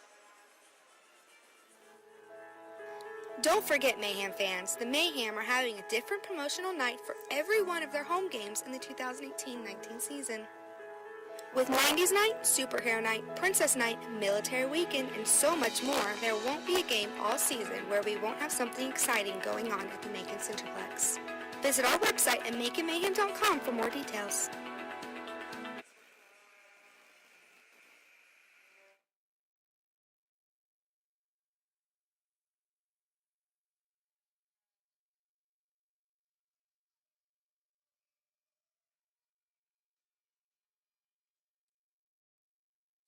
Don't forget, Mayhem fans, the Mayhem are having a different promotional night for every one of their home games in the 2018-19 season. With 90s Night, Superhero Night, Princess Night, Military Weekend, and so much more, there won't be a game all season where we won't have something exciting going on at the Macon Centreplex. Visit our website at MaconMayhem.com for more details.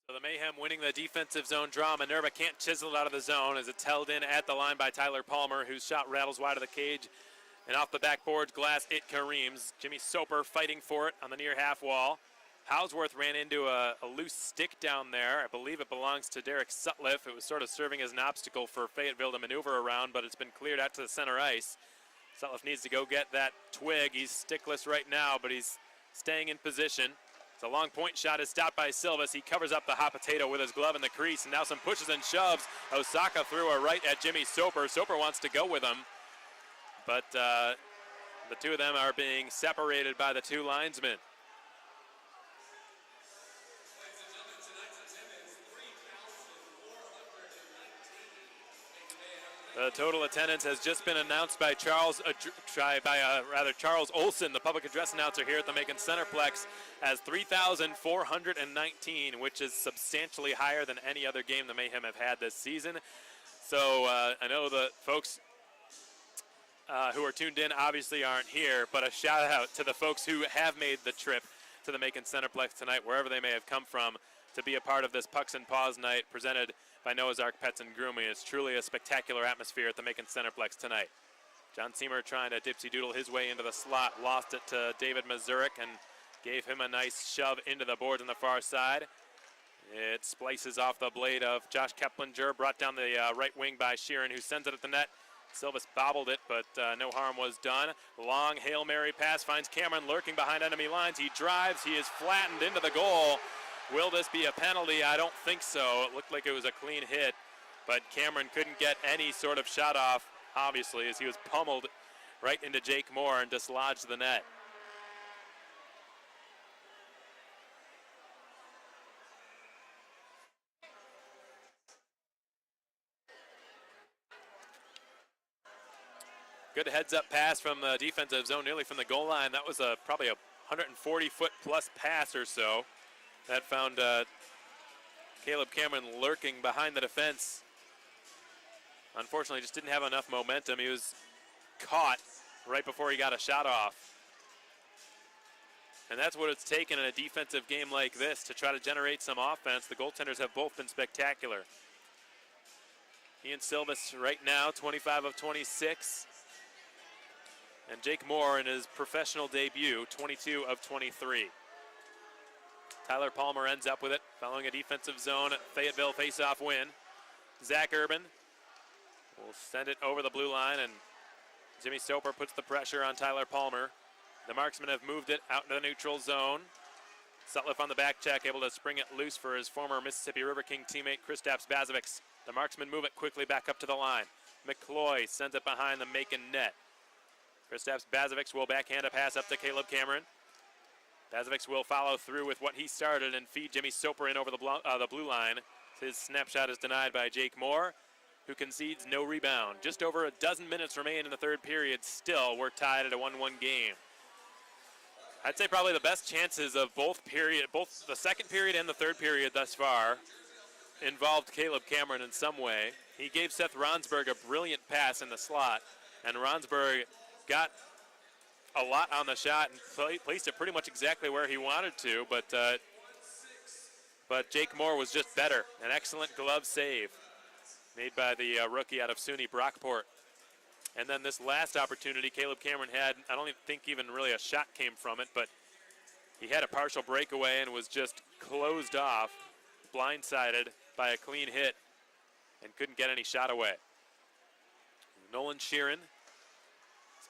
So the Mayhem winning the defensive zone draw. Minerva can't chisel it out of the zone as it's held in at the line by Tyler Palmer, whose shot rattles wide of the cage. And off the backboard's glass, it careens. Jimmy Soper fighting for it on the near half wall. Houseworth ran into a loose stick down there. I believe it belongs to Derek Sutliff. It was sort of serving as an obstacle for Fayetteville to maneuver around, but it's been cleared out to the center ice. Sutliff needs to go get that twig. He's stickless right now, but he's staying in position. It's a long point shot is stopped by Silvas. He covers up the hot potato with his glove in the crease, and now some pushes and shoves. Osaka threw a right at Jimmy Soper. Soper wants to go with him, but the two of them are being separated by the two linesmen. The total attendance has just been announced by Charles Olson, the public address announcer here at the Macon Centreplex, as 3,419, which is substantially higher than any other game the Mayhem have had this season. So I know the folks who are tuned in obviously aren't here, but a shout out to the folks who have made the trip to the Macon Centreplex tonight, wherever they may have come from, to be a part of this Pucks and Paws night presented by Noah's Ark Pets and Grooming. It's truly a spectacular atmosphere at the Macon Centreplex tonight. John Seymour trying to dipsy doodle his way into the slot, lost it to David Mazurek and gave him a nice shove into the boards on the far side. It splices off the blade of Josh Keplinger, brought down the right wing by Sheeran, who sends it at the net. Silvas bobbled it, but no harm was done. Long Hail Mary pass finds Cameron lurking behind enemy lines. He drives, he is flattened into the goal. Will this be a penalty? I don't think so. It looked like it was a clean hit, but Cameron couldn't get any sort of shot off, obviously, as he was pummeled right into Jake Moore and dislodged the net. Good heads-up pass from the defensive zone, nearly from the goal line. That was probably a 140-foot plus pass or so. That found Caleb Cameron lurking behind the defense. Unfortunately, just didn't have enough momentum. He was caught right before he got a shot off. And that's what it's taken in a defensive game like this to try to generate some offense. The goaltenders have both been spectacular. Ian Silvas right now, 25 of 26. And Jake Moore in his professional debut, 22 of 23. Tyler Palmer ends up with it, following a defensive zone Fayetteville face-off win. Zach Urban will send it over the blue line, and Jimmy Soper puts the pressure on Tyler Palmer. The Marksmen have moved it out into the neutral zone. Sutliff on the back check, able to spring it loose for his former Mississippi River King teammate Kristaps Bazovics. The Marksmen move it quickly back up to the line. McCloy sends it behind the Macon net. Kristaps Bazovics will backhand a pass up to Caleb Cameron. Bazovics will follow through with what he started and feed Jimmy Soper in over the blue line. His snapshot is denied by Jake Moore, who concedes no rebound. Just over a dozen minutes remain in the third period. Still, we're tied at a 1-1 game. I'd say probably the best chances of both the second period and the third period thus far involved Caleb Cameron in some way. He gave Seth Ronsberg a brilliant pass in the slot, and Ronsberg got a lot on the shot and placed it pretty much exactly where he wanted to, but Jake Moore was just better. An excellent glove save made by the rookie out of SUNY Brockport. And then this last opportunity Caleb Cameron had, I don't even think even really a shot came from it, but he had a partial breakaway and was just closed off, blindsided by a clean hit, and couldn't get any shot away. Nolan Sheeran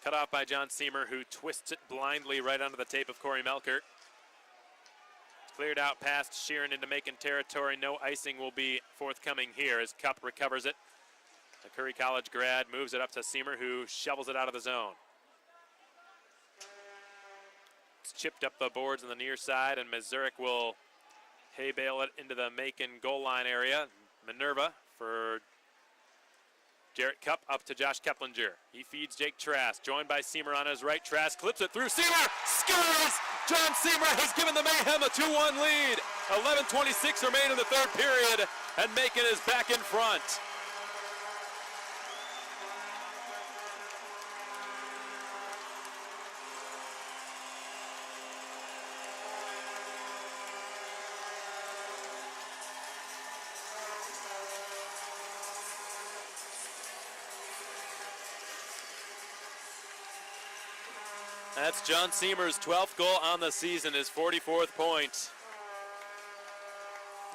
cut off by John Seymour, who twists it blindly right onto the tape of Corey Melkert. It's cleared out past Sheeran into Macon territory. No icing will be forthcoming here as Cup recovers it. The Curry College grad moves it up to Seymour, who shovels it out of the zone. It's chipped up the boards on the near side, and Mazurek will hay bale it into the Macon goal line area. Minerva for Jarrett Cup up to Josh Keplinger. He feeds Jake Trask, joined by Seymour on his right. Trask clips it through. Seymour scores! John Seymour has given the Mayhem a 2-1 lead. 11:26 remain in the third period, and Macon is back in front. That's John Seymour's 12th goal on the season, his 44th point.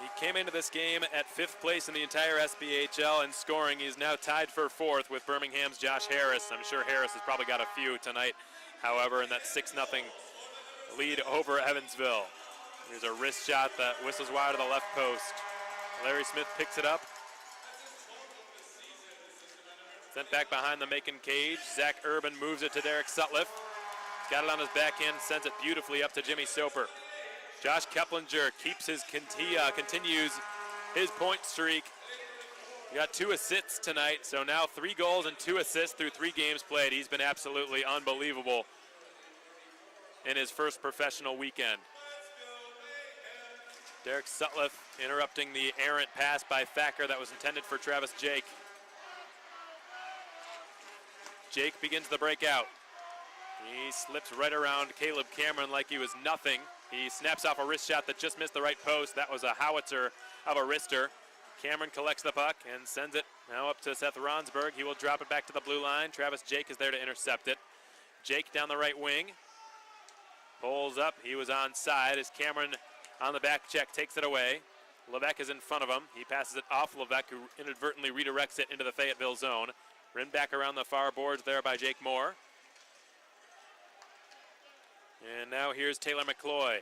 He came into this game at 5th place in the entire SPHL in scoring. He's now tied for 4th with Birmingham's Josh Harris. I'm sure Harris has probably got a few tonight, however, in that 6-0 lead over Evansville. Here's a wrist shot that whistles wide to the left post. Larry Smith picks it up. Sent back behind the Macon cage. Zach Urban moves it to Derek Sutliff. Got it on his backhand, sends it beautifully up to Jimmy Soper. Josh Keplinger continues his point streak. He got 2 assists tonight, so now 3 goals and 2 assists through 3 games played. He's been absolutely unbelievable in his first professional weekend. Derek Sutliff interrupting the errant pass by Thacker that was intended for Travis Jake. Jake begins the breakout. He slips right around Caleb Cameron like he was nothing. He snaps off a wrist shot that just missed the right post. That was a howitzer of a wrister. Cameron collects the puck and sends it now up to Seth Ronsberg. He will drop it back to the blue line. Travis Jake is there to intercept it. Jake down the right wing. Pulls up. He was onside as Cameron on the back check takes it away. Levesque is in front of him. He passes it off Levesque, who inadvertently redirects it into the Fayetteville zone. Rimmed back around the far boards there by Jake Moore. And now here's Taylor McCloy.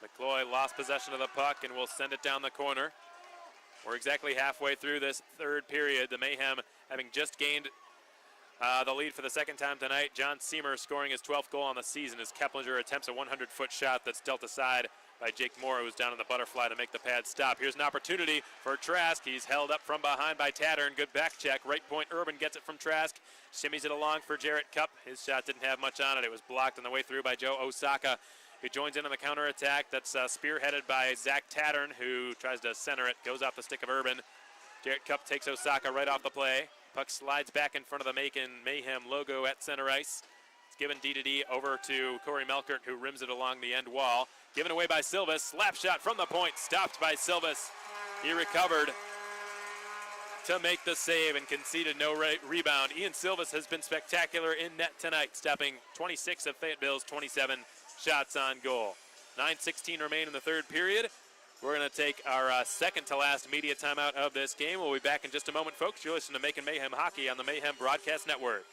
McCloy lost possession of the puck and will send it down the corner. We're exactly halfway through this third period. The Mayhem having just gained the lead for the second time tonight. John Seymour scoring his 12th goal on the season as Keplinger attempts a 100-foot shot that's dealt aside by Jake Moore, who's down in the butterfly to make the pad stop. Here's an opportunity for Trask. He's held up from behind by Tattern. Good back check. Right point Urban gets it from Trask. Shimmies it along for Jarrett Cup. His shot didn't have much on it. It was blocked on the way through by Joe Osaka, who joins in on the counterattack. That's spearheaded by Zach Tattern, who tries to center it. Goes off the stick of Urban. Jarrett Cup takes Osaka right off the play. Puck slides back in front of the Macon Mayhem logo at center ice. It's given D over to Corey Melkert, who rims it along the end wall. Given away by Silvis. Slap shot from the point. Stopped by Silvis. He recovered to make the save and conceded no rebound. Ian Silvis has been spectacular in net tonight, stopping 26 of Fayetteville's 27 shots on goal. 9:16 remain in the third period. We're going to take our second to last media timeout of this game. We'll be back in just a moment, folks. You're listening to Macon Mayhem Hockey on the Mayhem Broadcast Network.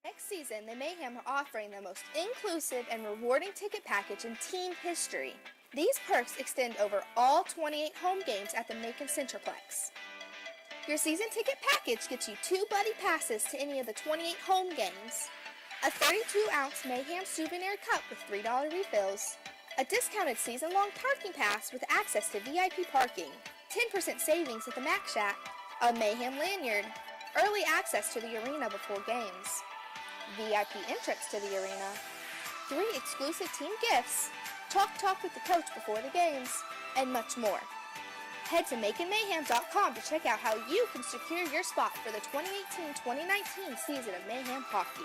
Next season, the Mayhem are offering the most inclusive and rewarding ticket package in team history. These perks extend over all 28 home games at the Macon Centreplex. Your season ticket package gets you 2 buddy passes to any of the 28 home games, a 32-ounce Mayhem souvenir cup with $3 refills, a discounted season-long parking pass with access to VIP parking, 10% savings at the Mac Shack, a Mayhem lanyard, early access to the arena before games, VIP entrance to the arena, 3 exclusive team gifts, talk with the coach before the games, and much more. Head to MaconMayhem.com to check out how you can secure your spot for the 2018-2019 season of Mayhem Hockey.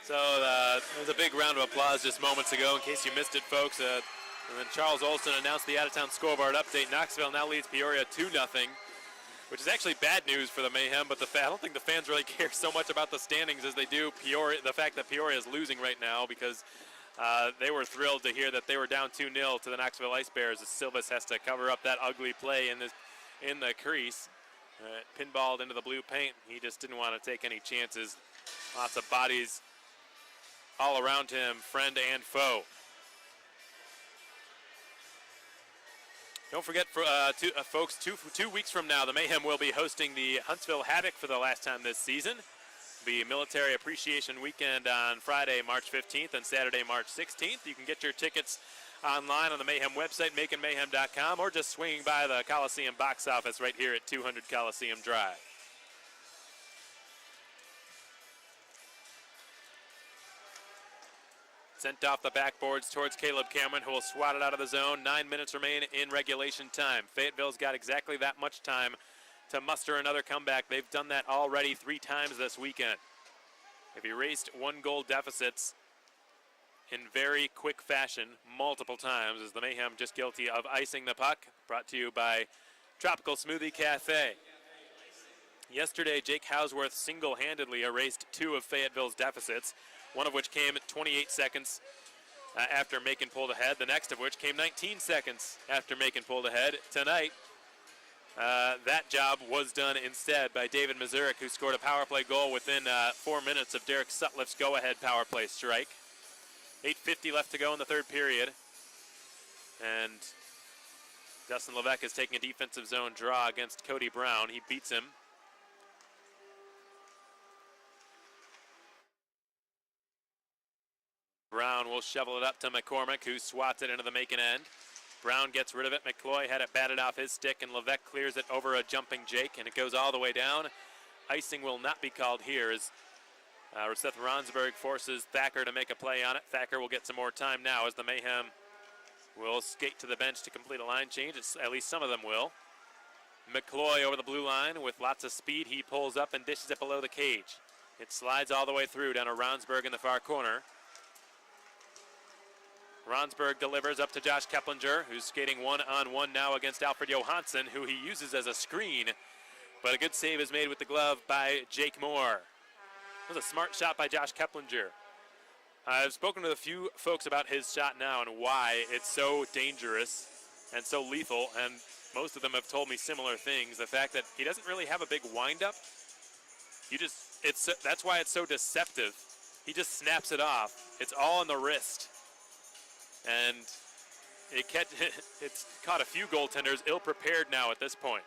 So there was a big round of applause just moments ago, in case you missed it, folks. And then Charles Olson announced the out-of-town scoreboard update. Knoxville now leads Peoria 2-0. Which is actually bad news for the Mayhem, but I don't think the fans really care so much about the standings as they do the fact that Peoria is losing right now, because they were thrilled to hear that they were down 2-0 to the Knoxville Ice Bears as Silvis has to cover up that ugly play in the crease. Pinballed into the blue paint. He just didn't want to take any chances. Lots of bodies all around him, friend and foe. Don't forget, folks, two weeks from now, the Mayhem will be hosting the Huntsville Havoc for the last time this season. It'll be Military Appreciation Weekend on Friday, March 15th and Saturday, March 16th. You can get your tickets online on the Mayhem website, MaconMayhem.com, or just swinging by the Coliseum box office right here at 200 Coliseum Drive. Sent off the backboards towards Caleb Cameron, who will swat it out of the zone. 9 minutes remain in regulation time. Fayetteville's got exactly that much time to muster another comeback. They've done that already 3 times this weekend. They've erased 1-goal deficits in very quick fashion multiple times, as the Mayhem just guilty of icing the puck. Brought to you by Tropical Smoothie Cafe. Yesterday, Jake Hausworth single-handedly erased 2 of Fayetteville's deficits, one of which came 28 seconds after Macon pulled ahead, the next of which came 19 seconds after Macon pulled ahead. Tonight, that job was done instead by David Mazurik, who scored a power play goal within 4 minutes of Derek Sutliff's go-ahead power play strike. 8:50 left to go in the third period. And Dustin Levesque is taking a defensive zone draw against Cody Brown. He beats him. Brown will shovel it up to McCormick, who swats it into the Macon end. Brown gets rid of it. McCloy had it batted off his stick, and Levesque clears it over a jumping Jake, and it goes all the way down. Icing will not be called here as Seth Ronsberg forces Thacker to make a play on it. Thacker will get some more time now as the Mayhem will skate to the bench to complete a line change. At least some of them will. McCloy over the blue line with lots of speed. He pulls up and dishes it below the cage. It slides all the way through down to Ronsberg in the far corner. Ronsberg delivers up to Josh Keplinger, who's skating one-on-one now against Alfred Johansson, who he uses as a screen. But a good save is made with the glove by Jake Moore. It was a smart shot by Josh Keplinger. I've spoken to a few folks about his shot now and why it's so dangerous and so lethal, and most of them have told me similar things. The fact that he doesn't really have a big windup. That's why it's so deceptive. He just snaps it off. It's all in the wrist. And it's caught a few goaltenders ill-prepared now at this point.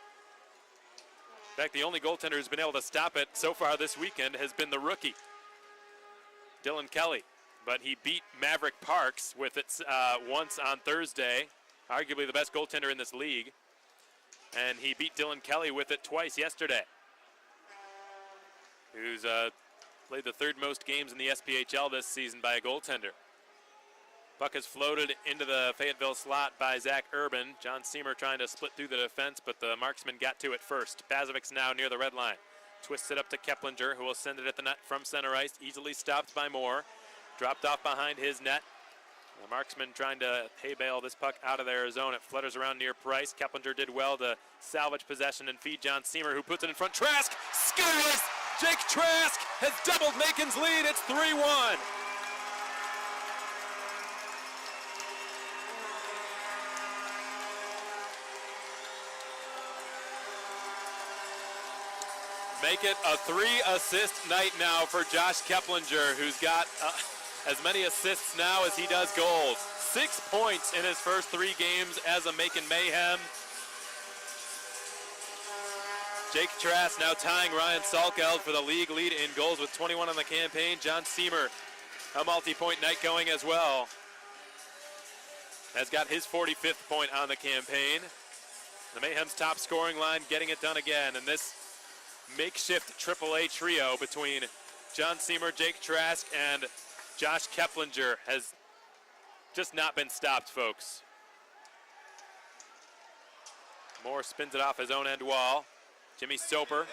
In fact, the only goaltender who's been able to stop it so far this weekend has been the rookie, Dylan Kelly. But he beat Maverick Parks with it once on Thursday, arguably the best goaltender in this league. And he beat Dylan Kelly with it twice yesterday, who's played the third most games in the SPHL this season by a goaltender. Puck is floated into the Fayetteville slot by Zach Urban. John Seamer trying to split through the defense, but the Marksman got to it first. Bazovic's now near the red line. Twists it up to Keplinger, who will send it at the net from center ice. Easily stopped by Moore. Dropped off behind his net. The Marksman trying to hay bale this puck out of their zone. It flutters around near Price. Keplinger did well to salvage possession and feed John Seamer, who puts it in front. Trask scores! Jake Trask has doubled Macon's lead. It's 3-1. Make it a 3-assist night now for Josh Keplinger, who's got as many assists now as he does goals. 6 points in his first 3 games as a Macon Mayhem. Jake Trask now tying Ryan Salkeld for the league lead in goals with 21 on the campaign. John Seamer, a multi-point night going as well, has got his 45th point on the campaign. The Mayhem's top scoring line getting it done again, and this makeshift AAA trio between John Seamer, Jake Trask, and Josh Keplinger has just not been stopped, folks. Moore spins it off his own end wall. Jimmy Soper.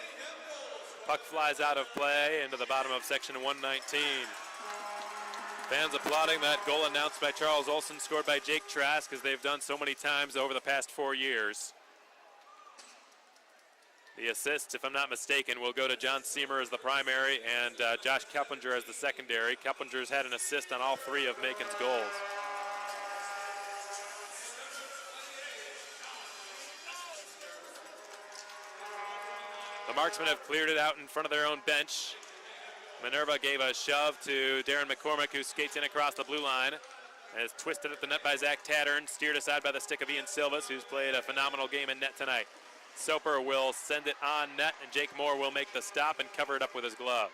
Puck flies out of play into the bottom of section 119. Fans applauding that goal announced by Charles Olson, scored by Jake Trask, as they've done so many times over the past 4 years. The assists, if I'm not mistaken, will go to John Seamer as the primary and Josh Keplinger as the secondary. Keplinger's had an assist on all 3 of Macon's goals. The Marksmen have cleared it out in front of their own bench. Minerva gave a shove to Darren McCormick, who skates in across the blue line. And is twisted at the net by Zach Tattern, steered aside by the stick of Ian Silvas, who's played a phenomenal game in net tonight. Soper will send it on net, and Jake Moore will make the stop and cover it up with his glove.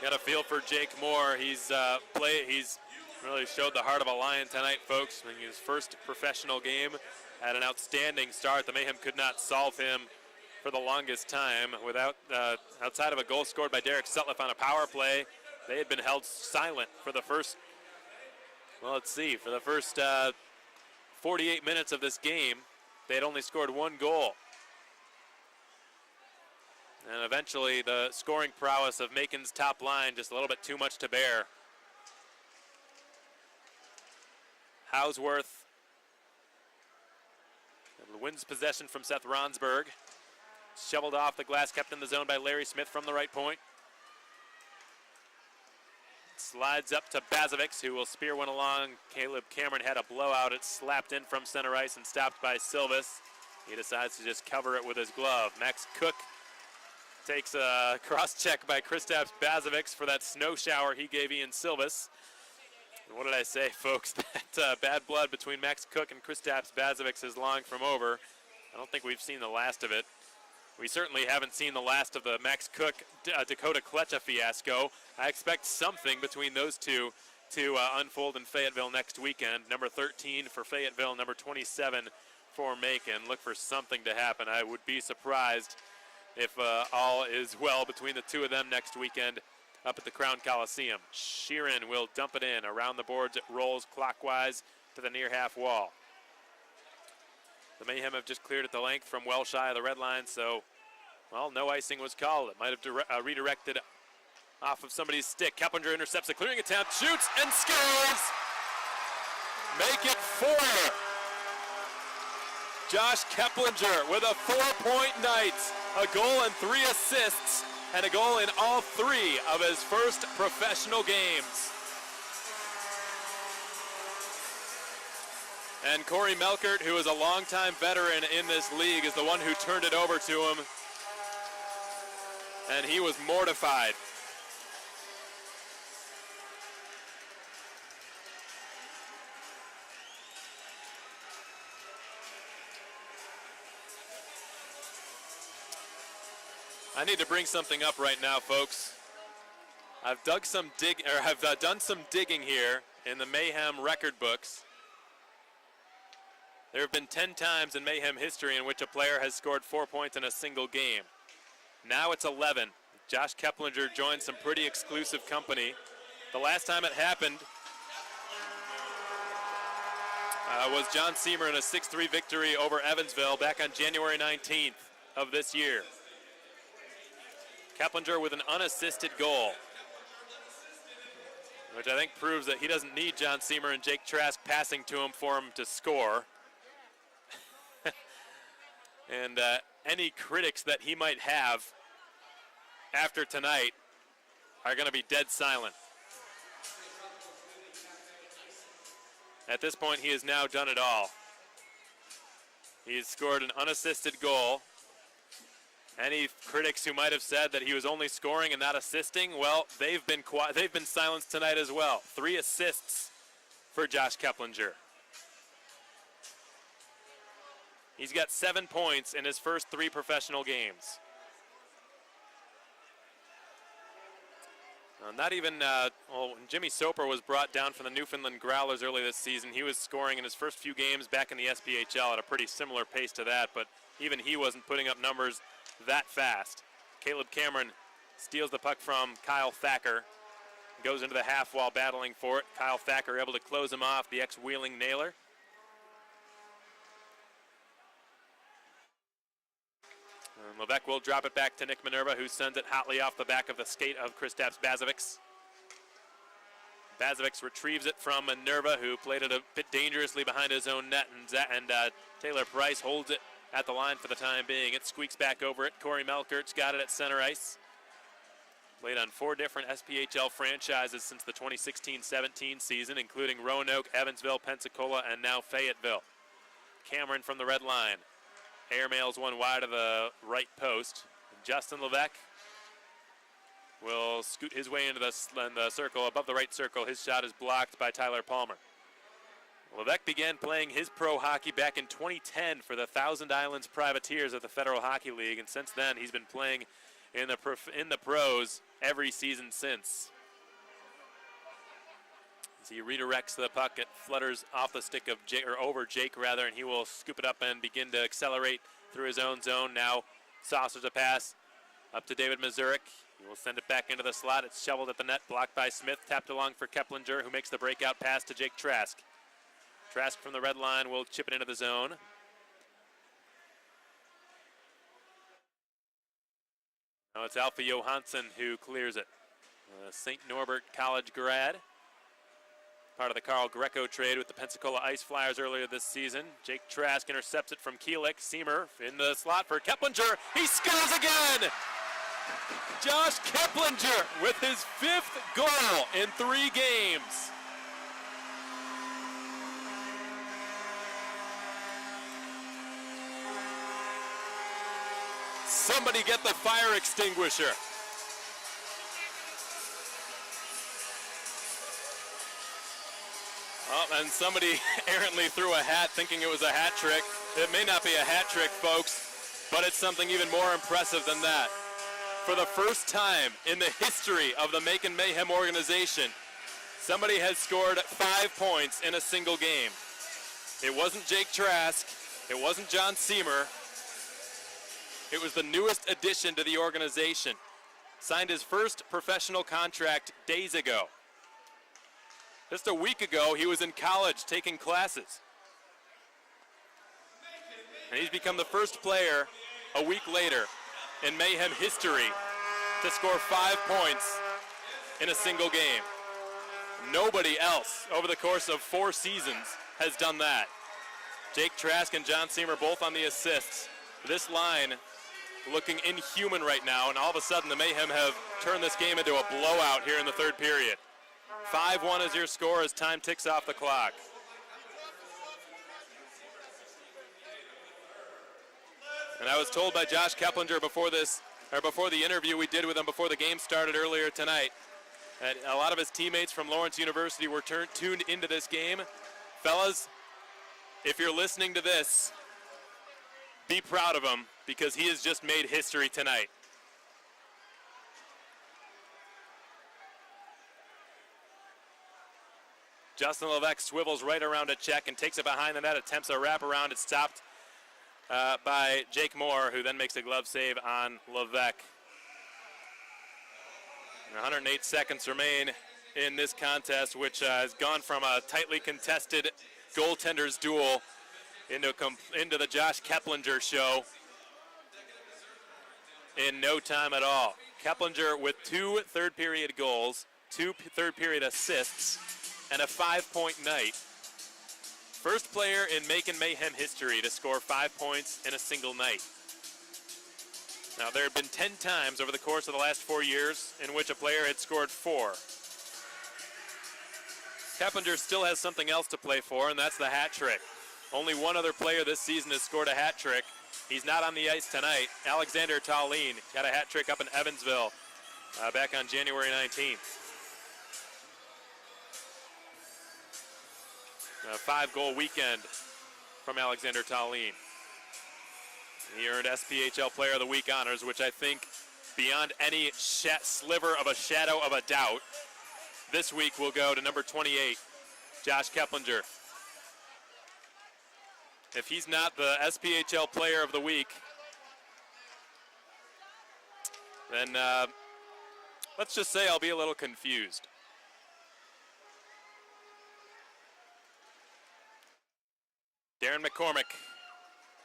Got a feel for Jake Moore. He's really showed the heart of a Lion tonight, folks. In his first professional game, had an outstanding start. The Mayhem could not solve him for the longest time. Outside of a goal scored by Derek Sutliff on a power play, they had been held silent for the first, for the first 48 minutes of this game. They had only scored 1 goal. And eventually the scoring prowess of Macon's top line just a little bit too much to bear. Hausworth wins possession from Seth Ronsberg. shoveled off the glass, kept in the zone by Larry Smith from the right point. Slides up to Bazovics, who will spear one along. Caleb Cameron had a blowout. It slapped in from center ice and stopped by Silvis. He decides to just cover it with his glove. Max Cook takes a cross-check by Kristaps Bazovics for that snow shower he gave Ian Silvis. And what did I say, folks? That bad blood between Max Cook and Kristaps Bazovics is long from over. I don't think we've seen the last of it. We certainly haven't seen the last of the Max Cook Dakota Kletcha fiasco. I expect something between those two to unfold in Fayetteville next weekend. Number 13 for Fayetteville, number 27 for Macon. Look for something to happen. I would be surprised if all is well between the two of them next weekend up at the Crown Coliseum. Sheeran will dump it in. Around the boards, it rolls clockwise to the near half wall. The Mayhem have just cleared at the length from well shy of the red line, so, well, no icing was called. It might have redirected off of somebody's stick. Keplinger intercepts a clearing attempt, shoots, and scores! Make it 4. Josh Keplinger with a 4-point night. A goal and 3 assists, and a goal in all 3 of his first professional games. And Corey Melkert, who is a longtime veteran in this league, is the one who turned it over to him. And he was mortified. I need to bring something up right now, folks. I've done some digging here in the Mayhem record books. There have been 10 times in Mayhem history in which a player has scored 4 points in a single game. Now it's 11. Josh Keplinger joined some pretty exclusive company. The last time it happened was John Seamer in a 6-3 victory over Evansville back on January 19th of this year. Keplinger with an unassisted goal, which I think proves that he doesn't need John Seamer and Jake Trask passing to him for him to score. And any critics that he might have after tonight are going to be dead silent. At this point, he has now done it all. He's scored an unassisted goal. Any critics who might have said that he was only scoring and not assisting, well, they've been silenced tonight as well. 3 assists for Josh Keplinger. He's got 7 points in his first 3 professional games. Not even, Jimmy Soper was brought down from the Newfoundland Growlers early this season. He was scoring in his first few games back in the SPHL at a pretty similar pace to that, but even he wasn't putting up numbers that fast. Caleb Cameron steals the puck from Kyle Thacker, goes into the half wall battling for it. Kyle Thacker able to close him off, the ex-Wheeling Nailer. Levesque will drop it back to Nick Minerva, who sends it hotly off the back of the skate of Kristaps Bazovics. Bazovics retrieves it from Minerva, who played it a bit dangerously behind his own net, and Taylor Price holds it at the line for the time being. It squeaks back over it. Corey Melkert's got it at center ice. Played on 4 different SPHL franchises since the 2016-17 season, including Roanoke, Evansville, Pensacola, and now Fayetteville. Cameron from the red line. Airmails one wide of the right post. Justin Levesque will scoot his way into the circle, above the right circle. His shot is blocked by Tyler Palmer. Levesque began playing his pro hockey back in 2010 for the Thousand Islands Privateers of the Federal Hockey League, and since then he's been playing in the pros every season since. As he redirects the puck, it flutters off the stick of Jake, or over Jake rather, and he will scoop it up and begin to accelerate through his own zone. Now saucers a pass up to David Mazurik. He will send it back into the slot. It's shoveled at the net, blocked by Smith, tapped along for Keplinger, who makes the breakout pass to Jake Trask. Trask from the red line will chip it into the zone. Now it's Alpha Johansson who clears it. St. Norbert College grad. part of the Carl Greco trade with the Pensacola Ice Flyers earlier this season. Jake Trask intercepts it from Keelik. Seamer in the slot for Keplinger. He scores again! Josh Keplinger with his 5th goal in 3 games. Somebody get the fire extinguisher. Oh, and somebody errantly threw a hat thinking it was a hat trick. It may not be a hat trick, folks, but it's something even more impressive than that. For the first time in the history of the Macon Mayhem organization, somebody has scored 5 points in a single game. It wasn't Jake Trask. It wasn't John Seamer. It was the newest addition to the organization. Signed his first professional contract days ago. Just a week ago, he was in college taking classes. And he's become the first player a week later in Mayhem history to score 5 points in a single game. Nobody else over the course of 4 seasons has done that. Jake Trask and John Seamer both on the assists. This line looking inhuman right now, and all of a sudden the Mayhem have turned this game into a blowout here in the 3rd period. 5-1 is your score as time ticks off the clock. And I was told by Josh Keplinger before the interview we did with him before the game started earlier tonight, that a lot of his teammates from Lawrence University were tuned into this game. Fellas, if you're listening to this, be proud of him, because he has just made history tonight. Justin Levesque swivels right around a check and takes it behind the net, attempts a wraparound. It's stopped by Jake Moore, who then makes a glove save on Levesque. 108 seconds remain in this contest, which has gone from a tightly contested goaltenders duel into the Josh Keplinger show in no time at all. Keplinger with 2 third-period goals, 2 third-period assists, and a 5-point night. First player in Macon Mayhem history to score 5 points in a single night. Now, there have been 10 times over the course of the last 4 years in which a player had scored 4. Keplinger still has something else to play for, and that's the hat trick. Only one other player this season has scored a hat trick. He's not on the ice tonight. Alexander Tallien got a hat trick up in Evansville back on January 19th. A 5-goal weekend from Alexander Tallien. He earned SPHL Player of the Week honors, which I think, beyond any sliver of a shadow of a doubt, this week will go to number 28, Josh Keplinger. If he's not the SPHL Player of the Week, then let's just say I'll be a little confused. Darren McCormick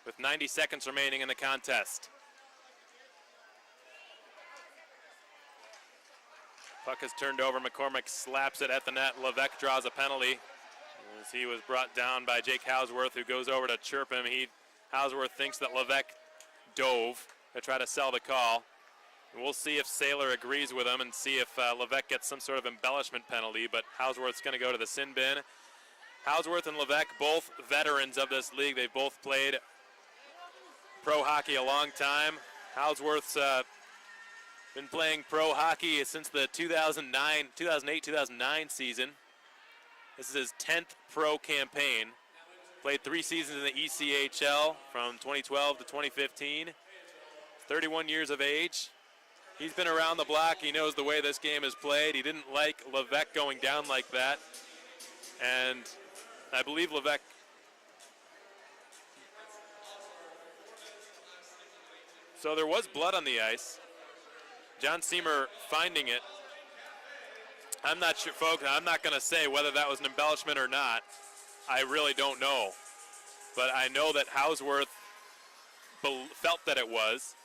with 90 seconds remaining in the contest. Puck is turned over. McCormick slaps it at the net. Levesque draws a penalty as he was brought down by Jake Hausworth, who goes over to chirp him. Hausworth thinks that Levesque dove to try to sell the call. And we'll see if Saylor agrees with him and see if Levesque gets some sort of embellishment penalty, but Hausworth's going to go to the sin bin. Hausworth and Levesque, both veterans of this league. They've both played pro hockey a long time. Hausworth's been playing pro hockey since the 2008-2009 season. This is his 10th pro campaign. Played 3 seasons in the ECHL from 2012 to 2015. 31 years of age. He's been around the block. He knows the way this game is played. He didn't like Levesque going down like that. And I believe Levesque so there was blood on the ice. John Seamer finding it. I'm not sure, folks. I'm not going to say whether that was an embellishment or not. I really don't know. But I know that Hausworth felt that it was.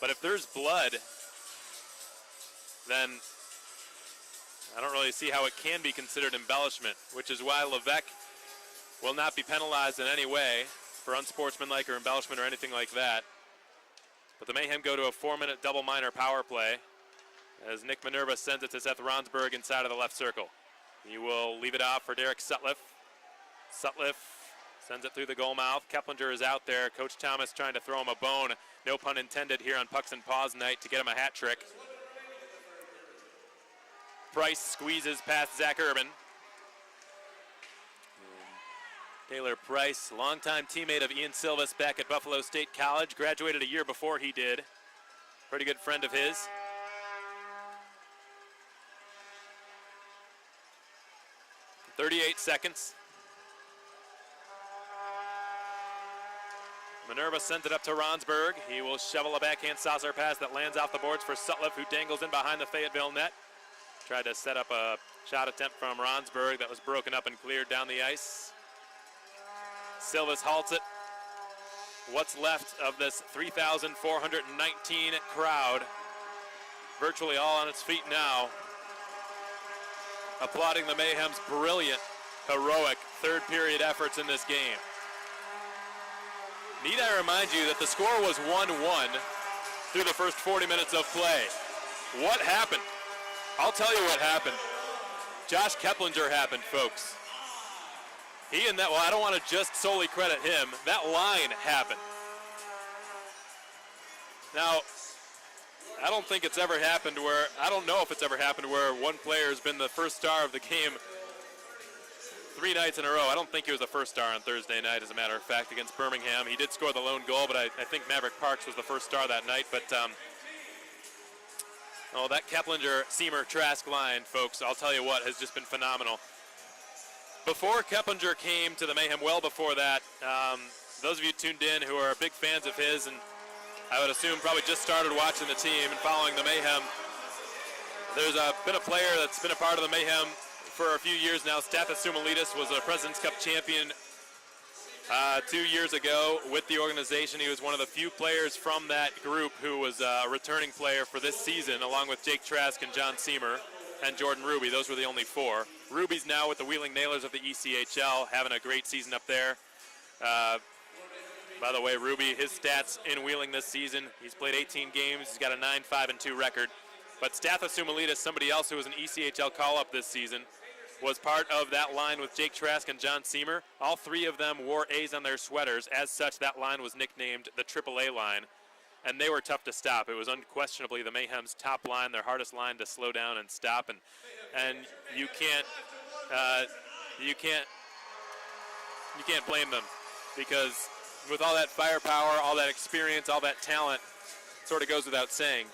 But if there's blood, then I don't really see how it can be considered embellishment, which is why Levesque will not be penalized in any way for unsportsmanlike or embellishment or anything like that. But the Mayhem go to a 4-minute double minor power play as Nick Minerva sends it to Seth Ronsberg inside of the left circle. He will leave it off for Derek Sutliff. Sutliff sends it through the goal mouth. Keplinger is out there. Coach Thomas trying to throw him a bone, no pun intended, here on Pucks and Paws night to get him a hat trick. Price squeezes past Zach Urban. Taylor Price, longtime teammate of Ian Silvas back at Buffalo State College, graduated a year before he did. Pretty good friend of his. .38 seconds. Minerva sends it up to Ronsberg. He will shovel a backhand saucer pass that lands off the boards for Sutliff, who dangles in behind the Fayetteville net. Tried to set up a shot attempt from Ronsberg that was broken up and cleared down the ice. Silvas halts it. What's left of this 3,419 crowd, virtually all on its feet now, applauding the Mayhem's brilliant, heroic third period efforts in this game. Need I remind you that the score was 1-1 through the first 40 minutes of play. What happened? I'll tell you what happened. Josh Keplinger happened, folks. He and that, well, I don't want to just solely credit him. That line happened. Now, I don't think it's ever happened where, I don't know if it's ever happened where one player has been the first star of the game 3 nights in a row. I don't think he was the first star on Thursday night, as a matter of fact, against Birmingham. He did score the lone goal, but I think Maverick Parks was the first star that night. But that Keplinger-Seamer-Trask line, folks, I'll tell you what, has just been phenomenal. Before Keplinger came to the Mayhem, well before that, those of you tuned in who are big fans of his, and I would assume probably just started watching the team and following the Mayhem, there's been a player that's been a part of the Mayhem for a few years now. Stathis Soumalides was a President's Cup champion 2 years ago with the organization. He was one of the few players from that group who was a returning player for this season, along with Jake Trask and John Seamer and Jordan Ruby. Those were the only 4. Ruby's now with the Wheeling Nailers of the ECHL, having a great season up there. By the way, Ruby, his stats in Wheeling this season, he's played 18 games. He's got a 9-5-2 record. But Stathis Soumalides, somebody else who was an ECHL call-up this season, was part of that line with Jake Trask and John Seamer. All 3 of them wore A's on their sweaters. As such, that line was nicknamed the AAA line. And they were tough to stop. It was unquestionably the Mayhem's top line, their hardest line to slow down and stop. And you can't blame them, because with all that firepower, all that experience, all that talent, sort of goes without saying.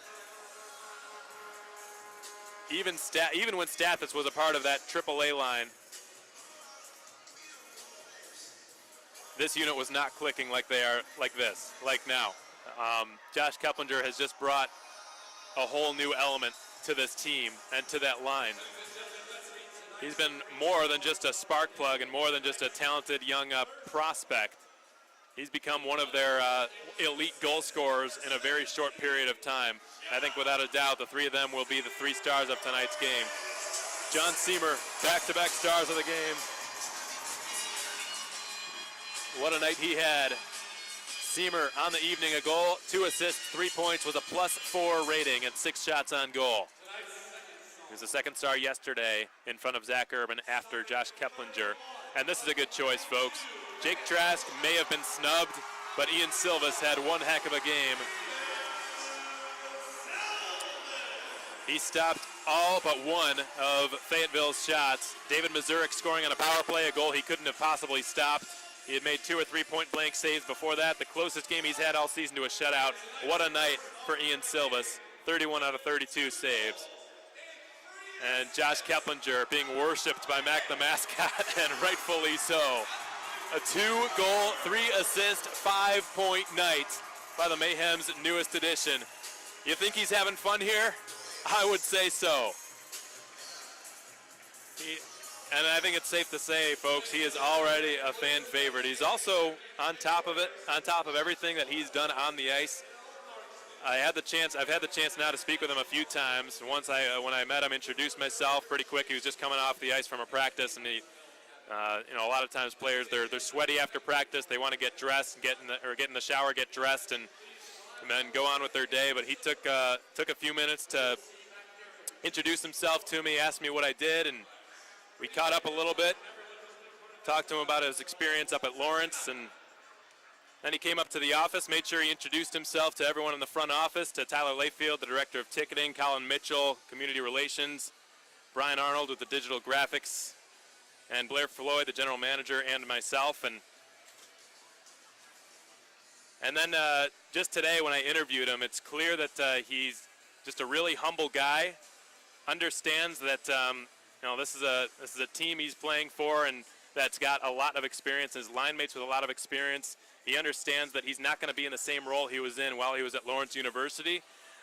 Even when Stathis was a part of that AAA line, this unit was not clicking like they are like now. Josh Keplinger has just brought a whole new element to this team and to that line. He's been more than just a spark plug and more than just a talented young prospect. He's become one of their elite goal scorers in a very short period of time. I think without a doubt the 3 of them will be the 3 stars of tonight's game. John Seamer, back-to-back stars of the game. What a night he had. Seamer on the evening, a goal, 2 assists, 3 points, with a +4 rating and 6 shots on goal. He was the second star yesterday in front of Zach Urban after Josh Keplinger. And this is a good choice, folks. Jake Trask may have been snubbed, but Ian Silvas had one heck of a game. He stopped all but one of Fayetteville's shots. David Mazurik scoring on a power play, a goal he couldn't have possibly stopped. He had made 2 or 3 point-blank saves before that, the closest game he's had all season to a shutout. What a night for Ian Silvas, 31 out of 32 saves. And Josh Keplinger being worshipped by Mac the mascot, and rightfully so. A 2-goal, 3-assist, 5-point night by the Mayhem's newest addition. You think he's having fun here? I would say so. And I think it's safe to say, folks, he is already a fan favorite. He's also, on top of everything that he's done on the ice, I've had the chance now to speak with him a few times. Once when I met him, introduced myself pretty quick. He was just coming off the ice from a practice, and he, a lot of times players they're sweaty after practice. They want to get dressed, get in the shower, get dressed, and then go on with their day. But he took a few minutes to introduce himself to me, asked me what I did, and we caught up a little bit. Talked to him about his experience up at Lawrence, and then he came up to the office, made sure he introduced himself to everyone in the front office, to Tyler Layfield, the director of ticketing, Colin Mitchell, community relations, Brian Arnold with the digital graphics, and Blair Floyd, the general manager, and myself. And then just today when I interviewed him, it's clear that he's just a really humble guy, understands that this is a team he's playing for and that's got a lot of experience, his line mates with a lot of experience. He understands that he's not going to be in the same role he was in while he was at Lawrence University,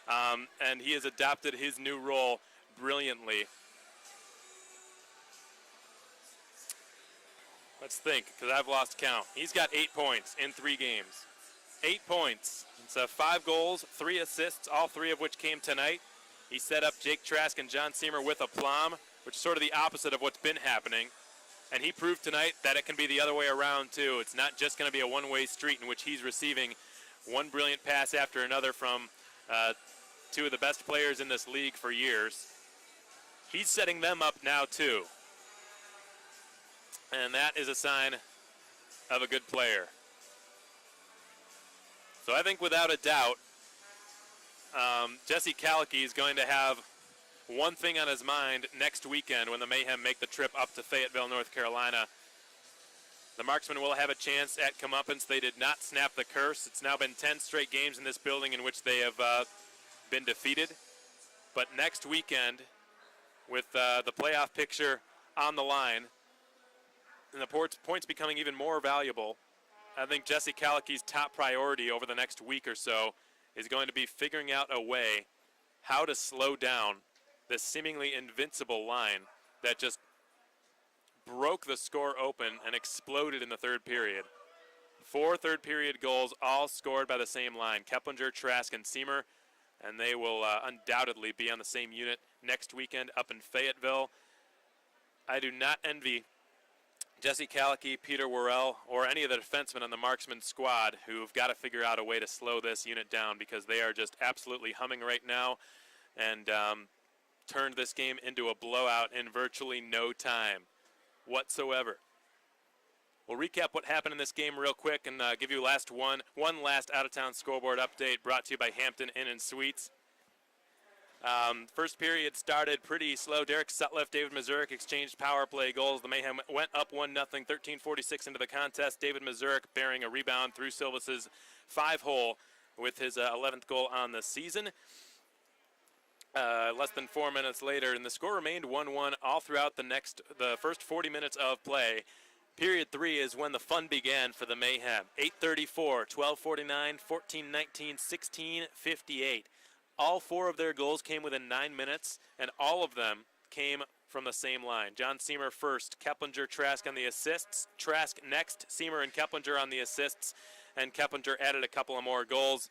and he has adopted his new role brilliantly. Let's think, because I've lost count. He's got 8 points in 3 games. 8 points. It's 5 goals, 3 assists, all 3 of which came tonight. He set up Jake Trask and John Seamer with aplomb, which is sort of the opposite of what's been happening. And he proved tonight that it can be the other way around, too. It's not just going to be a one-way street in which he's receiving one brilliant pass after another from 2 of the best players in this league for years. He's setting them up now, too. And that is a sign of a good player. So I think without a doubt, Jesse Kalki is going to have one thing on his mind next weekend when the Mayhem make the trip up to Fayetteville, North Carolina. The Marksmen will have a chance at comeuppance. They did not snap the curse. It's now been 10 straight games in this building in which they have been defeated. But next weekend, with the playoff picture on the line, and the points becoming even more valuable, I think Jesse Kalki's top priority over the next week or so is going to be figuring out a way how to slow down this seemingly invincible line that just broke the score open and exploded in the third period. 4 third-period goals, all scored by the same line, Keplinger, Trask, and Seamer, and they will undoubtedly be on the same unit next weekend up in Fayetteville. I do not envy Jesse Kalki, Peter Worrell, or any of the defensemen on the Marksman squad who've got to figure out a way to slow this unit down, because they are just absolutely humming right now and turned this game into a blowout in virtually no time whatsoever. We'll recap what happened in this game real quick and give you one last out-of-town scoreboard update brought to you by Hampton Inn and Suites. First period started pretty slow. Derek Sutliff, David Mazurek exchanged power play goals. The Mayhem went up 1-0, 13:46 into the contest. David Mazurek bearing a rebound through Silvas's 5-hole with his 11th goal on the season. Less than 4 minutes later, and the score remained 1-1 all throughout the first 40 minutes of play. Period 3 is when the fun began for the Mayhem. 8:34, 12:49, 14:19, 16:58. All 4 of their goals came within 9 minutes, and all of them came from the same line. John Seamer first, Keplinger, Trask on the assists, Trask next, Seamer and Keplinger on the assists, and Keplinger added a couple of more goals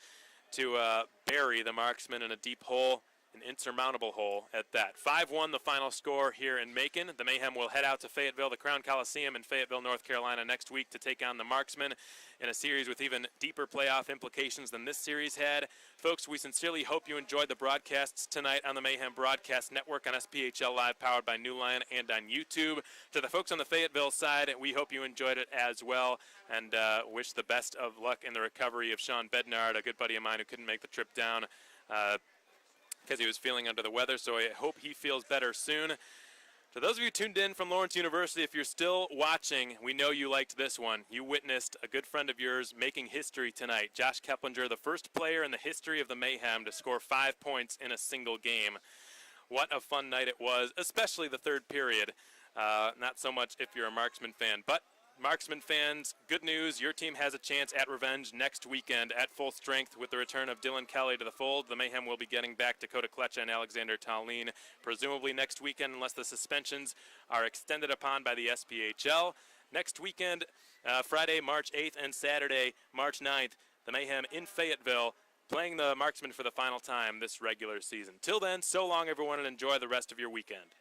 to bury the Marksmen in a deep hole, an insurmountable hole at that. 5-1 the final score here in Macon. The Mayhem will head out to Fayetteville, the Crown Coliseum in Fayetteville, North Carolina next week to take on the Marksmen in a series with even deeper playoff implications than this series had. Folks, we sincerely hope you enjoyed the broadcasts tonight on the Mayhem Broadcast Network on SPHL Live, powered by New Line, and on YouTube. To the folks on the Fayetteville side, we hope you enjoyed it as well, and wish the best of luck in the recovery of Sean Bednard, a good buddy of mine who couldn't make the trip down because he was feeling under the weather, so I hope he feels better soon. To those of you tuned in from Lawrence University, if you're still watching, we know you liked this one. You witnessed a good friend of yours making history tonight. Josh Keplinger, the first player in the history of the Mayhem to score 5 points in a single game. What a fun night it was, especially the third period. Not so much if you're a Marksman fan, but Marksman fans, good news, your team has a chance at revenge next weekend at full strength with the return of Dylan Kelly to the fold. The Mayhem will be getting back Dakota Kletcha and Alexander Tallinn presumably next weekend, unless the suspensions are extended upon by the SPHL. Next weekend, Friday, March 8th and Saturday, March 9th, the Mayhem in Fayetteville playing the Marksmen for the final time this regular season. Till then, so long everyone, and enjoy the rest of your weekend.